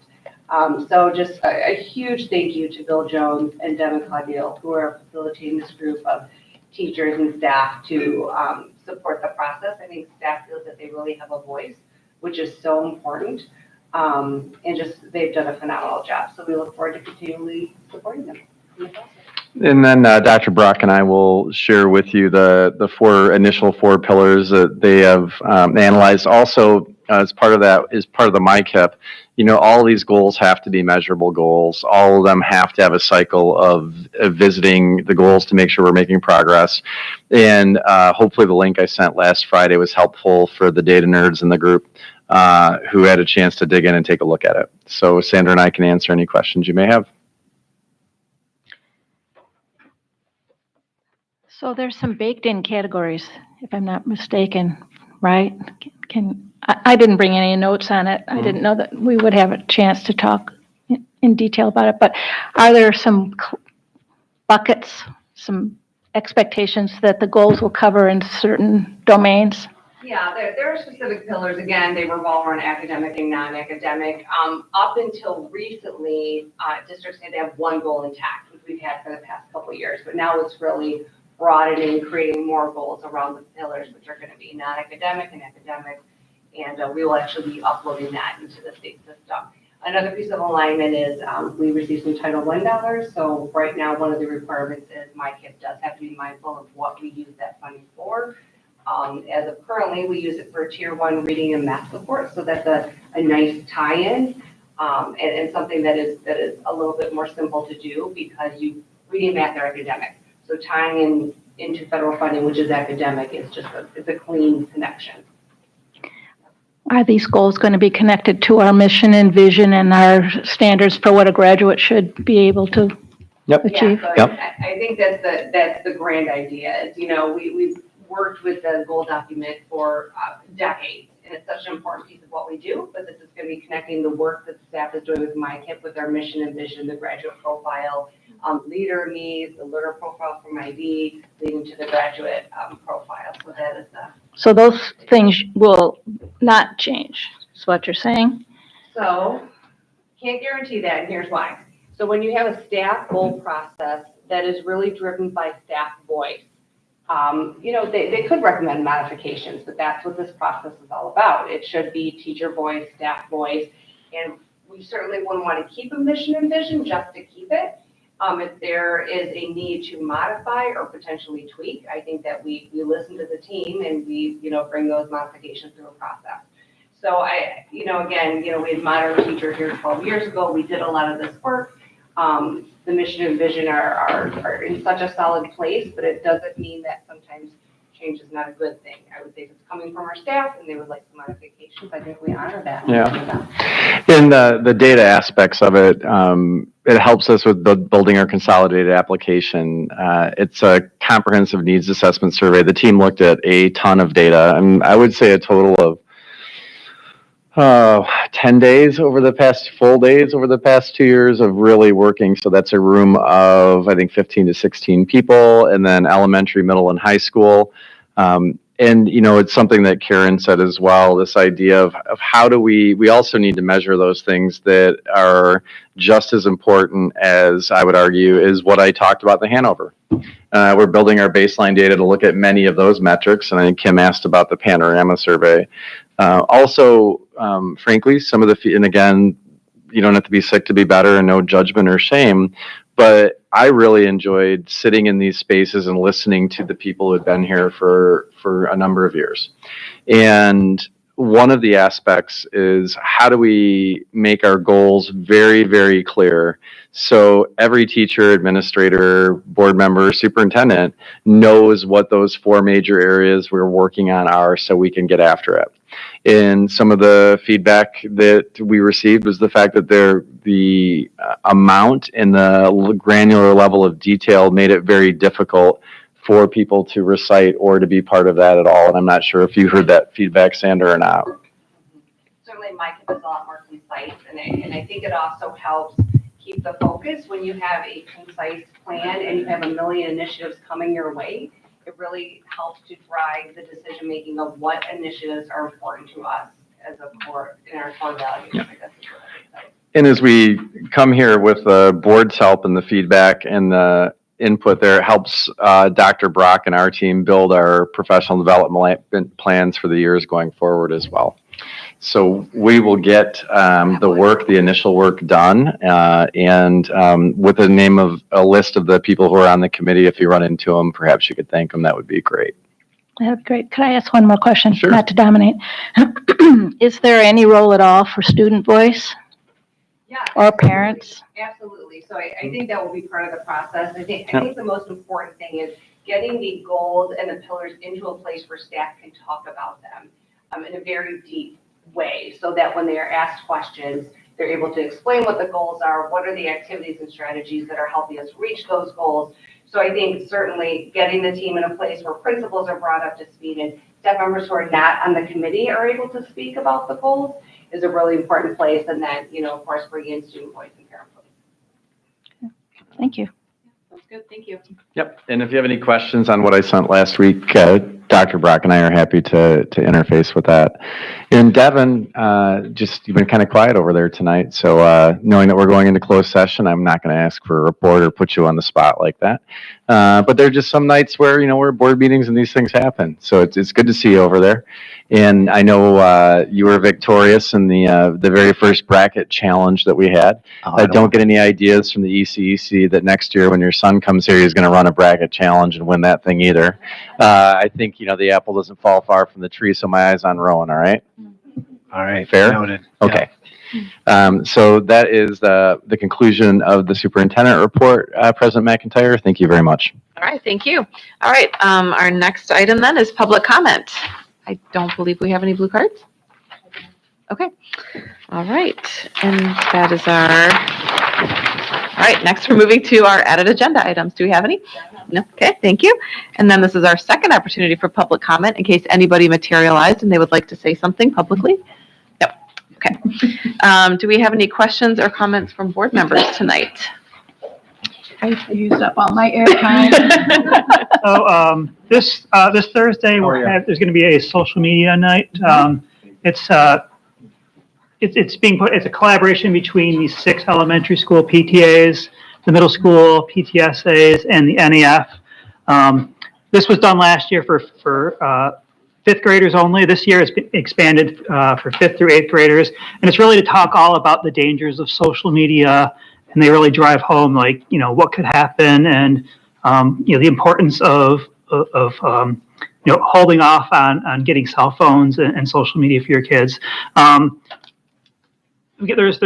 So just a huge thank you to Bill Jones and Devin Claudio, who are facilitating this group of teachers and staff to support the process. I think staff feels that they really have a voice, which is so important. And just they've done a phenomenal job. So we look forward to continually supporting them in the process. And then Dr. Brock and I will share with you the initial four pillars that they have analyzed. Also, as part of that is part of the MyKIP. All these goals have to be measurable goals. All of them have to have a cycle of visiting the goals to make sure we're making progress. And hopefully the link I sent last Friday was helpful for the data nerds in the group who had a chance to dig in and take a look at it. So Sandra and I can answer any questions you may have. So there's some baked-in categories, if I'm not mistaken, right? I didn't bring any notes on it. I didn't know that we would have a chance to talk in detail about it, but are there some buckets, some expectations that the goals will cover in certain domains? Yeah, there are specific pillars. Again, they revolve around academic and non-academic. Up until recently, districts had to have one goal intact, which we've had for the past couple of years, but now it's really broadening, creating more goals around the pillars, which are going to be non-academic and academic, and we will actually be uploading that into the state system. Another piece of alignment is we received some Title I dollars, so right now one of the requirements is MyKIP does have to be mindful of what we use that funding for. As of currently, we use it for Tier 1 reading and math support, so that's a nice tie-in and something that is a little bit more simple to do because reading and math are academic. So tying into federal funding, which is academic, is just it's a clean connection. Are these goals going to be connected to our mission and vision and our standards for what a graduate should be able to achieve? Yeah, so I think that's the grand idea. Is, we've worked with the goal document for decades, and it's such an important piece of what we do. But this is going to be connecting the work that the staff is doing with MyKIP with our mission and vision, the graduate profile, leader needs, the learner profile from ID, leading to the graduate profile. So that is So those things will not change, is what you're saying? So can't guarantee that, and here's why. So when you have a staff goal process that is really driven by staff voice, they could recommend modifications, but that's what this process is all about. It should be teacher voice, staff voice, and we certainly wouldn't want to keep a mission and vision just to keep it. If there is a need to modify or potentially tweak, I think that we listen to the team and we, bring those modifications through a process. So we had modern teacher here 12 years ago. We did a lot of this work. The mission and vision are in such a solid place, but it doesn't mean that sometimes change is not a good thing. I would say if it's coming from our staff and they would like some modifications, I think we honor that. Yeah. In the data aspects of it, it helps us with building our consolidated application. It's a comprehensive needs assessment survey. The team looked at a ton of data, and I would say a total of 10 days over the past 2 years of really working. So that's a room of, I think, 15 to 16 people, and then elementary, middle, and high school. And, it's something that Karen said as well, this idea of how do we also need to measure those things that are just as important as, I would argue, is what I talked about in the Hanover. We're building our baseline data to look at many of those metrics, and I think Kim asked about the panorama survey. Frankly, some of and again, you don't have to be sick to be better and no judgment or shame, but I really enjoyed sitting in these spaces and listening to the people who had been here for a number of years. And one of the aspects is how do we make our goals very, very clear so every teacher, administrator, board member, superintendent knows what those four major areas we're working on are so we can get after it. And some of the feedback that we received was the fact that the amount and the granular level of detail made it very difficult for people to recite or to be part of that at all. And I'm not sure if you heard that feedback, Sandra, or not. Certainly my kid was a lot more concise, and I think it also helps keep the focus when you have a concise plan and you have a million initiatives coming your way. It really helps to drive the decision making of what initiatives are important to us as a core, in our core values. Yeah. I guess is what I would say. And as we come here with the board's help and the feedback and the input there, it helps Dr. Brock and our team build our professional development plans for the years going forward as well. So we will get the initial work done, and with the name of a list of the people who are on the committee, if you run into them, perhaps you could thank them. That would be great. That'd be great. Could I ask one more question? Sure. Not to dominate. Is there any role at all for student voice Yeah. or parents? Absolutely. So I think that will be part of the process. I think Yep. the most important thing is getting the goals and the pillars into a place where staff can talk about them in a very deep way, so that when they are asked questions, they're able to explain what the goals are, what are the activities and strategies that are helping us reach those goals. So I think certainly getting the team in a place where principals are brought up to speed and staff members who are not on the committee are able to speak about the goals is a really important place. And then, of course, bring in student voice and parent voice. Thank you. Sounds good. Thank you. Yep. And if you have any questions on what I sent last week, Dr. Brock and I are happy to interface with that. And Devin, you've been kind of quiet over there tonight. So knowing that we're going into closed session, I'm not going to ask for a report or put you on the spot like that. But there are just some nights where, where board meetings and these things happen. So it's good to see you over there. And I know you were victorious in the very first bracket challenge that we had. Don't get any ideas from the ECEC that next year when your son comes here, he's going to run a bracket challenge and win that thing either. I think, the apple doesn't fall far from the tree, so my eye's on Rowan, all right? All right. Fair? Noted. Okay. So that is the conclusion of the superintendent report. President McIntyre, thank you very much. All right. Thank you. All right. Our next item then is public comment. I don't believe we have any blue cards. Okay. All right. And that is all right. Next, we're moving to our added agenda items. Do we have any? No. Okay. Thank you. And then this is our second opportunity for public comment in case anybody materialized and they would like to say something publicly. No. Okay. Do we have any questions or comments from board members tonight? I used up all my airtime. So this Thursday, there's going to be a social media night. It's a collaboration between the 6 elementary school PTAs, the middle school PTSAs, and the NEF. This was done last year for 5th graders only. This year it's been expanded for 5th through 8th graders, and it's really to talk all about the dangers of social media. And they really drive home, what could happen, and the importance of holding off on getting cell phones and social media for your kids. There's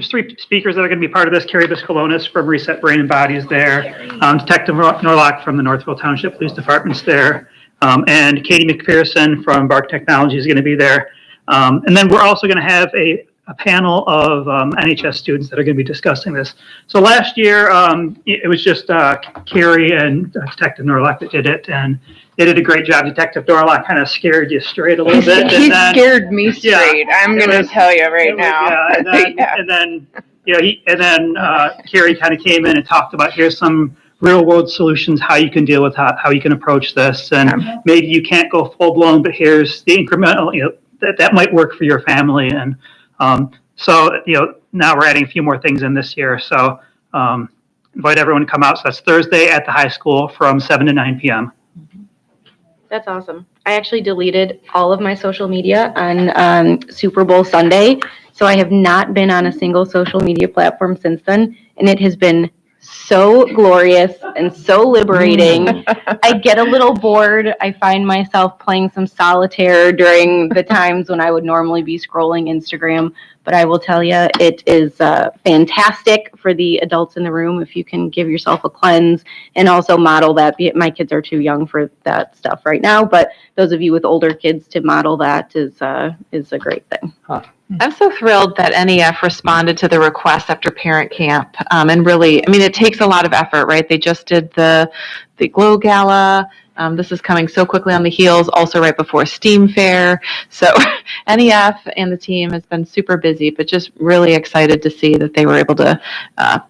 3 speakers that are going to be part of this. Carrie Biscalonis from Reset Brain and Body is there. Detective Norlock from the Northville Township Police Department's there. And Katie McPherson from Bark Technology is going to be there. And then we're also going to have a panel of NHS students that are going to be discussing this. So last year, it was just Carrie and Detective Norlock that did it, and they did a great job. Detective Norlock kind of scared you straight a little bit. He scared me straight. I'm going to tell you right now. And then Carrie kind of came in and talked about here's some real world solutions, how you can deal with how you can approach this, and maybe you can't go full blown, but here's the incremental, that might work for your family. And so now we're adding a few more things in this year. So invite everyone to come out. So that's Thursday at the high school from 7 to 9 p.m. That's awesome. I actually deleted all of my social media on Super Bowl Sunday. So I have not been on a single social media platform since then. And it has been so glorious and so liberating. I get a little bored. I find myself playing some solitaire during the times when I would normally be scrolling Instagram. But I will tell you, it is fantastic for the adults in the room if you can give yourself a cleanse and also model that. My kids are too young for that stuff right now, but those of you with older kids to model that is a great thing. Huh. I'm so thrilled that NEF responded to the request after parent camp. And really, I mean, it takes a lot of effort, right? They just did the Glow Gala. This is coming so quickly on the heels, also right before STEAM Fair. So NEF and the team has been super busy, but just really excited to see that they were able to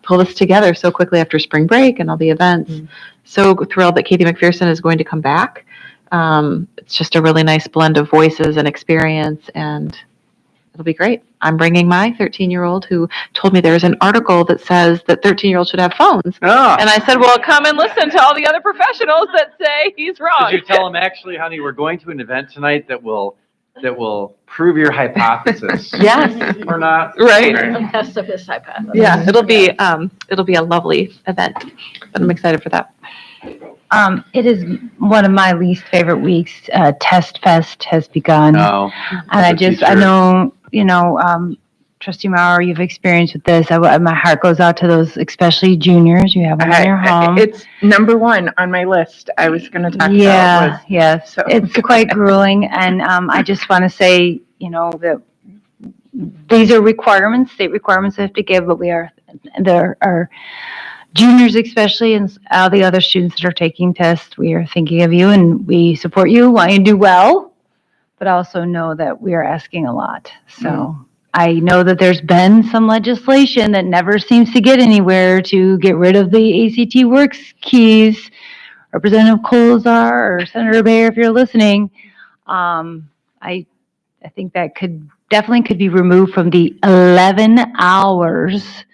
pull this together so quickly after spring break and all the events. So thrilled that Katie McPherson is going to come back. It's just a really nice blend of voices and experience, and it'll be great. I'm bringing my 13-year-old who told me there's an article that says that 13-year-olds should have phones. Oh. And I said, well, come and listen to all the other professionals that say he's wrong. Did you tell him, actually, honey, we're going to an event tonight that will prove your hypothesis? Yes. Or not? Right. Test of his hypothesis. Yeah, it'll be a lovely event, but I'm excited for that. It is one of my least favorite weeks. Test Fest has begun. No. And I know, Trustee Maurer, you've experienced with this. My heart goes out to those, especially juniors. You have them in your home. It's number one on my list. I was going to talk about. Yes. So. It's quite grueling. And I just want to say, that these are requirements, state requirements we have to give, but there are juniors especially, and all the other students that are taking tests, we are thinking of you and we support you, want you to do well, but also know that we are asking a lot. So I know that there's been some legislation that never seems to get anywhere to get rid of the ACT Works keys. Representative Colzar or Senator Bayer, if you're listening, I think that definitely could be removed from the 11 hours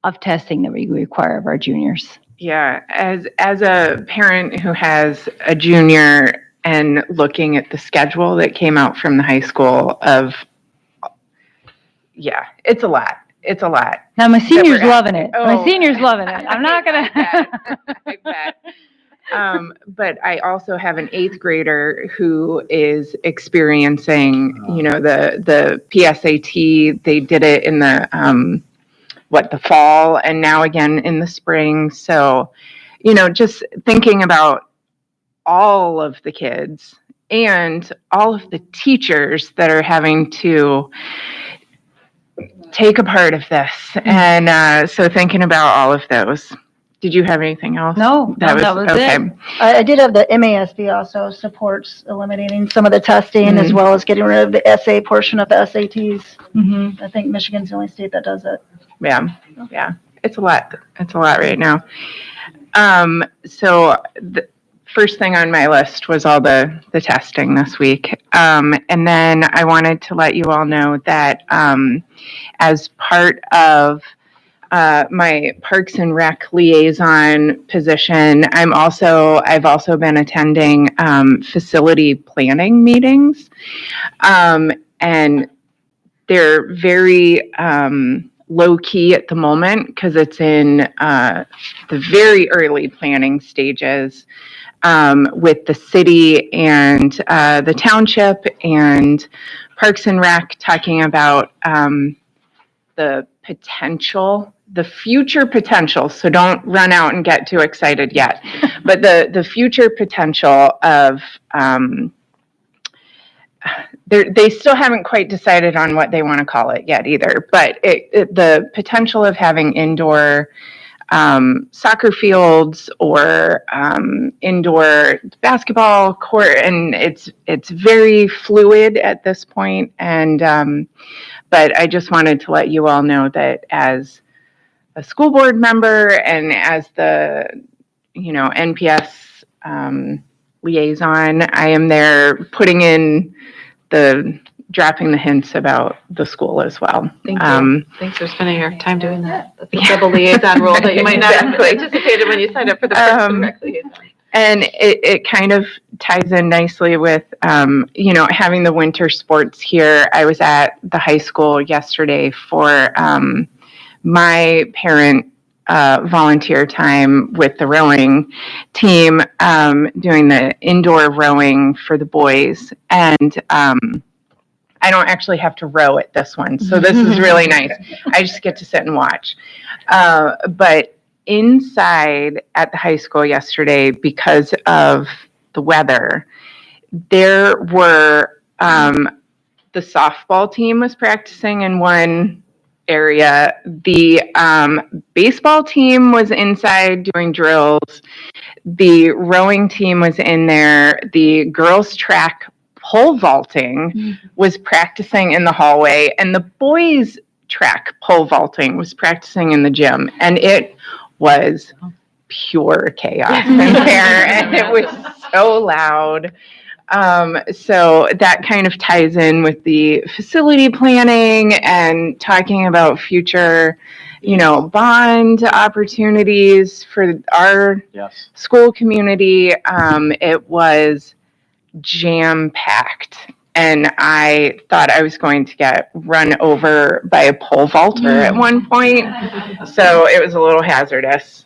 of testing that we require of our juniors. Yeah, as a parent who has a junior and looking at the schedule that came out from the high school it's a lot. It's a lot. Now my senior's loving it. Oh. My senior's loving it. I'm not gonna. I bet. But I also have an 8th grader who is experiencing, the PSAT. They did it in the the fall, and now again in the spring. So, just thinking about all of the kids and all of the teachers that are having to take a part of this. And so thinking about all of those. Did you have anything else? No, that was okay. it. I did have the MASB also supports eliminating some of the testing as well as getting rid of the essay portion of the SATs. I think Michigan's the only state that does it. Yeah. It's a lot. It's a lot right now. So the first thing on my list was all the testing this week. And then I wanted to let you all know that as part of my Parks and Rec liaison position, I've also been attending facility planning meetings, and they're very low key at the moment because it's in the very early planning stages with the city and the township and Parks and Rec talking about the future potential, so don't run out and get too excited yet, but the future potential of, they still haven't quite decided on what they want to call it yet either, but the potential of having indoor soccer fields or indoor basketball court, and it's very fluid at this point, and but I just wanted to let you all know that as a school board member and as the, NPS liaison, I am there putting in dropping the hints about the school as well. Thank you. Thanks for spending your time doing that. That's a double liaison role that you might not have anticipated when you signed up for the Parks and Rec liaison. And it kind of ties in nicely with, having the winter sports here. I was at the high school yesterday for my parent volunteer time with the rowing team, doing the indoor rowing for the boys. And I don't actually have to row at this one, so this is really nice. I just get to sit and watch. But inside at the high school yesterday, because of the weather, there were the softball team was practicing in one area. The baseball team was inside doing drills. The rowing team was in there. The girls' track pole vaulting was practicing in the hallway, and the boys' track pole vaulting was practicing in the gym. And it was pure chaos in there, and it was so loud. So that kind of ties in with the facility planning and talking about future, bond opportunities for our school community. It was jam-packed, and I thought I was going to get run over by a pole vaulter at one point, so it was a little hazardous.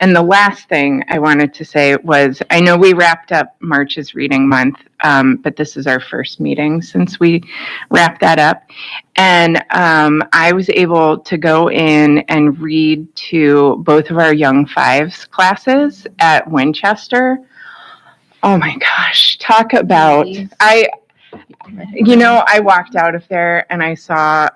And the last thing I wanted to say was, I know we wrapped up March's reading month, but this is our first meeting since we wrapped that up. And I was able to go in and read to both of our Young Fives classes at Winchester. Oh my gosh, talk about, I walked out of there and I saw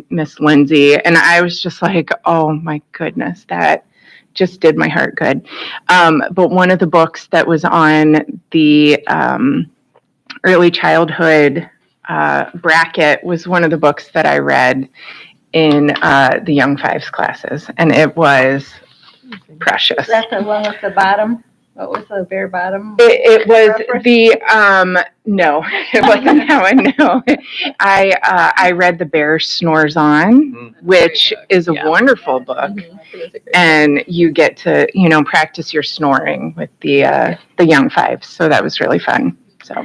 Miss Lindsay, and I was just like, oh my goodness, that just did my heart good. But one of the books that was on the early childhood bracket was one of the books that I read in the Young Fives classes, and it was precious. Is that the one with the bottom? What was the very bottom? It was the, no, it wasn't that one, no. I read The Bear Snores On, which is a wonderful book. And you get to, practice your snoring with the Young Fives. So that was really fun. So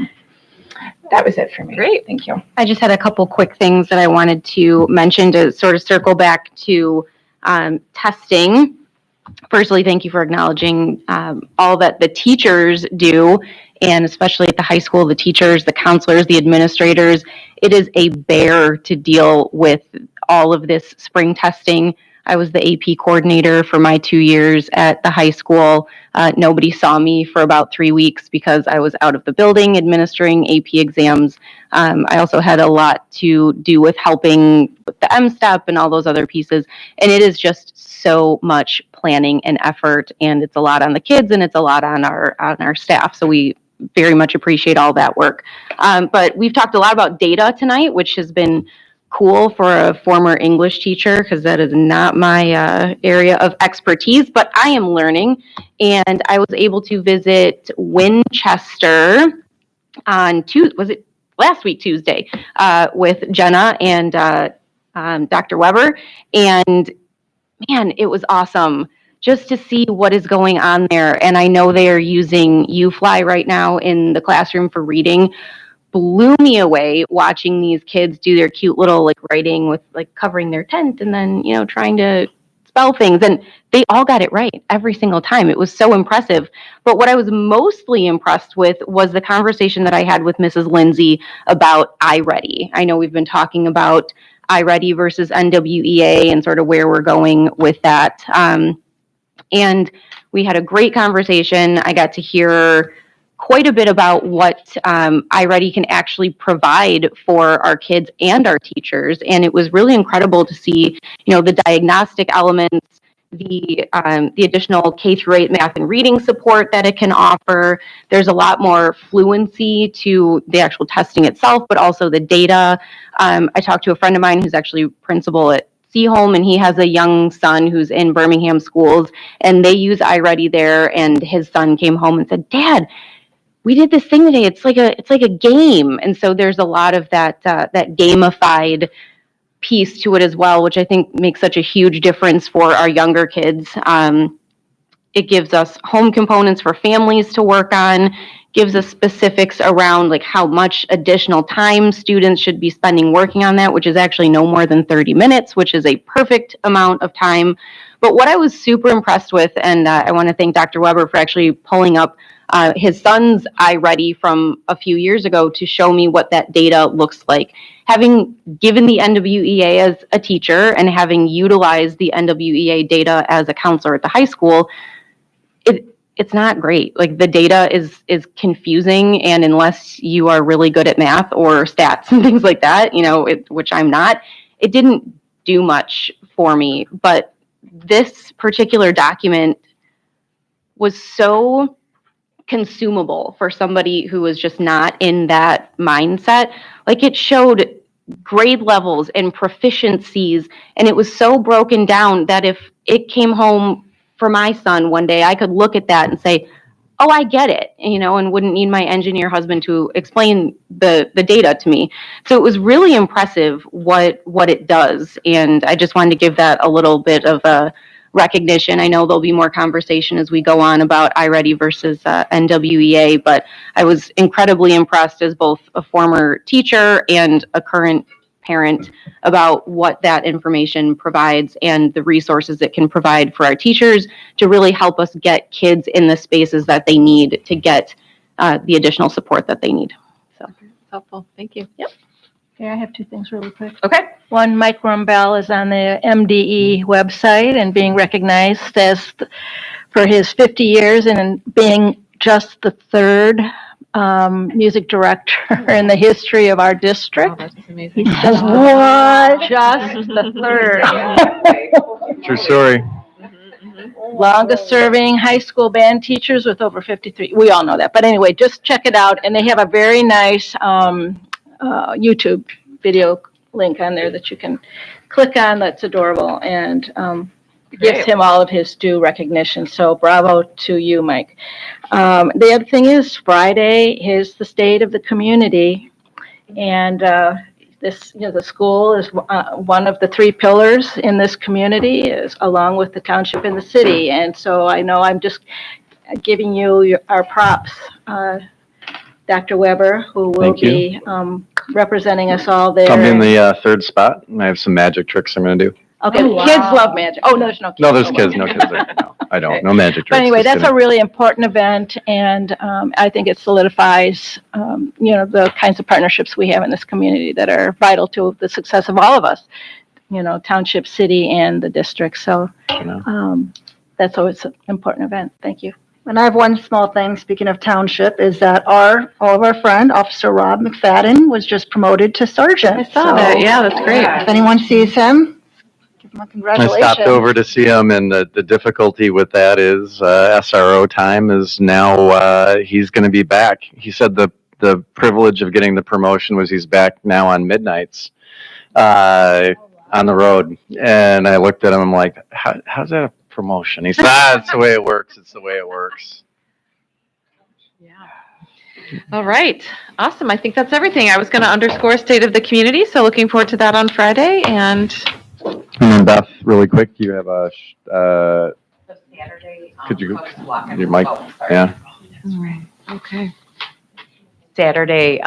that was it for me. Great. Thank you. I just had a couple quick things that I wanted to mention to sort of circle back to testing. Firstly, thank you for acknowledging all that the teachers do, and especially at the high school, the teachers, the counselors, the administrators. It is a bear to deal with all of this spring testing. I was the AP coordinator for my 2 years at the high school. Nobody saw me for about 3 weeks because I was out of the building administering AP exams. I also had a lot to do with helping with the M-STEP and all those other pieces. And it is just so much planning and effort, and it's a lot on the kids and it's a lot on our staff. So we very much appreciate all that work. But we've talked a lot about data tonight, which has been cool for a former English teacher, because that is not my area of expertise, but I am learning. And I was able to visit Winchester on last week, Tuesday, with Jenna and Dr. Weber. And man, it was awesome just to see what is going on there. And I know they are using UFly right now in the classroom for reading. Blew me away watching these kids do their cute little writing with covering their tent and then trying to spell things, and they all got it right every single time. It was so impressive. But what I was mostly impressed with was the conversation that I had with Mrs. Lindsay about iReady. I know we've been talking about iReady versus NWEA and sort of where we're going with that, and we had a great conversation. I got to hear quite a bit about what iReady can actually provide for our kids and our teachers. And it was really incredible to see, the diagnostic elements, the additional K-8 math and reading support that it can offer. There's a lot more fluency to the actual testing itself, but also the data. I talked to a friend of mine who's actually principal at Seaholm, and he has a young son who's in Birmingham schools, and they use iReady there. And his son came home and said, "Dad, we did this thing today. It's like a game." And so there's a lot of that gamified piece to it as well, which I think makes such a huge difference for our younger kids. It gives us home components for families to work on, gives us specifics around how much additional time students should be spending working on that, which is actually no more than 30 minutes, which is a perfect amount of time. But what I was super impressed with, and I want to thank Dr. Weber for actually pulling up his son's iReady from a few years ago to show me what that data looks like. Having given the NWEA as a teacher and having utilized the NWEA data as a counselor at the high school, it's not great. Like the data is confusing, and unless you are really good at math or stats and things like that, which I'm not, it didn't do much for me. But this particular document was so consumable for somebody who was just not in that mindset. Like it showed grade levels and proficiencies, and it was so broken down that if it came home for my son one day, I could look at that and say, oh, I get it, and wouldn't need my engineer husband to explain the data to me. So it was really impressive what it does, and I just wanted to give that a little bit of a recognition. I know there'll be more conversation as we go on about iReady versus NWEA, but I was incredibly impressed as both a former teacher and a current parent about what that information provides and the resources it can provide for our teachers to really help us get kids in the spaces that they need to get the additional support that they need. So helpful. Thank you. Yep. Okay, I have two things really quick. Okay. One, Mike Rumbell is on the MDE website and being recognized for his 50 years and being just the third music director in the history of our district. Oh, that's amazing. He's just just the third. True story. Longest serving high school band teachers with over 53. We all know that. But anyway, just check it out. And they have a very nice YouTube video link on there that you can click on. That's adorable and gives him all of his due recognition. So bravo to you, Mike. The other thing is Friday is the state of the community, and the school is one of the three pillars in this community, along with the township and the city. And so I know I'm just giving you our props. Dr. Weber, who will be representing us all there. I'll be in the third spot. I have some magic tricks I'm going to do. Okay, kids love magic. Oh, no, there's no kids. No, there's kids. No kids there. No, I don't. No magic tricks. But anyway, Just that's kidding. a really important event, and I think it solidifies, the kinds of partnerships we have in this community that are vital to the success of all of us, township, city, and the district. So that's always an important event. Thank you. And I have one small thing, speaking of township, is that all of our friend, Officer Rob McFadden, was just promoted to sergeant. I saw that. Yeah, that's great. If anyone sees him, give him a I congratulations. stopped over to see him, and the difficulty with that is SRO time is now, he's going to be back. He said the privilege of getting the promotion was he's back now on midnights on the road. And I looked at him, I'm like, how's that a promotion? He said, that's the way it works. It's the way it works. All right. Awesome. I think that's everything. I was going to underscore state of the community, so looking forward to that on Friday. And then Beth, really quick, you have a, Saturday. could you, your mic, yeah. okay. Saturday,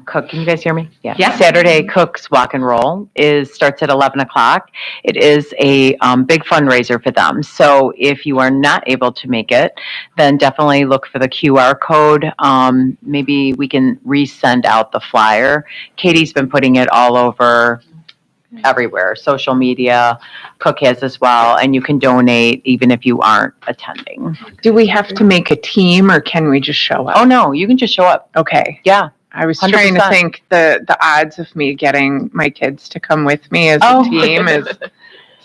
Cook, can you guys hear me? Yeah. Saturday Cook's Walk and Roll starts at 11 o'clock. It is a big fundraiser for them. So if you are not able to make it, then definitely look for the QR code. Maybe we can resend out the flyer. Katie's been putting it all over everywhere, social media. Cook has as well, and you can donate even if you aren't attending. Do we have to make a team or can we just show up? Oh, no, you can just show up. Okay. Yeah. I was 100%. trying to think the odds of me getting my kids to come with me as a team is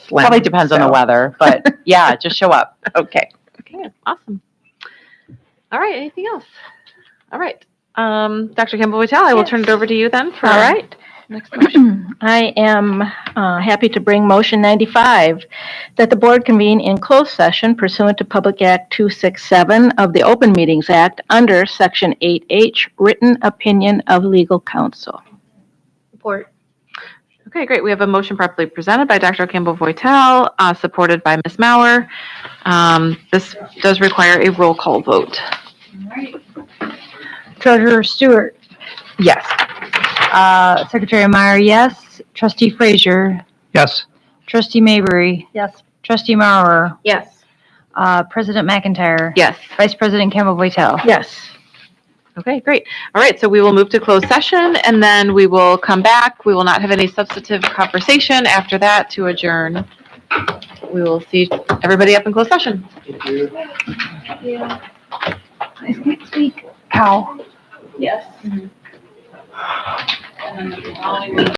slim. Probably depends on the weather, but yeah, just show up. Okay. Okay. Awesome. All right. Anything else? All right. Dr. Campbell-Whitell, I will turn it over to you then. All right. Next motion. I am happy to bring motion 95, that the board convene in closed session pursuant to Public Act 267 of the Open Meetings Act under Section 8H, written opinion of legal counsel. Report. Okay, great. We have a motion properly presented by Dr. Campbell-Whitell, supported by Ms. Maurer. This does require a roll call vote. Treasurer Stewart. Yes. Secretary Meyer, yes. Trustee Frazier. Yes. Trustee Mayberry. Yes. Trustee Maurer. Yes. President McIntyre. Yes. Vice President Campbell-Whitell. Yes. Okay, great. All right, so we will move to closed session and then we will come back. We will not have any substantive conversation after that to adjourn. We will see Everybody up in closed session. Next week, Cal. Yes. And then the following week.